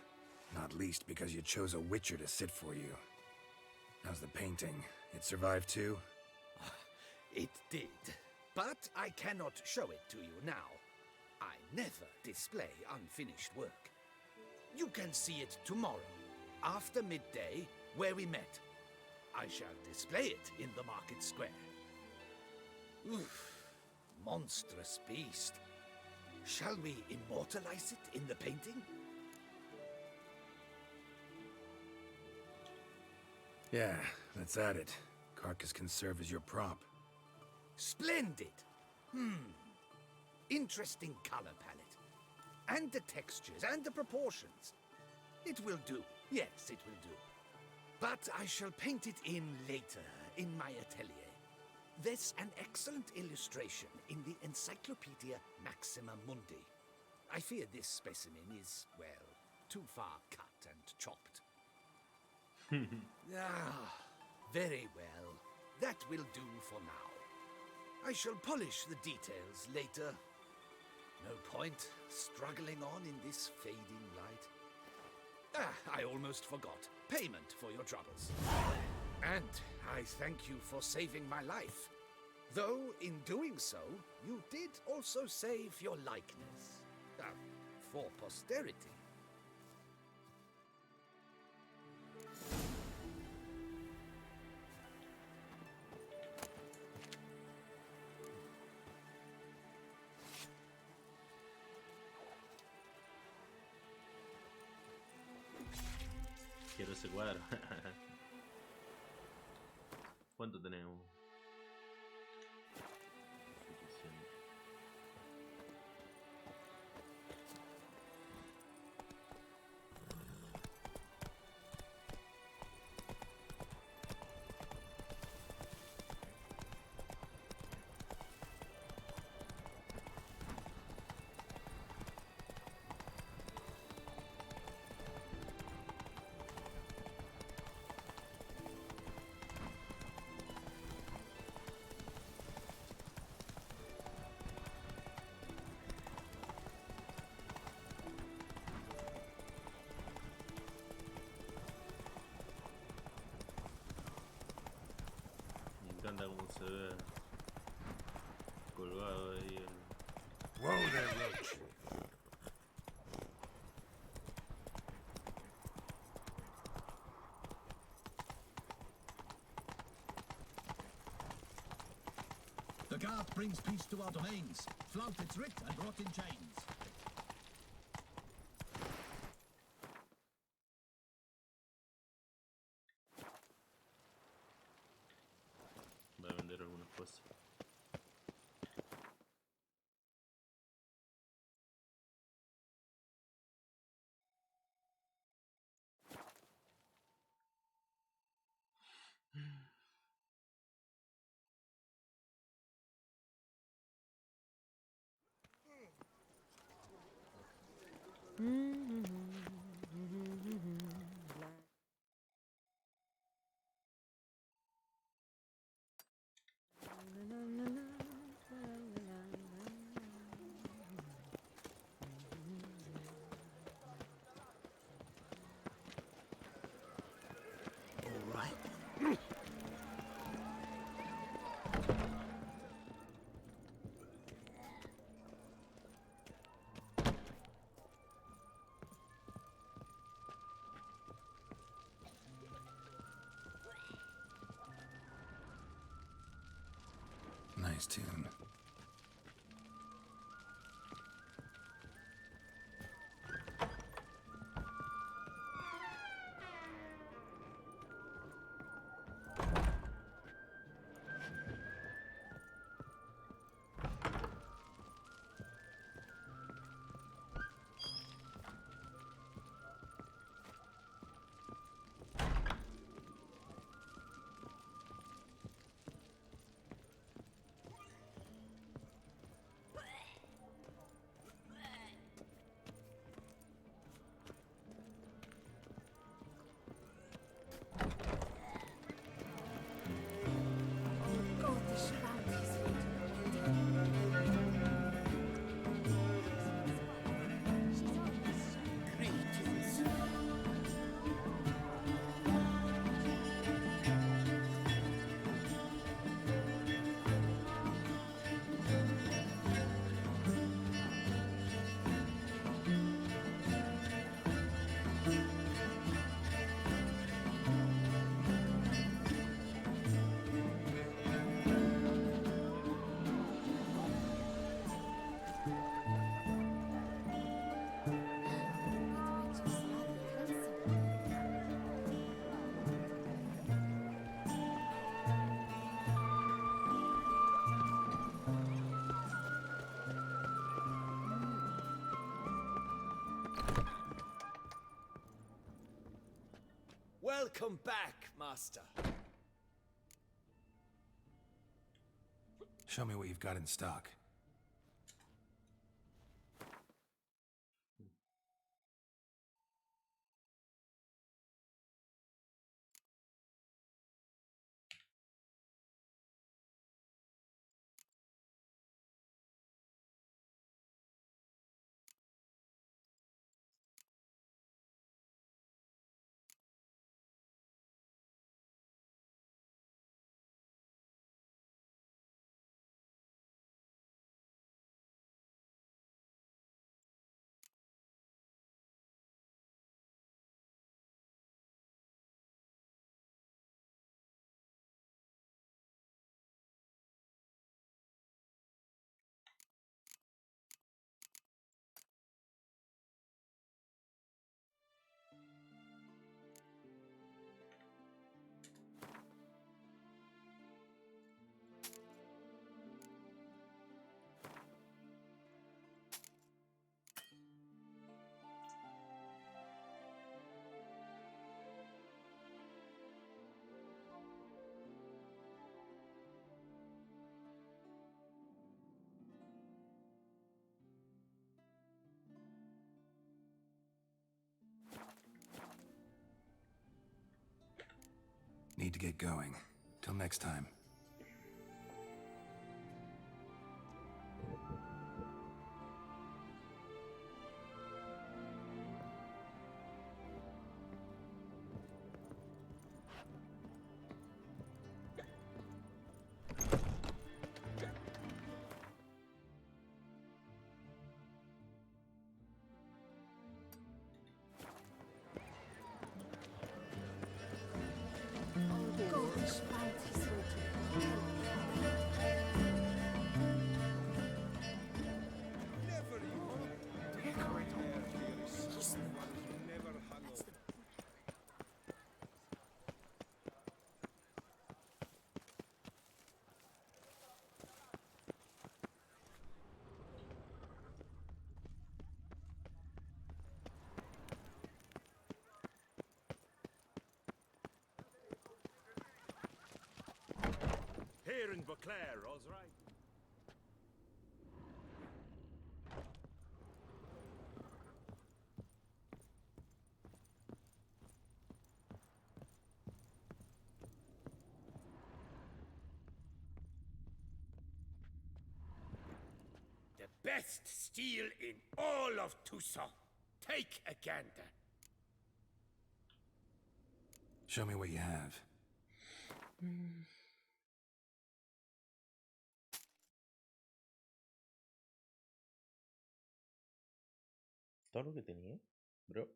Not least because you chose a witcher to sit for you. How's the painting? It survived too? It did. But I cannot show it to you now. I never display unfinished work. You can see it tomorrow, after midday, where we met. I shall display it in the market square. Oof, monstrous beast. Shall we immortalize it in the painting? Yeah, let's add it. Carcass can serve as your prop. Splendid! Interesting color palette. And the textures, and the proportions. It will do. Yes, it will do. But I shall paint it in later, in my atelier. There's an excellent illustration in the Encyclopedia Maxima Mundi. I fear this specimen is, well, too far cut and chopped. Very well. That will do for now. I shall polish the details later. No point struggling on in this fading light. I almost forgot. Payment for your troubles. And I thank you for saving my life. Though, in doing so, you did also save your likeness. For posterity. Quiero ese cuadro. ¿Cuánto tenemos? Me encanta cómo se ve colgado ahí el... Whoa there, Roach. The guard brings peace to our domains. Flout its writ and rot in chains. Voy a vender algunas cosas. All right. Nice tune. Welcome back, Master. Show me what you've got in stock. Need to get going. Till next time. Here in Beauclair, all's right. The best steel in all of Toussaint. Take a gander. Show me what you have. Todo lo que tenía, bro.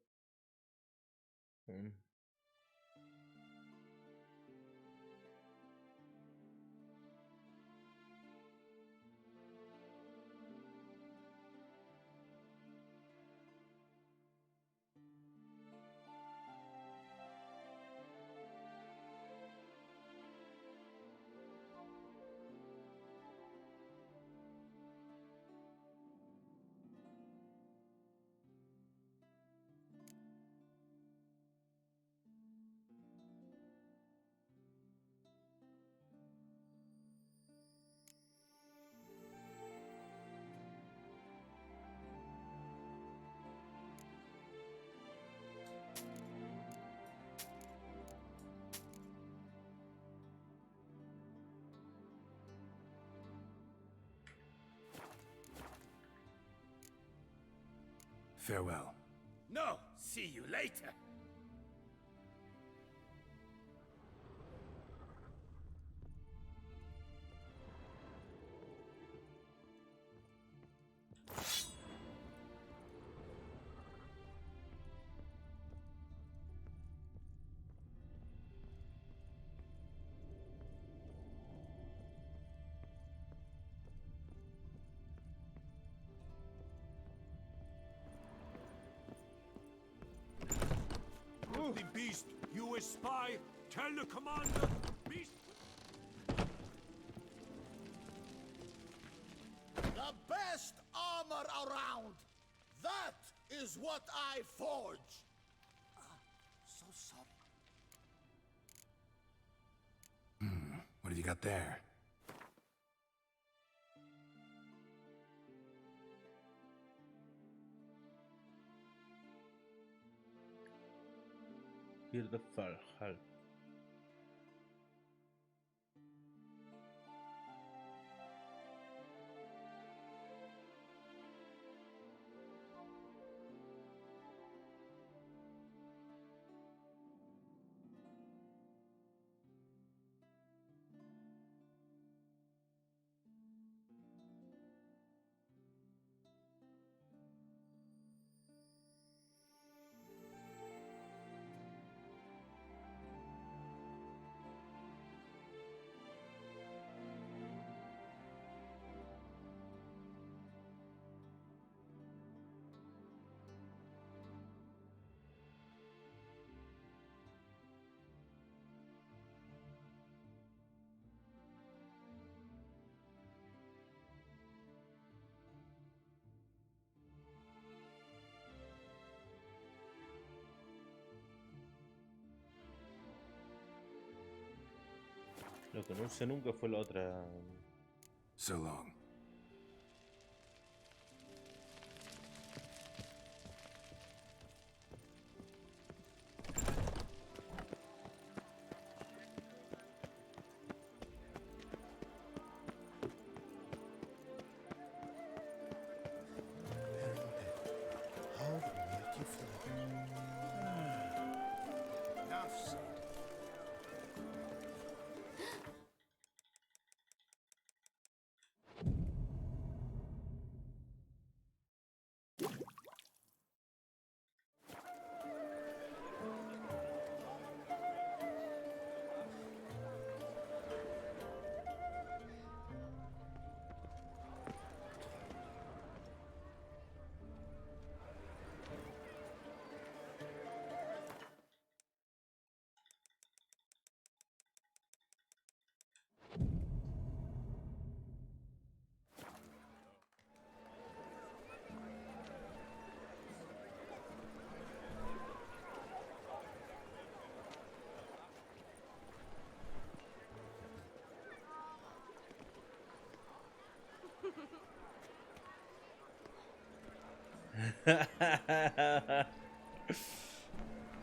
Farewell. No, see you later. The beast, you a spy? Tell the commander, beast. The best armor around! That is what I forge! So sorry. What have you got there? Here's the Valhalla. Lo que no usé nunca fue la otra. So long.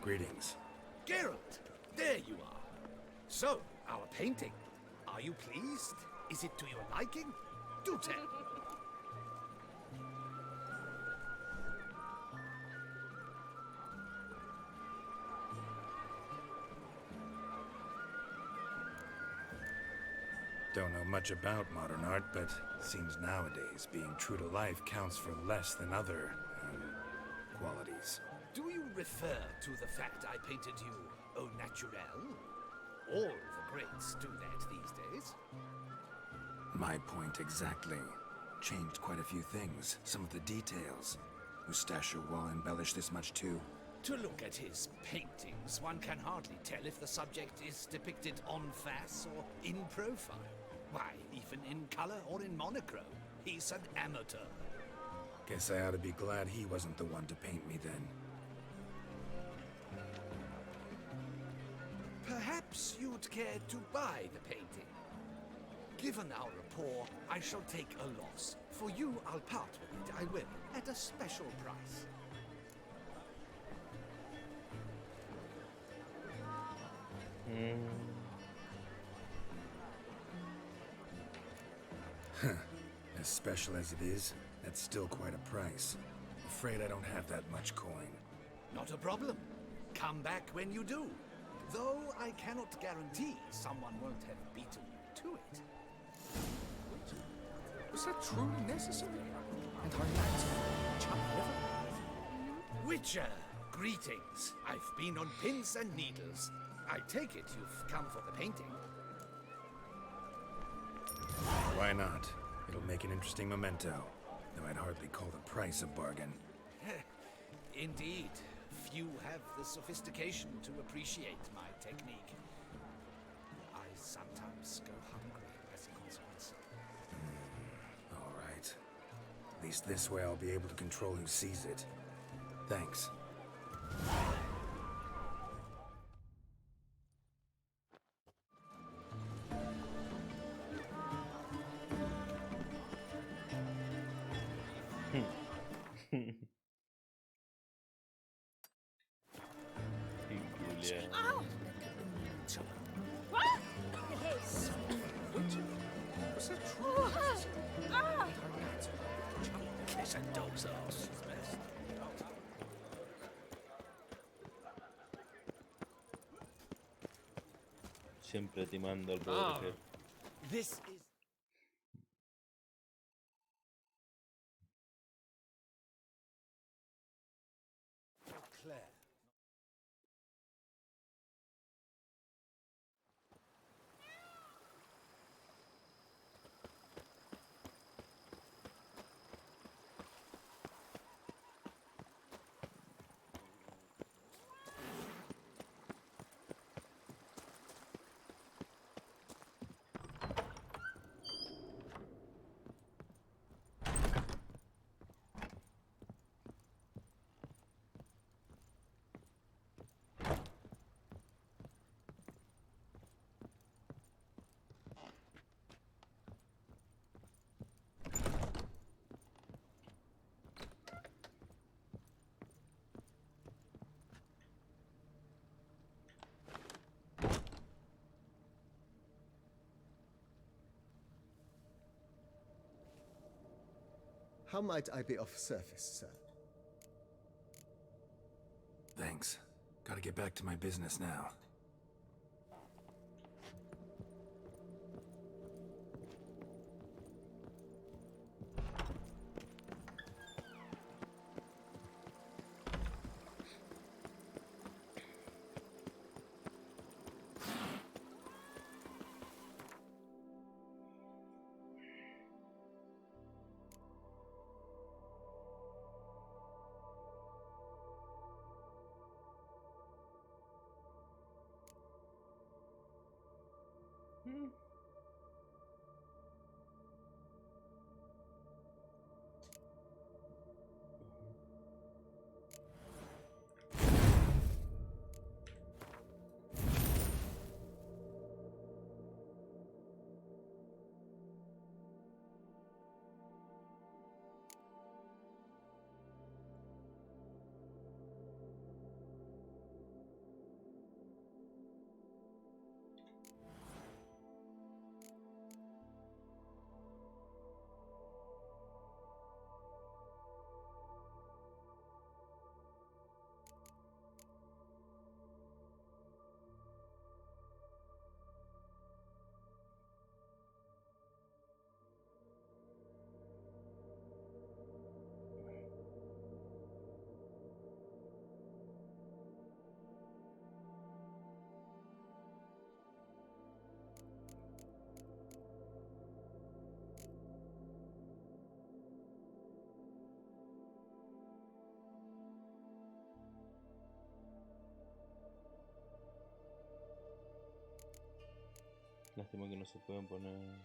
Greetings. Geralt, there you are. So, our painting. Are you pleased? Is it to your liking? Do tell. Don't know much about modern art, but seems nowadays being true to life counts for less than other, qualities. Do you refer to the fact I painted you au naturel? All the greats do that these days. My point exactly. Changed quite a few things, some of the details. Moustache wall embellished this much too. To look at his paintings, one can hardly tell if the subject is depicted en face or in profile. Why, even in color or in monochrome, he's an amateur. Guess I ought to be glad he wasn't the one to paint me then. Perhaps you'd care to buy the painting. Given our rapport, I shall take a loss. For you, I'll part with it, I will, at a special price. As special as it is, that's still quite a price. Afraid I don't have that much coin. Not a problem. Come back when you do. Though I cannot guarantee someone won't have beaten you to it. Was that truly necessary? And our lands of Chop River? Witcher, greetings. I've been on pins and needles. I take it you've come for the painting. Why not? It'll make an interesting memento, though I'd hardly call the price a bargain. Indeed. Few have the sophistication to appreciate my technique. I sometimes go hungry as a consequence. All right. At least this way I'll be able to control who sees it. Thanks. Was that truly necessary? And our lands of Chop Kiss a dog's ass is best. Siempre timando al pobre jefe. This is... Claire. How might I be of service, sir? Thanks. Gotta get back to my business now. Lástima que no se pueden poner.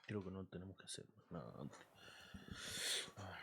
Creo que no tenemos que hacer nada antes. Nada.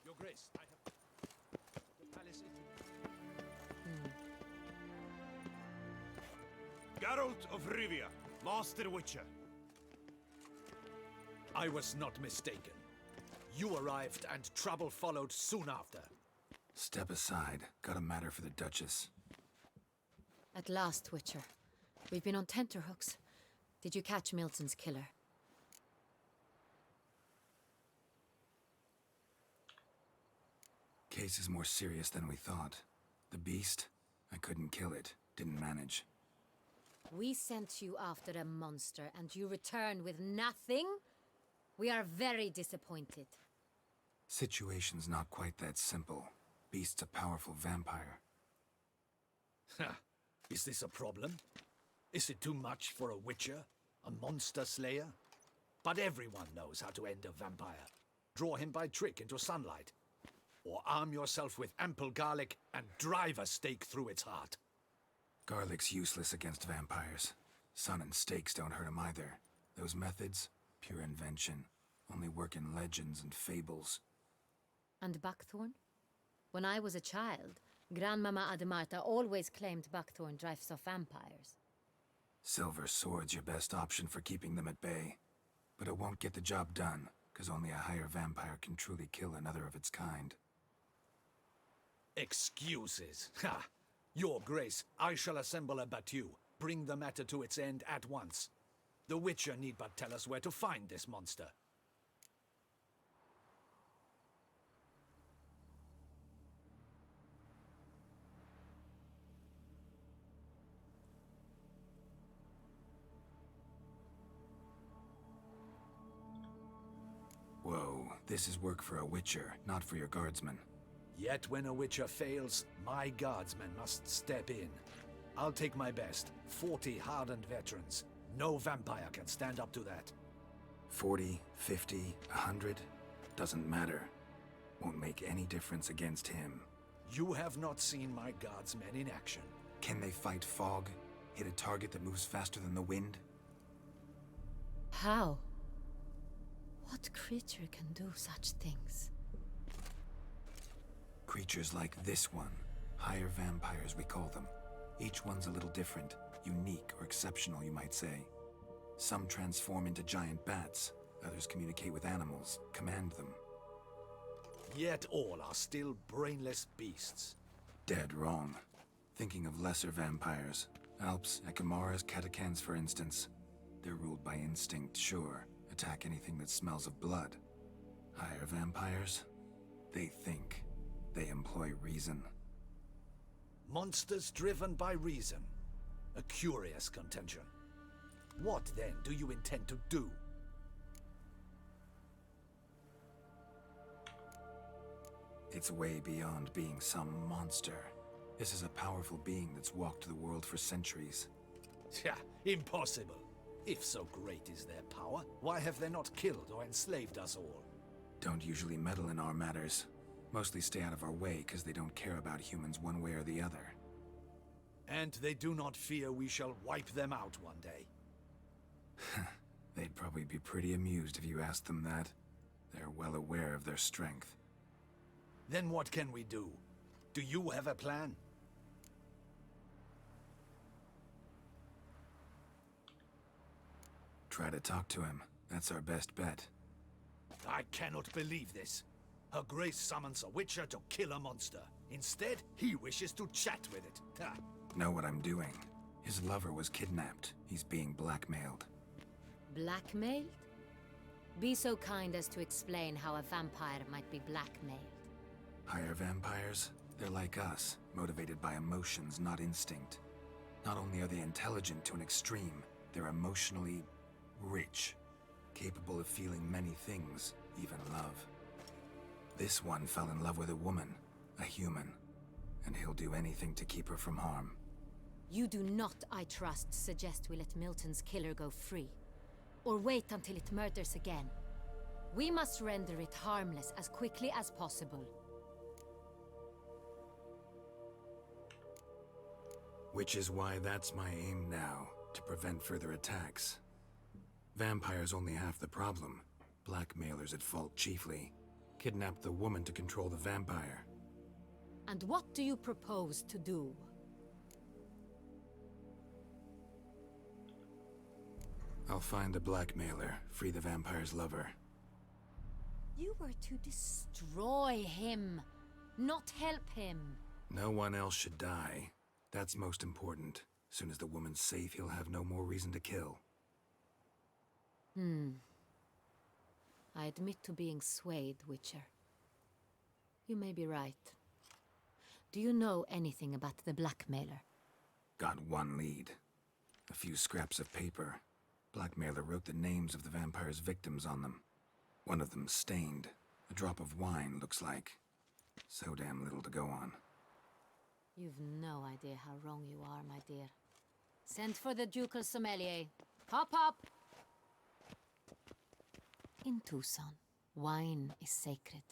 Your Grace, I have the palace into. Geralt of Rivia, Master Witcher. I was not mistaken. You arrived and trouble followed soon after. Step aside. Got a matter for the Duchess. At last, Witcher. We've been on tenterhooks. Did you catch Milton's killer? Case is more serious than we thought. The beast? I couldn't kill it. Didn't manage. We sent you after a monster, and you returned with nothing? We are very disappointed. Situation's not quite that simple. Beast's a powerful vampire. Ha! Is this a problem? Is it too much for a witcher? A monster slayer? But everyone knows how to end a vampire. Draw him by trick into sunlight. Or arm yourself with ample garlic and drive a stake through its heart. Garlic's useless against vampires. Sun and stakes don't hurt him either. Those methods, pure invention. Only work in legends and fables. And buckthorn? When I was a child, Grandmama Ademarta always claimed buckthorn drives off vampires. Silver sword's your best option for keeping them at bay. But it won't get the job done, because only a higher vampire can truly kill another of its kind. Excuses. Ha! Your Grace, I shall assemble a battue. Bring the matter to its end at once. The Witcher need but tell us where to find this monster. Whoa, this is work for a Witcher, not for your guardsmen. Yet when a Witcher fails, my guardsmen must step in. I'll take my best. 40 hardened veterans. No vampire can stand up to that. 40, 50, 100? Doesn't matter. Won't make any difference against him. You have not seen my guardsmen in action. Can they fight fog? Hit a target that moves faster than the wind? How? What creature can do such things? Creatures like this one. Higher vampires, we call them. Each one's a little different. Unique or exceptional, you might say. Some transform into giant bats. Others communicate with animals, command them. Yet all are still brainless beasts. Dead wrong. Thinking of lesser vampires. Alps, Ekamaras, Catacans, for instance. They're ruled by instinct, sure. Attack anything that smells of blood. Higher vampires? They think. They employ reason. Monsters driven by reason. A curious contention. What, then, do you intend to do? It's way beyond being some monster. This is a powerful being that's walked the world for centuries. Yeah, impossible. If so great is their power, why have they not killed or enslaved us all? Don't usually meddle in our matters. Mostly stay out of our way because they don't care about humans one way or the other. And they do not fear we shall wipe them out one day. They'd probably be pretty amused if you asked them that. They're well aware of their strength. Then what can we do? Do you have a plan? Try to talk to him. That's our best bet. I cannot believe this. Her Grace summons a witcher to kill a monster. Instead, he wishes to chat with it. Ha. Know what I'm doing. His lover was kidnapped. He's being blackmailed. Blackmailed? Be so kind as to explain how a vampire might be blackmailed. Higher vampires? They're like us, motivated by emotions, not instinct. Not only are they intelligent to an extreme, they're emotionally rich, capable of feeling many things, even love. This one fell in love with a woman, a human, and he'll do anything to keep her from harm. You do not, I trust, suggest we let Milton's killer go free, or wait until it murders again. We must render it harmless as quickly as possible. Which is why that's my aim now, to prevent further attacks. Vampires only half the problem. Blackmailers at fault chiefly. Kidnapped the woman to control the vampire. And what do you propose to do? I'll find the blackmailer, free the vampire's lover. You were to destroy him, not help him. No one else should die. That's most important. As soon as the woman's safe, he'll have no more reason to kill. I admit to being swayed, Witcher. You may be right. Do you know anything about the blackmailer? Got one lead. A few scraps of paper. Blackmailer wrote the names of the vampire's victims on them. One of them stained. A drop of wine, looks like. So damn little to go on. You've no idea how wrong you are, my dear. Send for the ducal sommelier. Hop, hop! In Tucson, wine is sacred.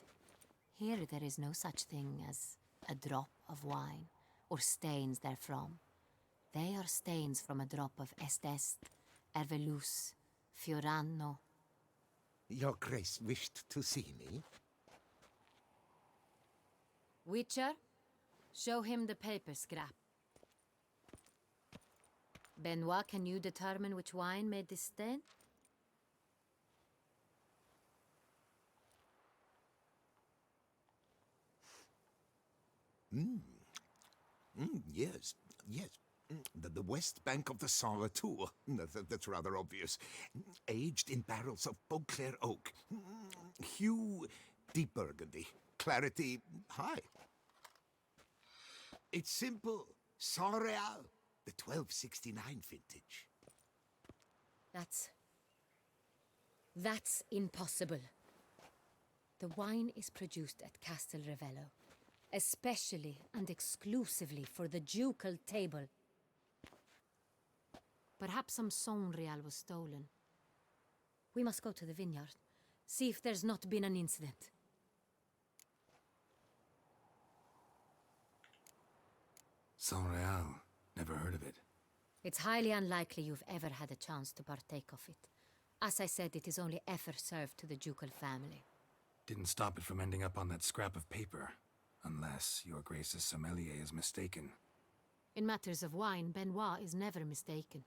Here there is no such thing as a drop of wine, or stains therefrom. They are stains from a drop of Est, Ervelus, Fiorano. Your Grace wished to see me? Witcher, show him the paper scrap. Benoit, can you determine which wine made this stain? Yes, yes. The west bank of the Saint Retour. That's rather obvious. Aged in barrels of Beauclair oak. Hue, deep burgundy. Clarity, high. It's simple. Saint Real, the 1269 vintage. That's impossible. The wine is produced at Castel Ravello, especially and exclusively for the ducal table. Perhaps some Saint Real was stolen. We must go to the vineyard, see if there's not been an incident. Saint Real. Never heard of it. It's highly unlikely you've ever had a chance to partake of it. As I said, it is only ever served to the ducal family. Didn't stop it from ending up on that scrap of paper. Unless your Grace's sommelier is mistaken. In matters of wine, Benoit is never mistaken.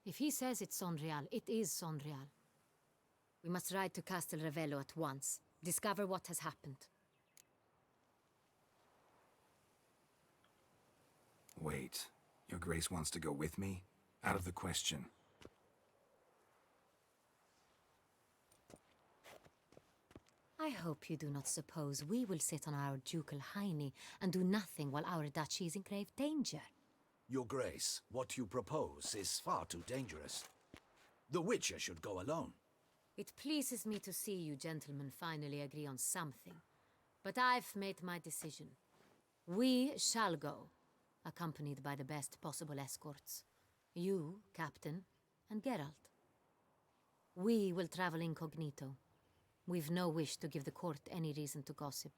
If he says it's Saint Real, it is Saint Real. We must ride to Castel Ravello at once. Discover what has happened. Wait. Your Grace wants to go with me? Out of the question. I hope you do not suppose we will sit on our ducal hiney and do nothing while our duchy is in grave danger. Your Grace, what you propose is far too dangerous. The Witcher should go alone. It pleases me to see you gentlemen finally agree on something. But I've made my decision. We shall go, accompanied by the best possible escorts. You, Captain, and Geralt. We will travel incognito. We've no wish to give the court any reason to gossip.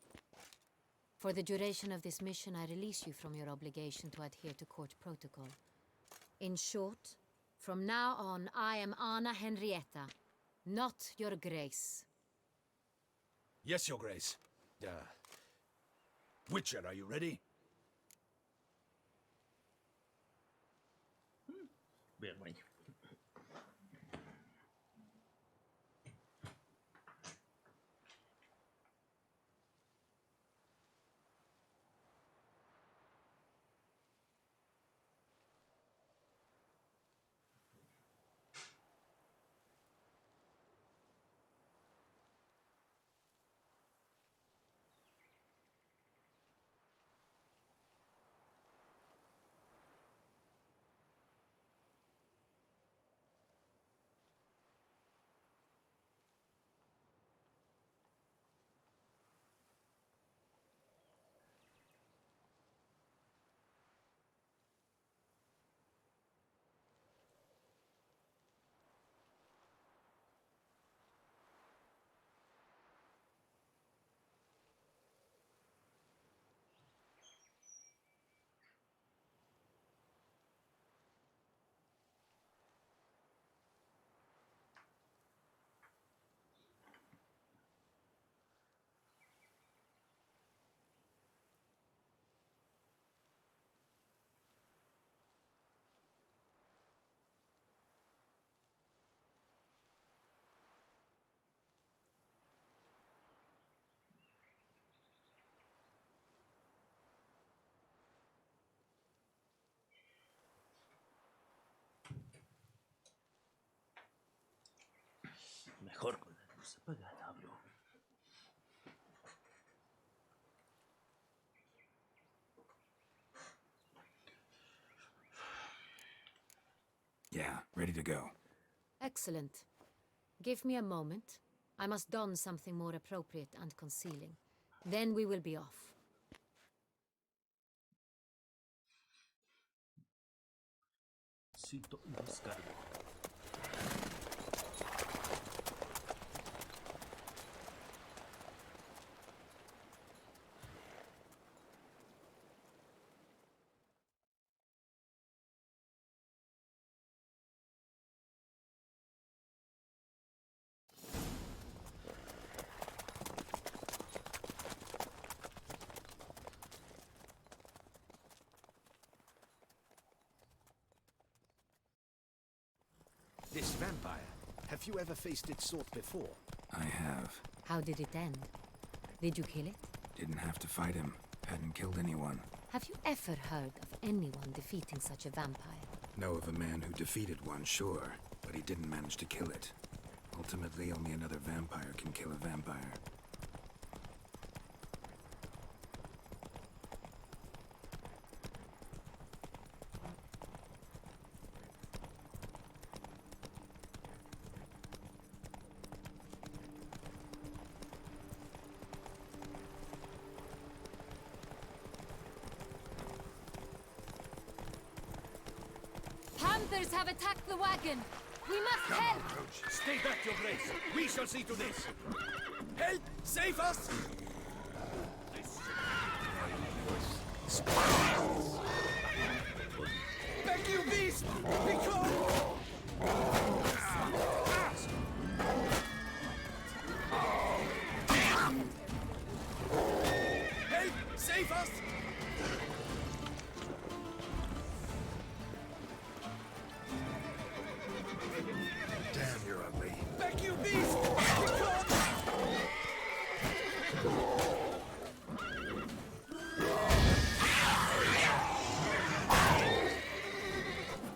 For the duration of this mission, I release you from your obligation to adhere to court protocol. In short, from now on, I am Anna Henrietta, not your Grace. Yes, Your Grace. Witcher, are you ready? Vean ahí. Mejor con la luz apagada hablo. Yeah, ready to go. Excellent. Give me a moment. I must don something more appropriate and concealing. Then we will be off. Cito y descargo. This vampire, have you ever faced its sort before? I have. How did it end? Did you kill it? Didn't have to fight him. Hadn't killed anyone. Have you ever heard of anyone defeating such a vampire? Know of a man who defeated one, sure, but he didn't manage to kill it. Ultimately, only another vampire can kill a vampire. Panthers have attacked the wagon! We must help! Stay back, Your Grace. We shall see to this. Help! Save us! Back, you beast! Become! Help! Save us! Damn, you're ugly. Back, you beast!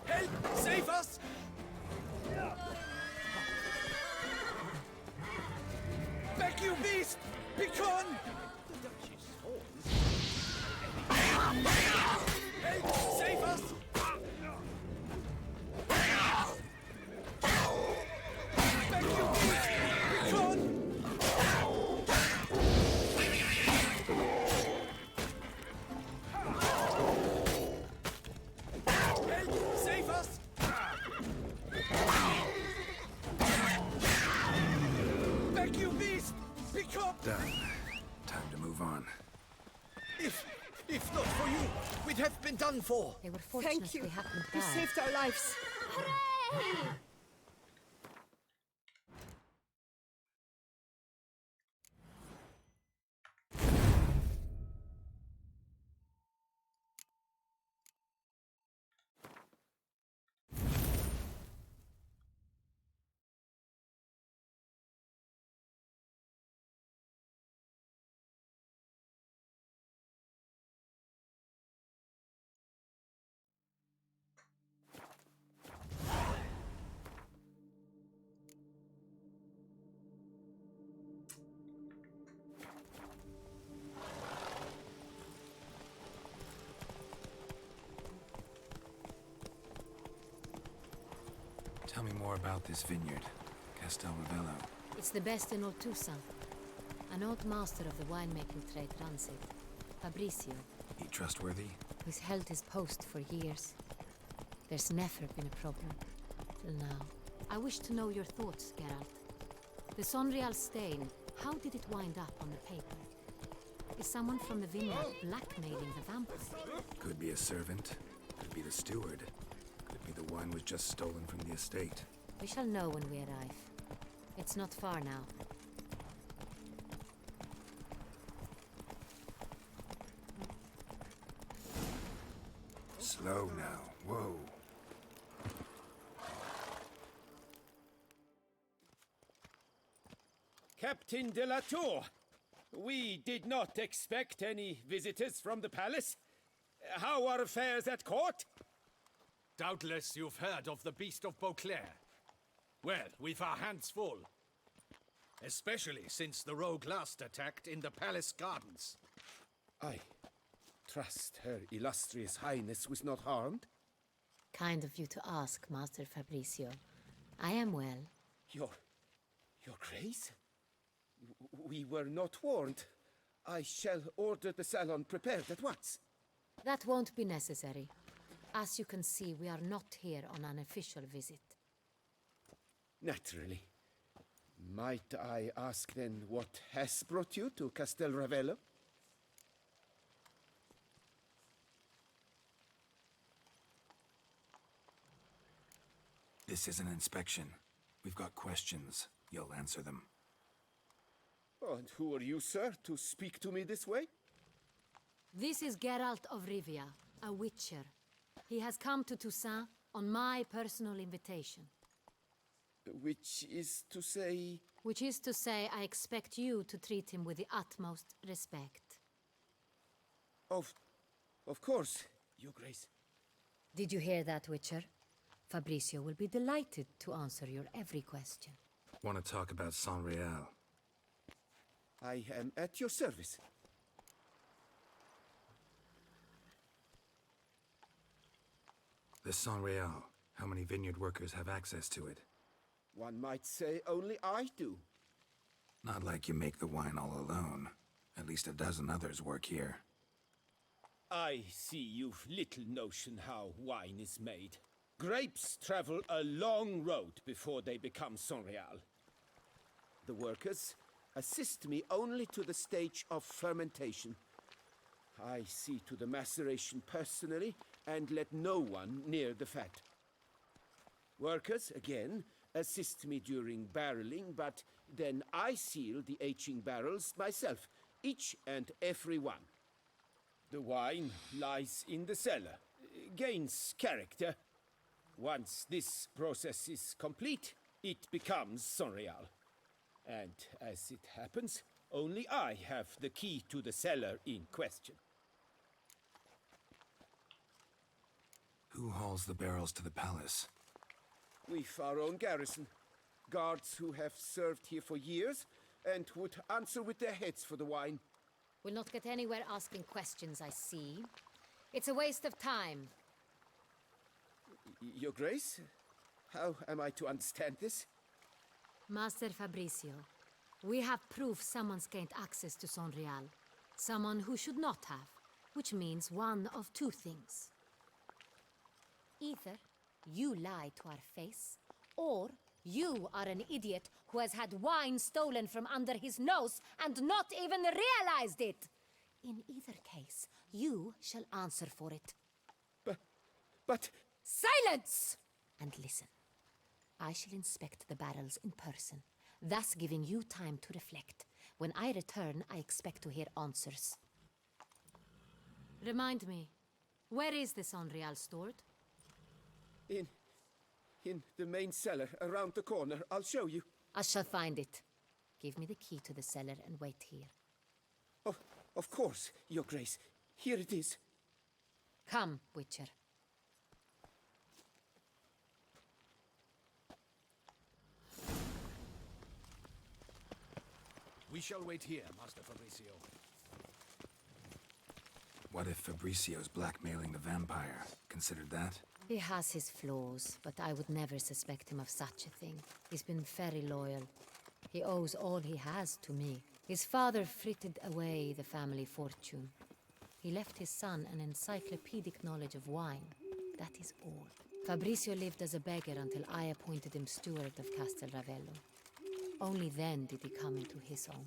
Help! Save us! Done. Time to move on. If not for you, we'd have been done for. They were fortunate Thank you. they happened You by. saved our lives. Hooray! Tell me more about this vineyard, Castel Ravello. It's the best in all Toussaint. An old master of the winemaking trade runs it, Fabrizio. He trustworthy? He's held his post for years. There's never been a problem, till now. I wish to know your thoughts, Geralt. The Sonreal stain, how did it wind up on the paper? Is someone from the vineyard blackmailing the vampire? Could be a servant, could be the steward, could be the wine was just stolen from the estate. We shall know when we arrive. It's not far now. Slow now, whoa. Captain de la Tour, we did not expect any visitors from the palace. How are affairs at court? Doubtless you've heard of the Beast of Beauclair. Well, we've our hands full. Especially since the rogue last attacked in the palace gardens. I trust Her Illustrious Highness was not harmed? Kind of you to ask, Master Fabrizio. I am well. Your Grace? We were not warned. I shall order the salon prepared at once. That won't be necessary. As you can see, we are not here on an official visit. Naturally. Might I ask then what has brought you to Castel Ravello? This is an inspection. We've got questions. You'll answer them. Oh, and who are you, sir, to speak to me this way? This is Geralt of Rivia, a witcher. He has come to Toussaint on my personal invitation. Which is to say... Which is to say, I expect you to treat him with the utmost respect. Of course, Your Grace. Did you hear that, Witcher? Fabrizio will be delighted to answer your every question. Want to talk about Sonreal? I am at your service. The Sonreal. How many vineyard workers have access to it? One might say only I do. Not like you make the wine all alone. At least a dozen others work here. I see you've little notion how wine is made. Grapes travel a long road before they become Sonreal. The workers assist me only to the stage of fermentation. I see to the maceration personally and let no one near the fat. Workers, again, assist me during barreling, but then I seal the aging barrels myself, each and every one. The wine lies in the cellar, gains character. Once this process is complete, it becomes Sonreal. And as it happens, only I have the key to the cellar in question. Who hauls the barrels to the palace? We've our own garrison. Guards who have served here for years and would answer with their heads for the wine. We'll not get anywhere asking questions, I see. It's a waste of time. Your Grace? How am I to understand this? Master Fabrizio, we have proof someone's gained access to Sonreal. Someone who should not have, which means one of two things. Either you lie to our face, or You are an idiot who has had wine stolen from under his nose and not even realized it. In either case, you shall answer for it. But... Silence! And listen. I shall inspect the barrels in person, thus giving you time to reflect. When I return, I expect to hear answers. Remind me, where is this Unreal stored? In the main cellar, around the corner. I'll show you. I shall find it. Give me the key to the cellar and wait here. Oh, of course, Your Grace. Here it is. Come, Witcher. We shall wait here, Master Fabricio. What if Fabricio's blackmailing the vampire? Considered that? He has his flaws, but I would never suspect him of such a thing. He's been very loyal. He owes all he has to me. His father frittered away the family fortune. He left his son an encyclopedic knowledge of wine. That is all. Fabricio lived as a beggar until I appointed him steward of Castel Ravello. Only then did he come into his own.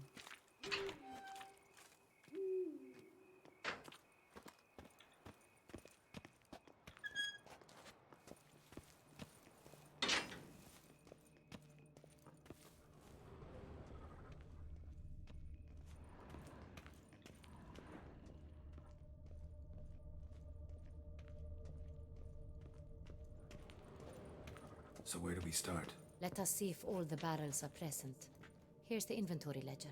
So where do we start? Let us see if all the barrels are present. Here's the inventory ledger.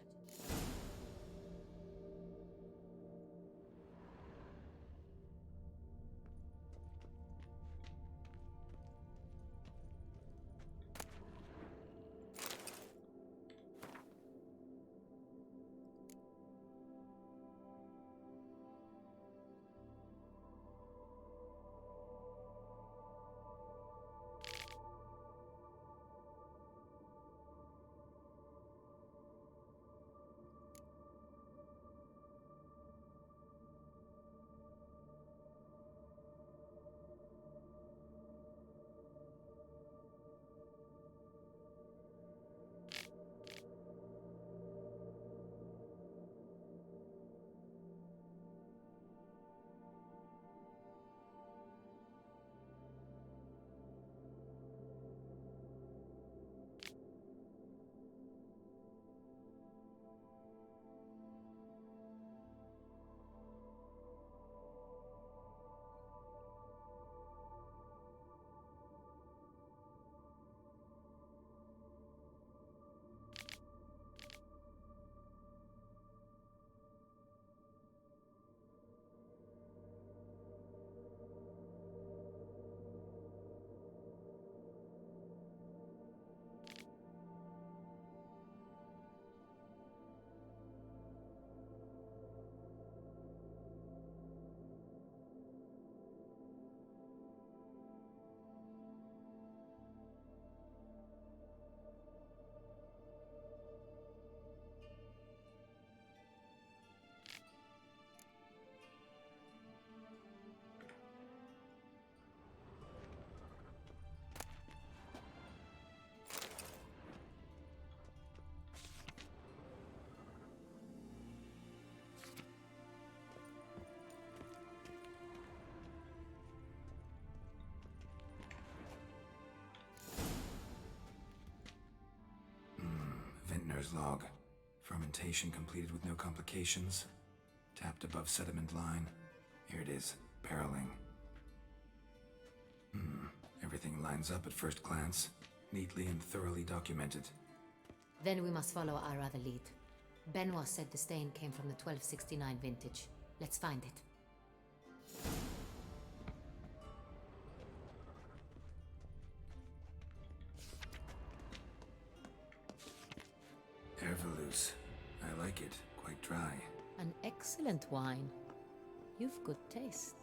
Vintner's log. Fermentation completed with no complications. Tapped above sediment line. Here it is. Barreling. Everything lines up at first glance. Neatly and thoroughly documented. Then we must follow our other lead. Benoit said the stain came from the 1269 vintage. Let's find it. Herveloos. I like it. Quite dry. An excellent wine. You've good taste.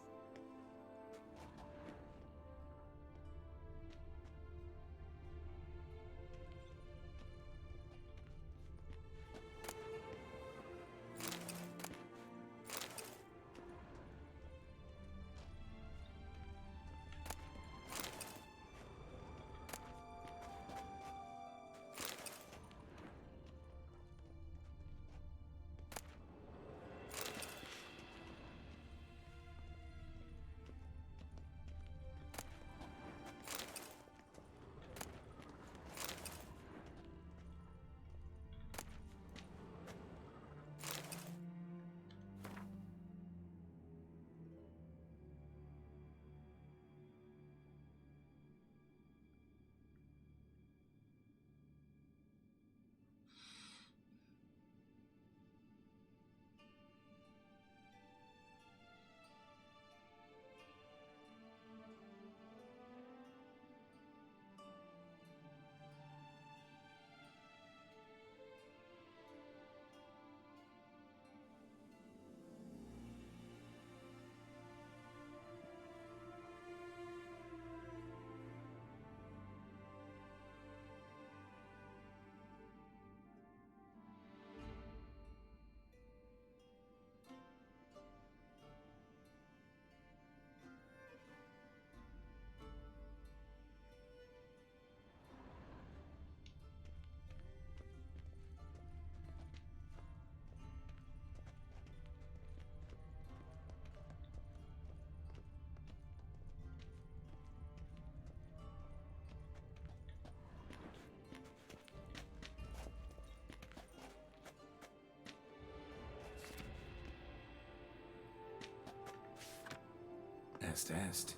Est.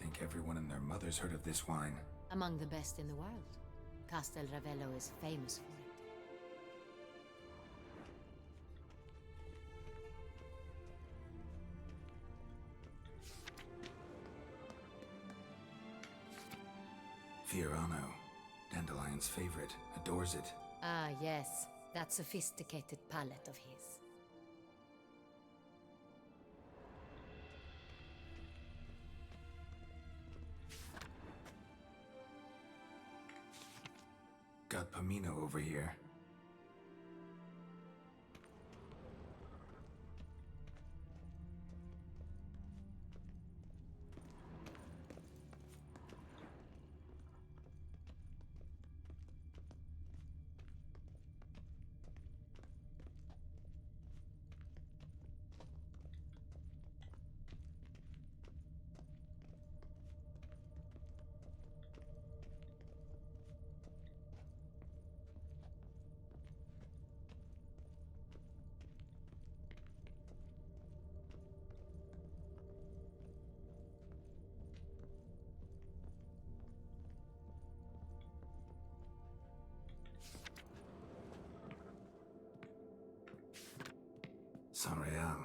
Think everyone and their mother's heard of this wine. Among the best in the world. Castel Ravello is famous for it. Fiorano, Dandelion's favorite, adores it. Ah, yes. That sophisticated palate of his. Got Pomino over here. San Real,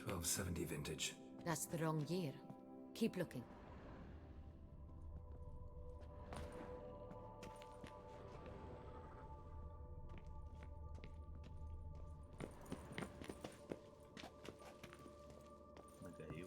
1270 vintage. That's the wrong year. Keep looking. Me cayó.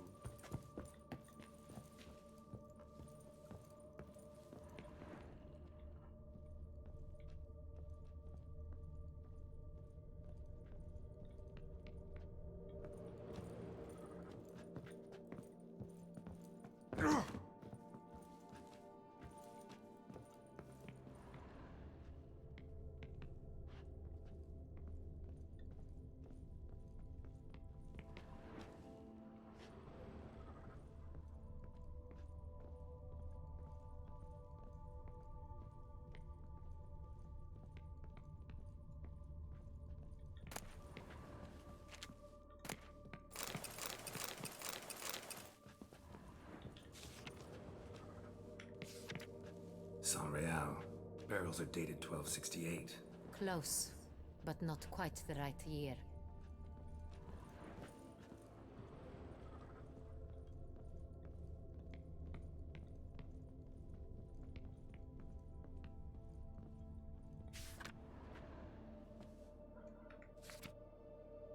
San Real. Barrels are dated 1268. Close, but not quite the right year.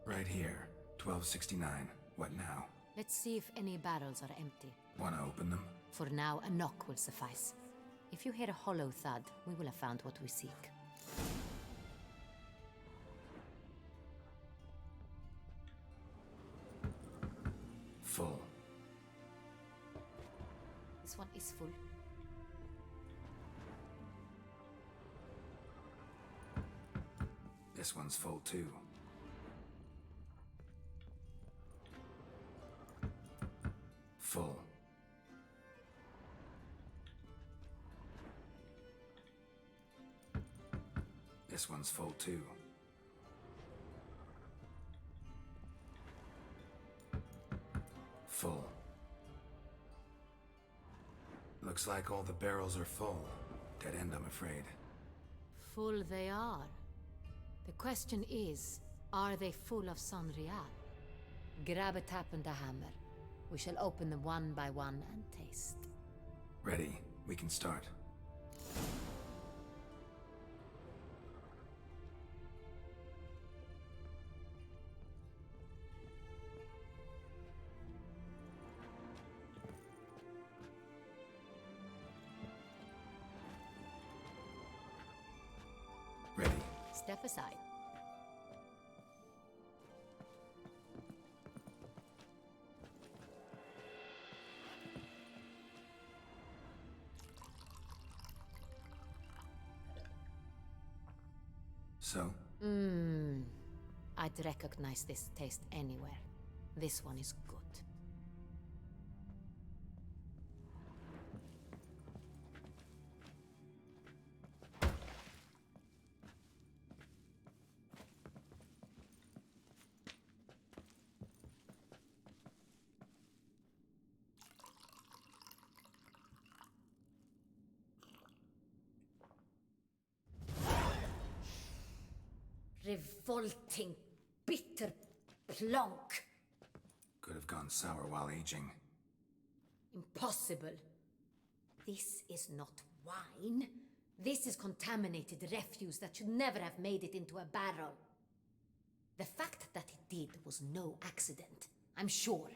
Right here, 1269. What now? Let's see if any barrels are empty. Wanna open them? For now, a knock will suffice. If you hear a hollow thud, we will have found what we seek. Full. This one is full. This one's full too. Full. This one's full too. Full. Looks like all the barrels are full. Dead end, I'm afraid. Full they are. The question is, are they full of San Real? Grab a tap and a hammer. We shall open them one by one and taste. Ready. We can start. Ready. Step aside. So? I'd recognize this taste anywhere. This one is good. revolting, bitter plonk. Could have gone sour while aging. Impossible. This is not wine. This is contaminated refuse that should never have made it into a barrel. The fact that it did was no accident, I'm sure.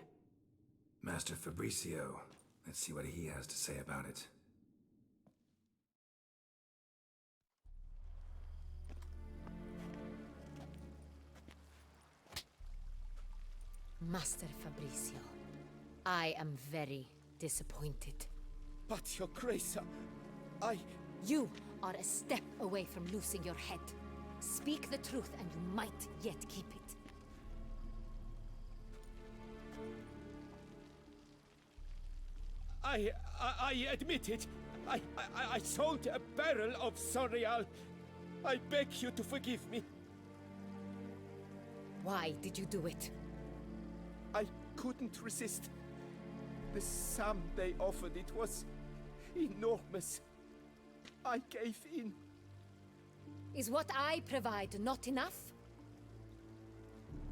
Master Fabricio. Let's see what he has to say about it. Master Fabricio, I am very disappointed. But, Your Grace, I... You are a step away from losing your head. Speak the truth and you might yet keep it. I admit it. I sold a barrel of Sonreal. I beg you to forgive me. Why did you do it? I couldn't resist. The sum they offered, it was enormous. I gave in. Is what I provide not enough?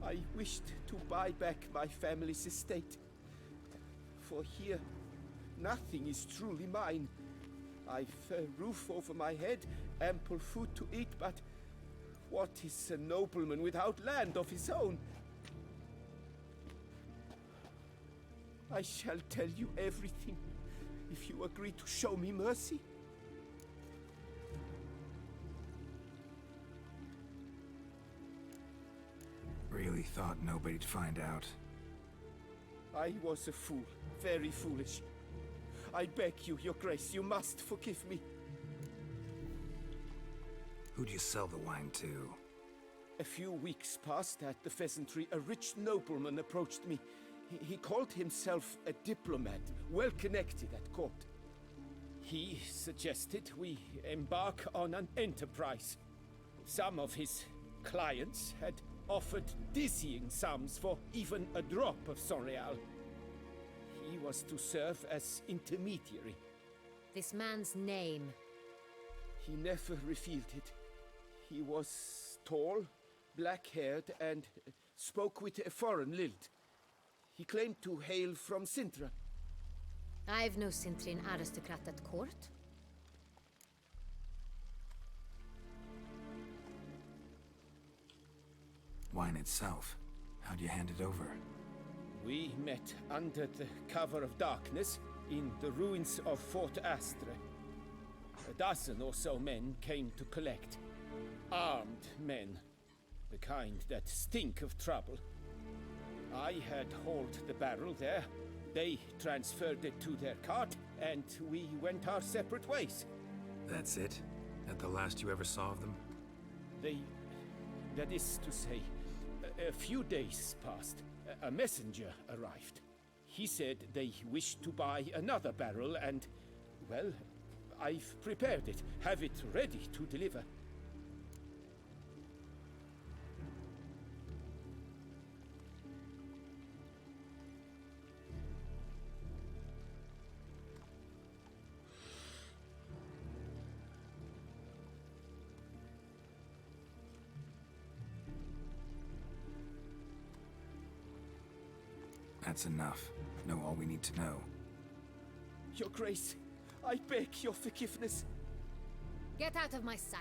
I wished to buy back my family's estate. For here, nothing is truly mine. I've a roof over my head, ample food to eat, but what is a nobleman without land of his own? I shall tell you everything, if you agree to show me mercy. Really thought nobody'd find out. I was a fool, very foolish. I beg you, Your Grace, you must forgive me. Who'd you sell the wine to? A few weeks past at the pheasantry, a rich nobleman approached me. He called himself a diplomat, well connected at court. He suggested we embark on an enterprise. Some of his clients had offered dizzying sums for even a drop of Sonreal. He was to serve as intermediary. This man's name? He never revealed it. He was tall, black-haired, and spoke with a foreign lilt. He claimed to hail from Sintra. I've no Sintrin aristocrat at court. Wine itself. How'd you hand it over? We met under the cover of darkness in the ruins of Fort Astre. A dozen or so men came to collect. Armed men. The kind that stink of trouble. I had hauled the barrel there. They transferred it to their cart, and we went our separate ways. That's it? That the last you ever saw of them? That is to say, a few days passed. A messenger arrived. He said they wished to buy another barrel and, well, I've prepared it, have it ready to deliver. That's enough. Know all we need to know. Your Grace, I beg your forgiveness. Get out of my sight.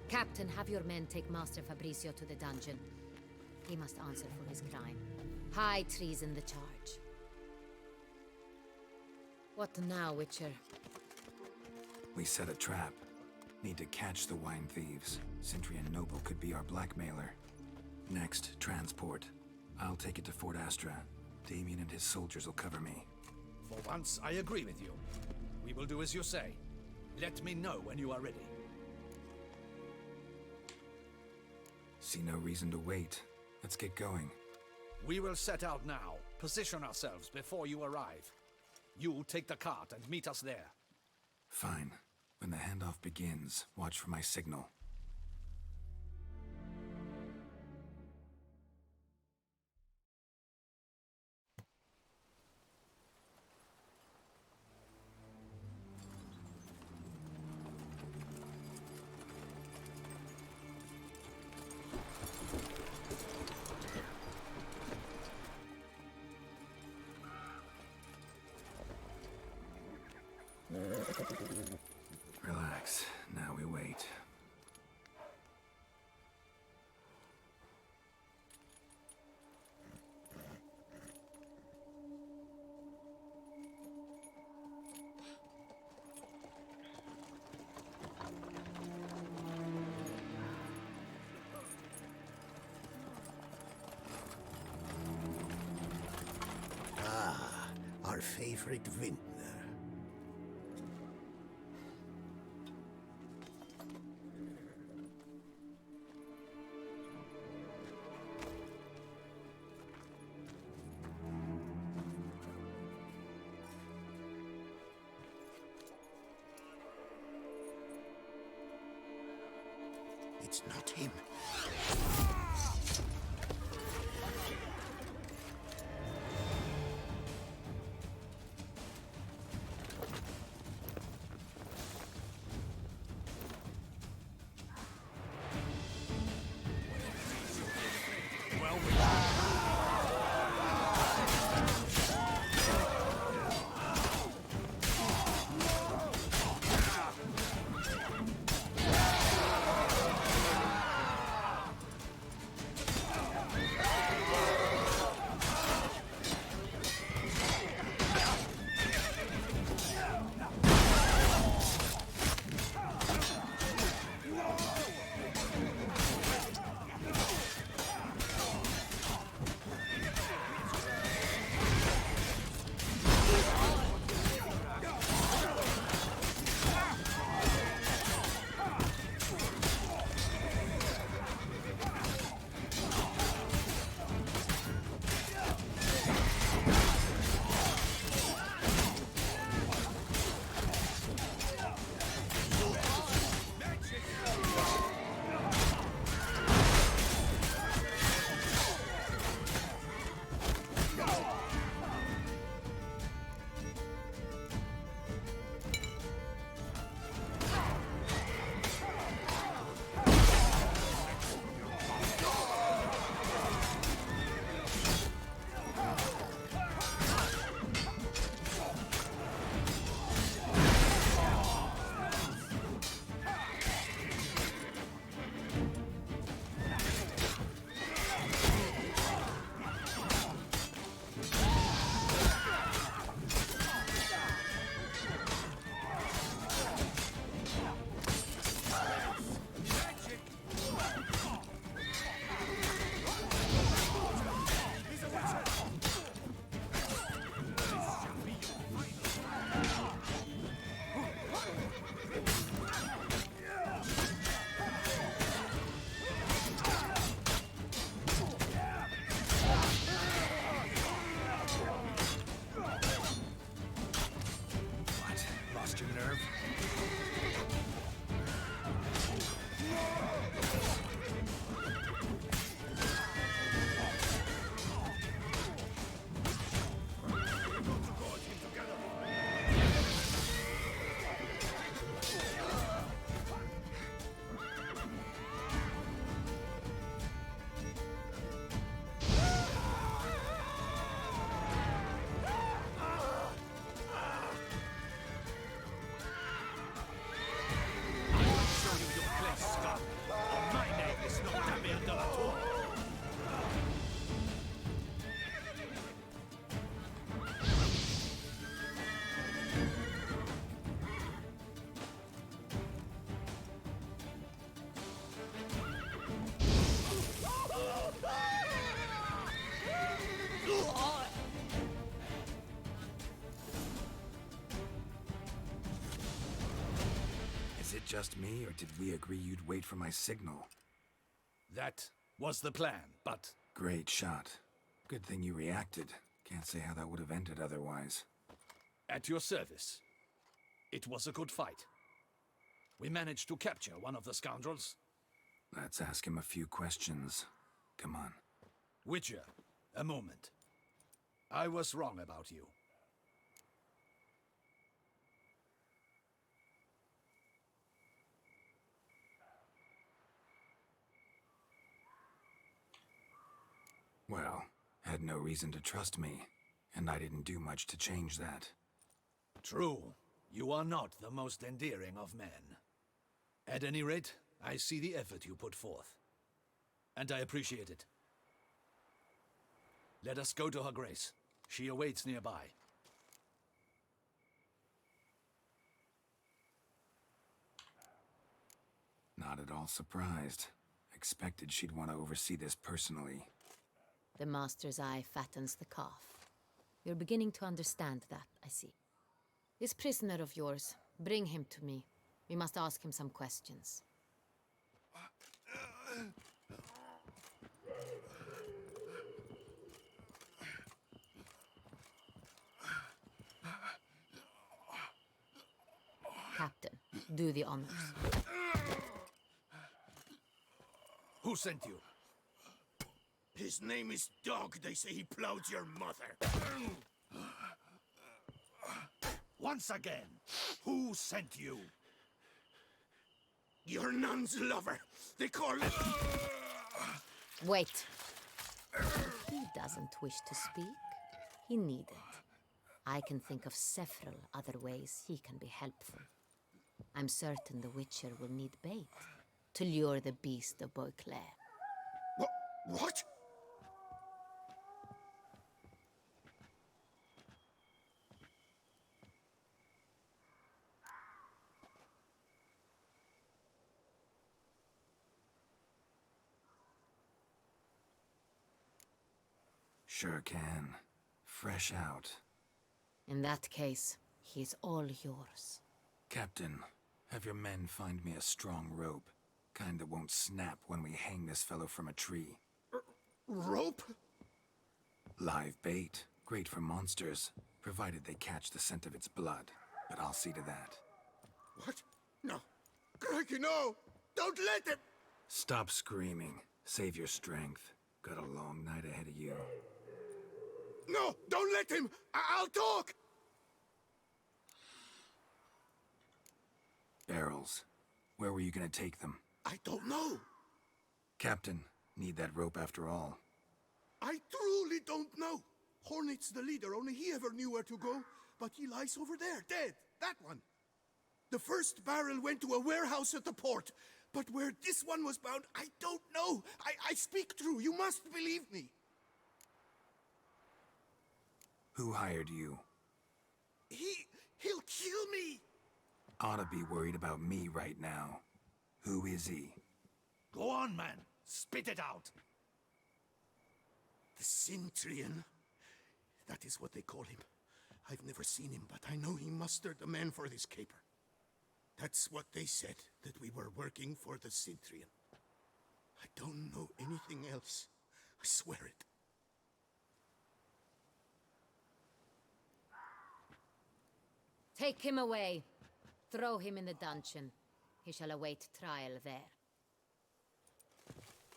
Captain, have your men take Master Fabricio to the dungeon. He must answer for his crime. High treason the charge. What now, Witcher? We set a trap. Need to catch the wine thieves. Centurion Noble could be our blackmailer. Next, transport. I'll take it to Fort Astra. Damien and his soldiers will cover me. For once, I agree with you. We will do as you say. Let me know when you are ready. See no reason to wait. Let's get going. We will set out now. Position ourselves before you arrive. You take the cart and meet us there. Fine. When the handoff begins, watch for my signal. our favorite vintner. It's not him. Is it just me, or did we agree you'd wait for my signal? That was the plan, but... Great shot. Good thing you reacted. Can't say how that would have ended otherwise. At your service. It was a good fight. We managed to capture one of the scoundrels. Let's ask him a few questions. Come on. Witcher, a moment. I was wrong about you. Well, had no reason to trust me, and I didn't do much to change that. True. You are not the most endearing of men. At any rate, I see the effort you put forth. And I appreciate it. Let us go to her grace. She awaits nearby. Not at all surprised. Expected she'd want to oversee this personally. The master's eye fattens the calf. You're beginning to understand that, I see. This prisoner of yours, bring him to me. We must ask him some questions. Captain, do the honors. Who sent you? His name is Dog. They say he plowed your mother. Once again, who sent you? Your nun's lover. They call it... Wait. If he doesn't wish to speak, he needn't. I can think of several other ways he can be helpful. I'm certain the Witcher will need bait to lure the beast of Beauclair. What? Sure can. Fresh out. In that case, he's all yours. Captain, have your men find me a strong rope. Kind that won't snap when we hang this fellow from a tree. Rope? Live bait. Great for monsters, provided they catch the scent of its blood. But I'll see to that. What? No. Crikey, no! Don't let him! Stop screaming. Save your strength. Got a long night ahead of you. No! Don't let him! I'll talk! Barrels. Where were you gonna take them? I don't know. Captain, need that rope after all. I truly don't know. Hornet's the leader, only he ever knew where to go. But he lies over there, dead. That one. The first barrel went to a warehouse at the port. But where this one was bound, I don't know. I speak true. You must believe me. Who hired you? He'll kill me. Ought to be worried about me right now. Who is he? Go on, man. Spit it out. The Cintrian. That is what they call him. I've never seen him, but I know he mustered the men for this caper. That's what they said, that we were working for the Cintrian. I don't know anything else. I swear it. Take him away. Throw him in the dungeon. He shall await trial there.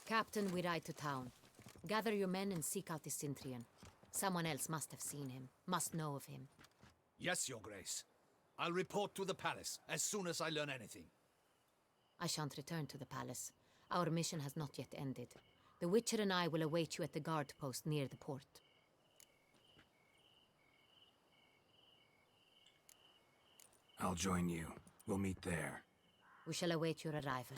Captain, we ride to town. Gather your men and seek out the Cintrian. Someone else must have seen him, must know of him. Yes, Your Grace. I'll report to the palace as soon as I learn anything. I shan't return to the palace. Our mission has not yet ended. The Witcher and I will await you at the guard post near the port. I'll join you. We'll meet there. We shall await your arrival.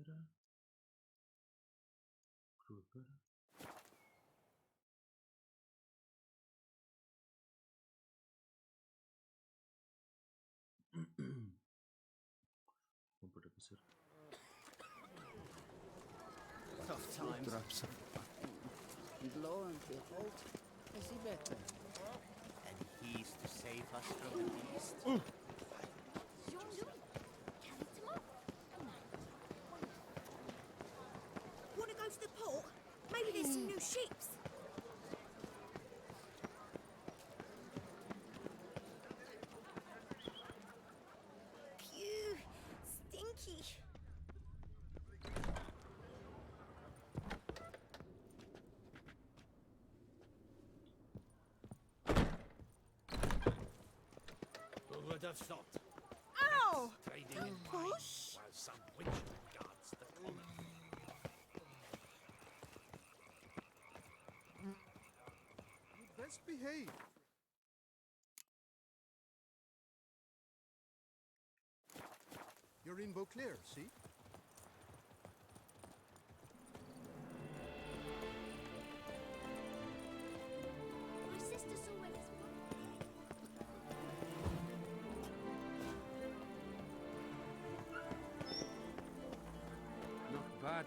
pera. Cruz de pera. Compra que ser. Tough times. And lo and behold, I see better. And he's to save us from the beast? Jean-Louis, carry them up. Want to go to the port? Maybe there's some new ships. Phew, stinky. Who would have thought? Ow! Trading in wine while some witch guards the common. You best behave. You're in Beauclair, see? My sister saw where this was. Not bad.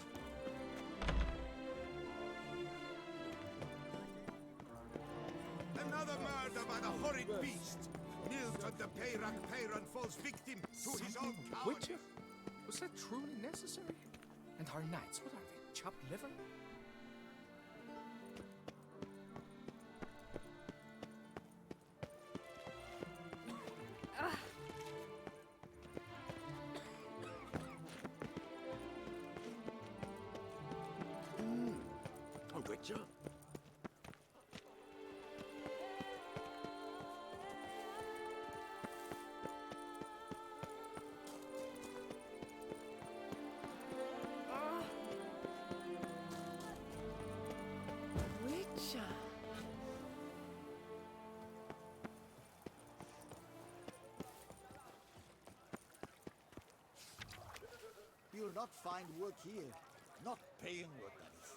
Another murder by the horrid beast! Milton the Peyran falls victim to his own cowardice. Witcher? Was that truly necessary? And our knights, what are they? Chopped liver? A witcher? Witcher. You'll not find work here. Not paying work, that is.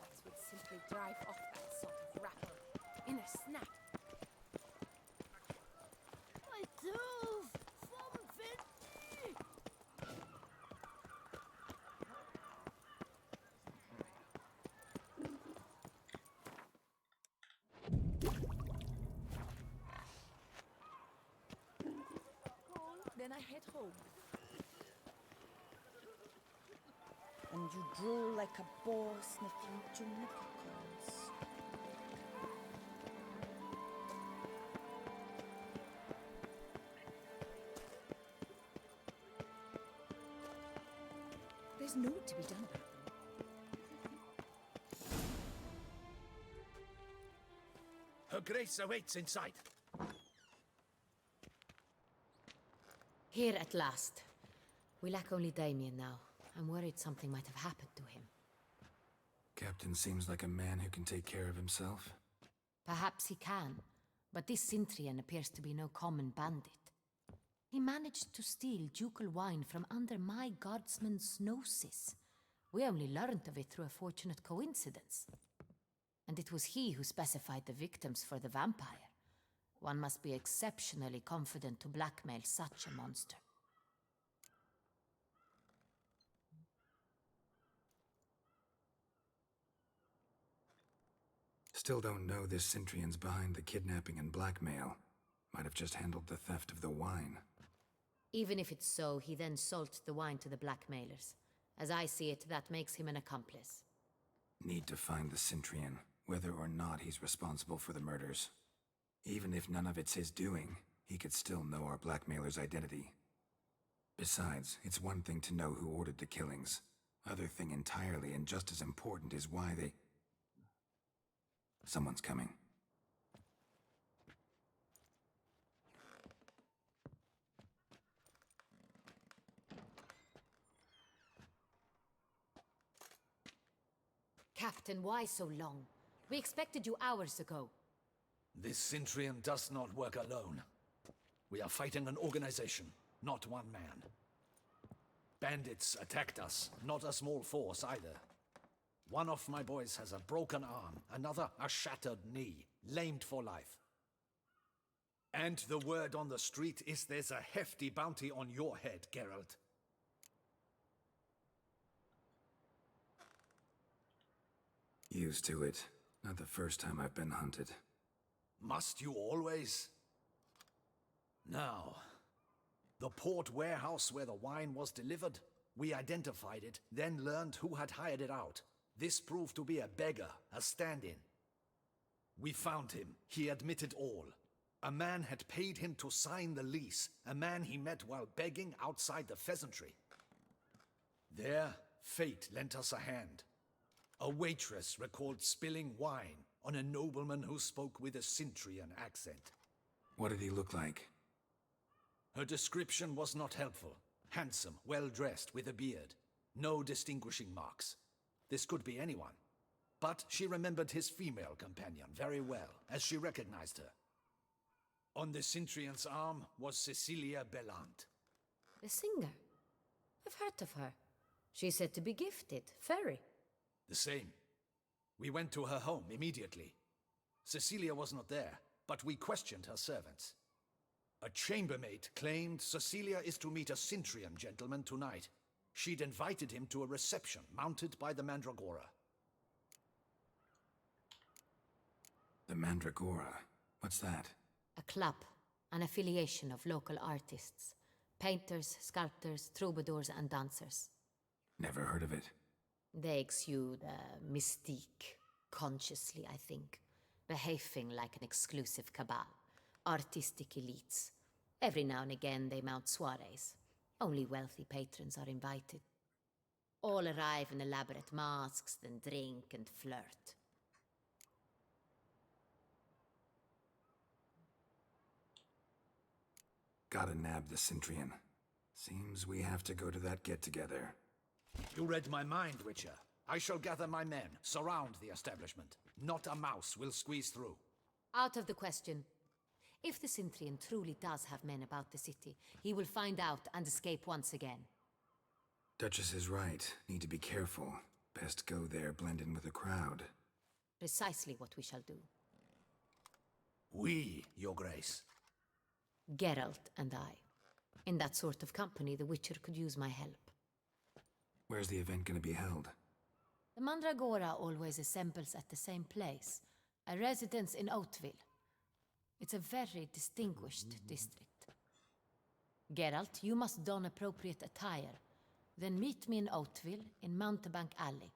This would simply drive off that sort of rabble in a snap. I dove! Something! Then I head home. And you drool like a boar sniffing juniper cones. There's naught to be done about them. Her Grace awaits inside. Here at last. We lack only Damien now. I'm worried something might have happened to him. Captain seems like a man who can take care of himself. Perhaps he can, but this Cintrian appears to be no common bandit. He managed to steal ducal wine from under my guardsman's noses. We only learned of it through a fortunate coincidence. And it was he who specified the victims for the vampire. One must be exceptionally confident to blackmail such a monster. Still don't know this Cintrian's behind the kidnapping and blackmail. Might have just handled the theft of the wine. Even if it's so, he then sold the wine to the blackmailers. As I see it, that makes him an accomplice. Need to find the Cintrian, whether or not he's responsible for the murders. Even if none of it's his doing, he could still know our blackmailer's identity. Besides, it's one thing to know who ordered the killings. Other thing entirely, and just as important, is why they... Someone's coming. Captain, why so long? We expected you hours ago. This Centurion does not work alone. We are fighting an organization, not one man. Bandits attacked us, not a small force either. One of my boys has a broken arm, another a shattered knee, lamed for life. And the word on the street is there's a hefty bounty on your head, Geralt. Used to it. Not the first time I've been hunted. Must you always? Now, the port warehouse where the wine was delivered, we identified it, then learned who had hired it out. This proved to be a beggar, a stand-in. We found him. He admitted all. A man had paid him to sign the lease, a man he met while begging outside the pheasantry. There, fate lent us a hand. A waitress recalled spilling wine on a nobleman who spoke with a Cintrian accent. What did he look like? Her description was not helpful. Handsome, well-dressed, with a beard. No distinguishing marks. This could be anyone. But she remembered his female companion very well, as she recognized her. On the Cintrian's arm was Cecilia Bellant. The singer? I've heard of her. She's said to be gifted, fairy. The same. We went to her home immediately. Cecilia was not there, but we questioned her servants. A chambermaid claimed Cecilia is to meet a Cintrian gentleman tonight. She'd invited him to a reception mounted by the Mandragora. The Mandragora? What's that? A club, an affiliation of local artists. Painters, sculptors, troubadours and dancers. Never heard of it. They exude mystique, consciously, I think. Behaving like an exclusive cabal. Artistic elites. Every now and again they mount soirees. Only wealthy patrons are invited. All arrive in elaborate masks, then drink and flirt. Gotta nab the Cintrian. Seems we have to go to that get-together. You read my mind, Witcher. I shall gather my men, surround the establishment. Not a mouse will squeeze through. Out of the question. If the Cintrian truly does have men about the city, he will find out and escape once again. Duchess is right. Need to be careful. Best go there, blend in with the crowd. Precisely what we shall do. We, Your Grace. Geralt and I. In that sort of company, the Witcher could use my help. Where's the event gonna be held? The Mandragora always assembles at the same place, a residence in Oatville. It's a very distinguished district. Geralt, you must don appropriate attire. Then meet me in Oatville, in Mountebank Alley.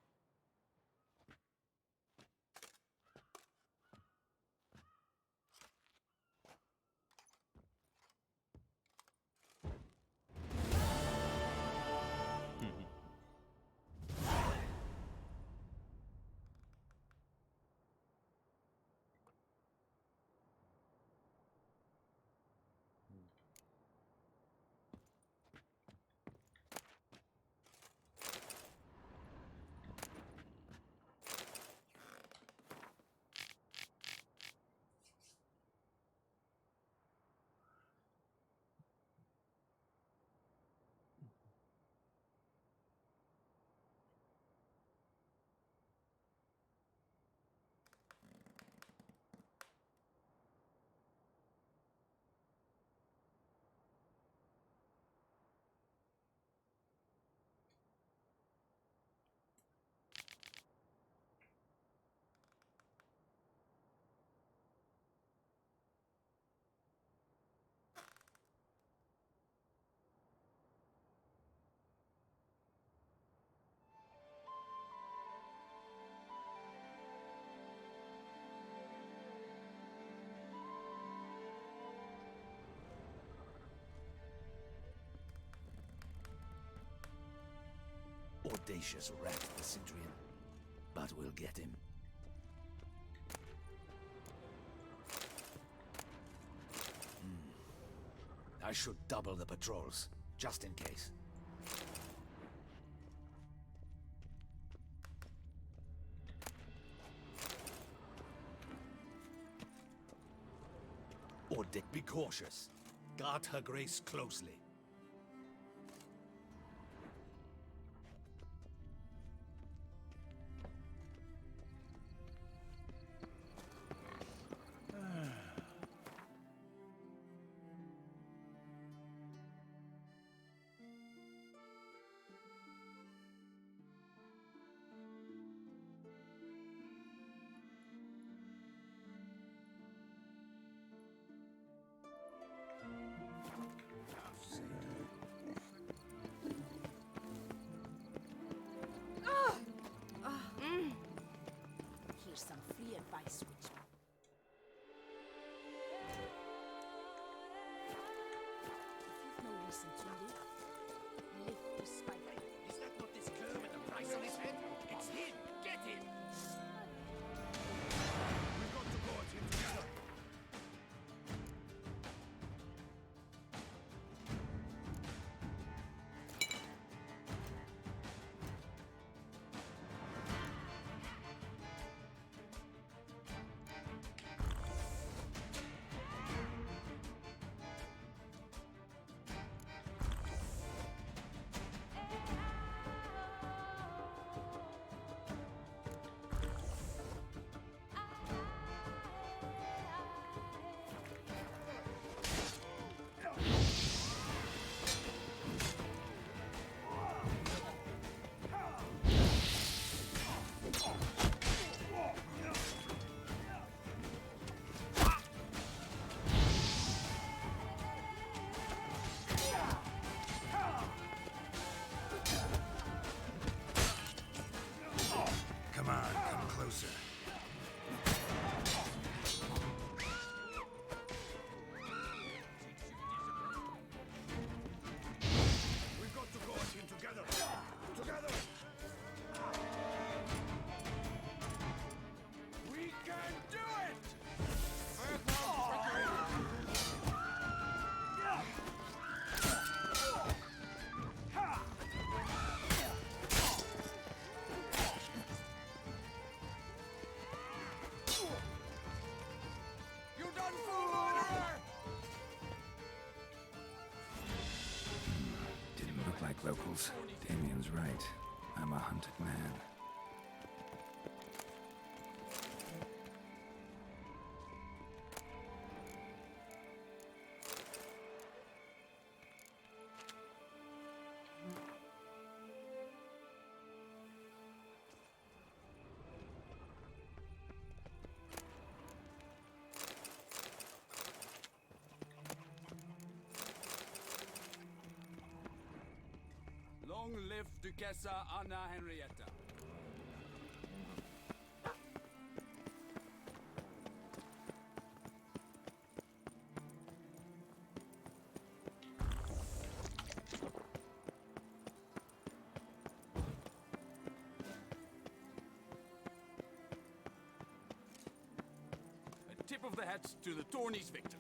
Audacious rat, the Cintrian. But we'll get him. I should double the patrols, just in case. Be cautious. Guard her grace closely. Here's some free advice, Witcher. If you've no reason to live despite it. Is that not this cur with the price on his head? It's him! Get him! We've got to go at him together. Come on, come closer. We've got to go at him together. Together! We can do it! You done fool, murderer! Didn't look like locals. Damien's right. I'm a hunted man. Long live Duchessa Anna Henrietta. A tip of the hat to the tourney's victor.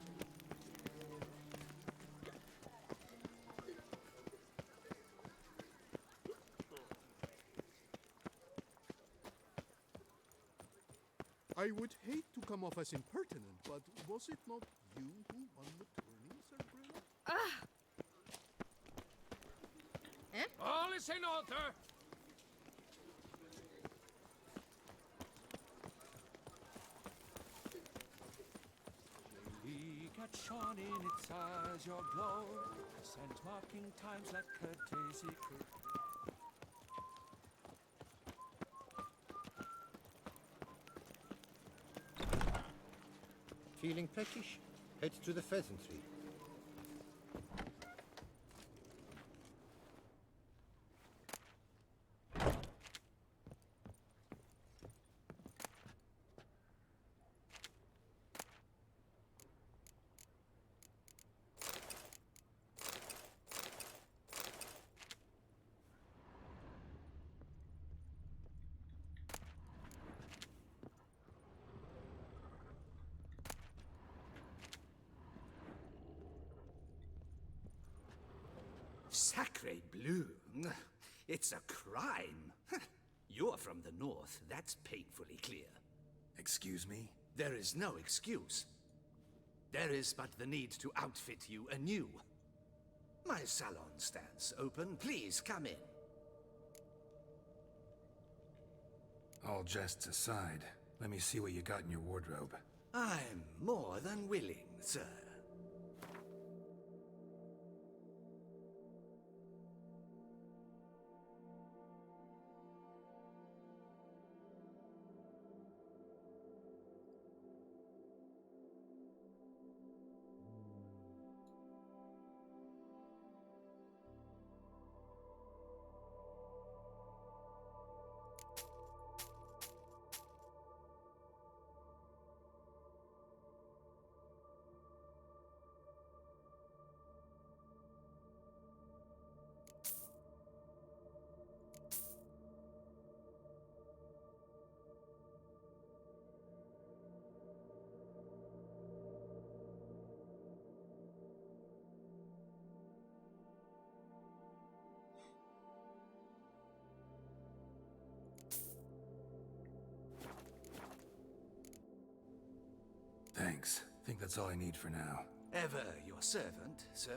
I would hate to come off as impertinent, but was it not you who won the tourney, Sir Brilla? All is in order! Lily got shone in its eyes, your glow, scent marking times like courtesy could. Feeling peckish? Head to the pheasantry. Sacre bleu! It's a crime! You're from the north, that's painfully clear. Excuse me? There is no excuse. There is but the need to outfit you anew. My salon stands open. Please come in. All jests aside, let me see what you got in your wardrobe. I'm more than willing, sir. Thanks. Think that's all I need for now. Ever your servant, sir.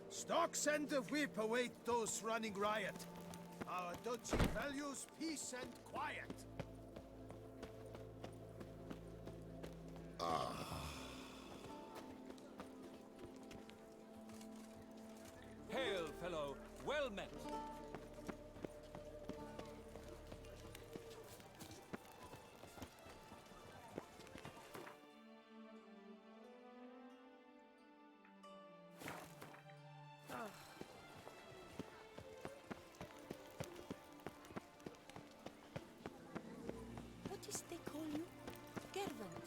Stocks and the whip await those running riot. Our duchy values peace and quiet. Hail, fellow. Well met. What is they call you? Gervant.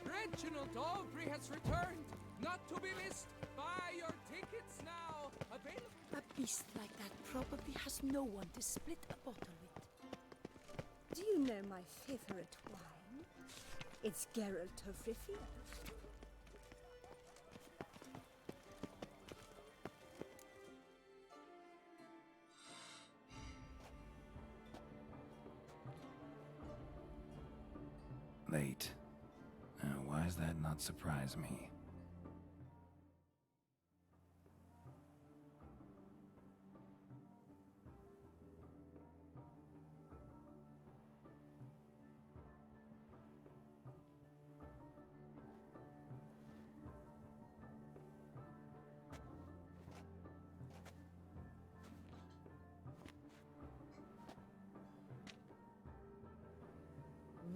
Reginald Aubrey has returned, not to be missed. Buy your tickets now. Available. A beast like that probably has no one to split a bottle with. Do you know my favorite wine? It's Geralt of Rivia. Late. Why does that not surprise me?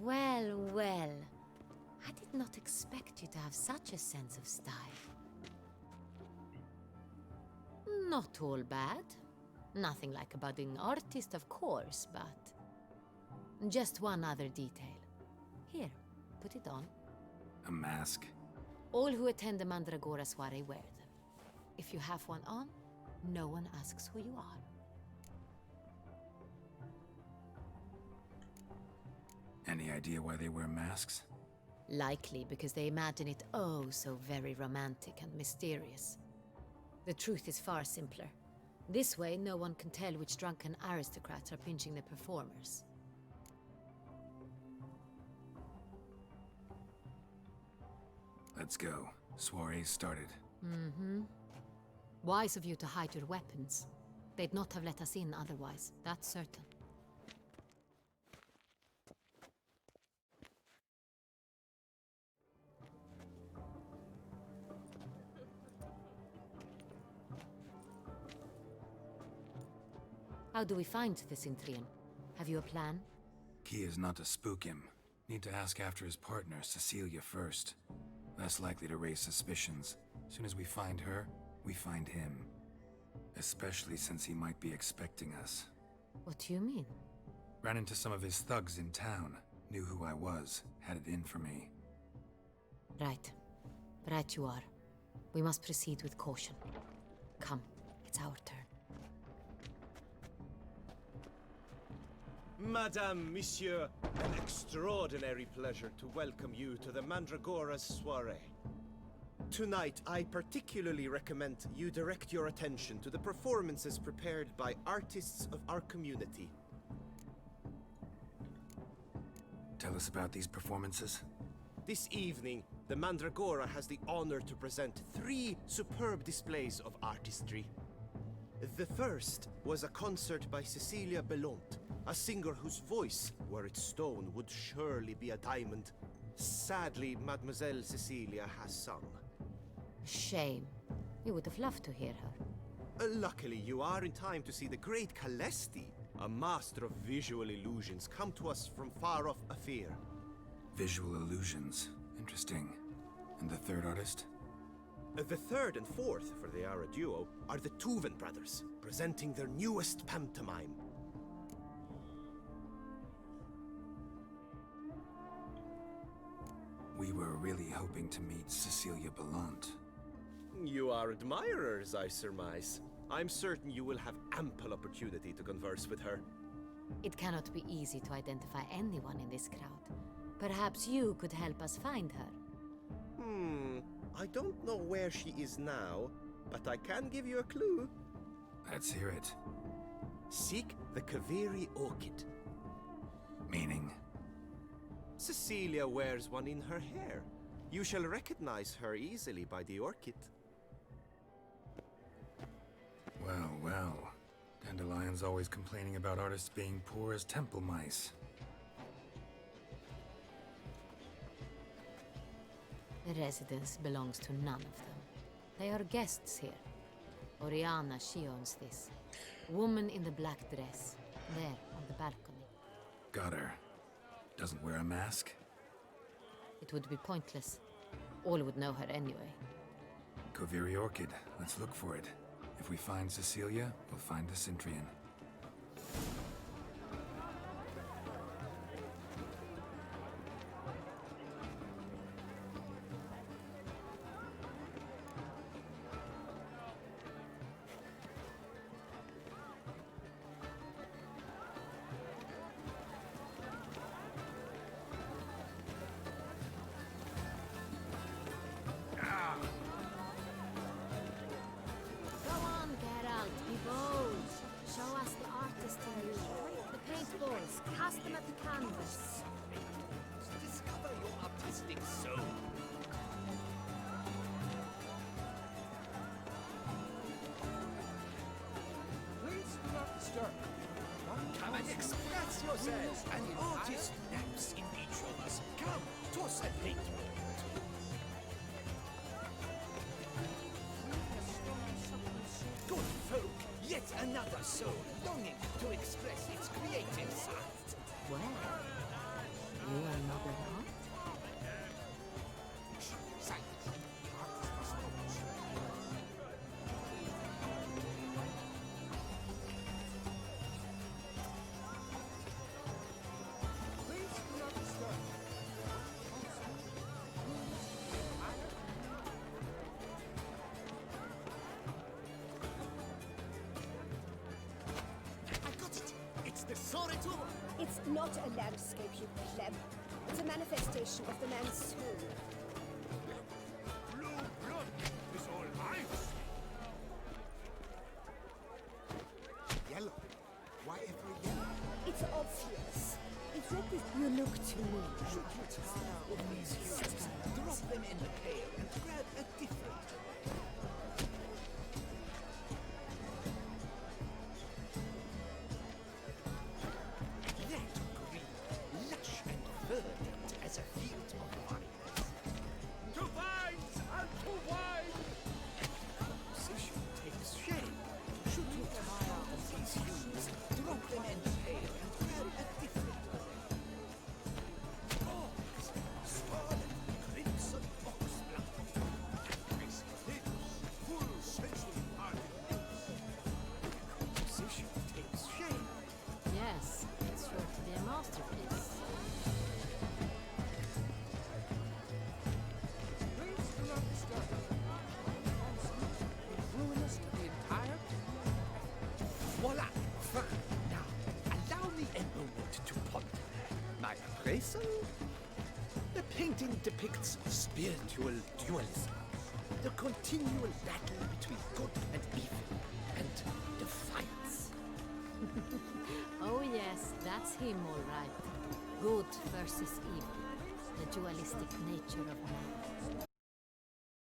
Well, well. I did not expect you to have such a sense of style. Not all bad. Nothing like a budding artist, of course, but... just one other detail. Here, put it on. A mask? All who attend the Mandragora soiree wear them. If you have one on, no one asks who you are. Any idea why they wear masks? Likely because they imagine it oh so very romantic and mysterious. The truth is far simpler. This way, no one can tell which drunken aristocrats are pinching the performers. Let's go. Soiree's started. Mm-hmm. Wise of you to hide your weapons. They'd not have let us in otherwise, that's certain. How do we find the Cintrian? Have you a plan? Key is not to spook him. Need to ask after his partner, Cecilia, first. Less likely to raise suspicions. Soon as we find her, we find him. Especially since he might be expecting us. What do you mean? Ran into some of his thugs in town. Knew who I was. Had it in for me. Right. Right you are. We must proceed with caution. Come, it's our turn. Madame, Monsieur, an extraordinary pleasure to welcome you to the Mandragora's soiree. Tonight, I particularly recommend you direct your attention to the performances prepared by artists of our community. Tell us about these performances. This evening, the Mandragora has the honor to present 3 superb displays of artistry. The first was a concert by Cecilia Belont, a singer whose voice, were it stone, would surely be a diamond. Sadly, Mademoiselle Cecilia has sung. Shame. We would have loved to hear her. Luckily, you are in time to see the great Calesti, a master of visual illusions, come to us from far off Afir. Visual illusions. Interesting. And the third artist? The third and fourth, for they are a duo, are the Tuven brothers, presenting their newest pantomime. We were really hoping to meet Cecilia Bellant. You are admirers, I surmise. I'm certain you will have ample opportunity to converse with her. It cannot be easy to identify anyone in this crowd. Perhaps you could help us find her. I don't know where she is now, but I can give you a clue. Let's hear it. Seek the Kaviri orchid. Meaning? Cecilia wears one in her hair. You shall recognize her easily by the orchid. Well, well. Dandelion's always complaining about artists being poor as temple mice. The residence belongs to none of them. They are guests here. Oriana, she owns this. Woman in the black dress. There, on the balcony. Got her. Doesn't wear a mask? It would be pointless. All would know her anyway. Koviri Orchid. Let's look for it. If we find Cecilia, we'll find the Centrian. Cast them at the canvas. Discover your artistic soul. Please do not disturb. Come and express yourself. An artist naps in each of us. Come, toss a paintball. Good folk, yet another soul longing to express its creative side. Well, you are not at all. It's not a landscape, you pleb. It's a manifestation of the man's soul. Blue blood is all I see. Yellow. Why ever yellow? It's obvious. It represents you look to me. Should you tire of these hues, drop them in the pail and grab a different. As a field of vines. To vines and to wine! Position takes shape. Should you tire of these hues, drop them in the pail and grab a different one. Orcs, scarlet, crimson oxblood. Full sensual party. Position takes shape. Yes, it's sure to be a masterpiece. Voila! Fine. Now, allow me a moment Jason? The painting depicts spiritual dualism, the continual battle between good and evil, and defiance. Oh yes, that's him all right. Good versus evil. The dualistic nature of man.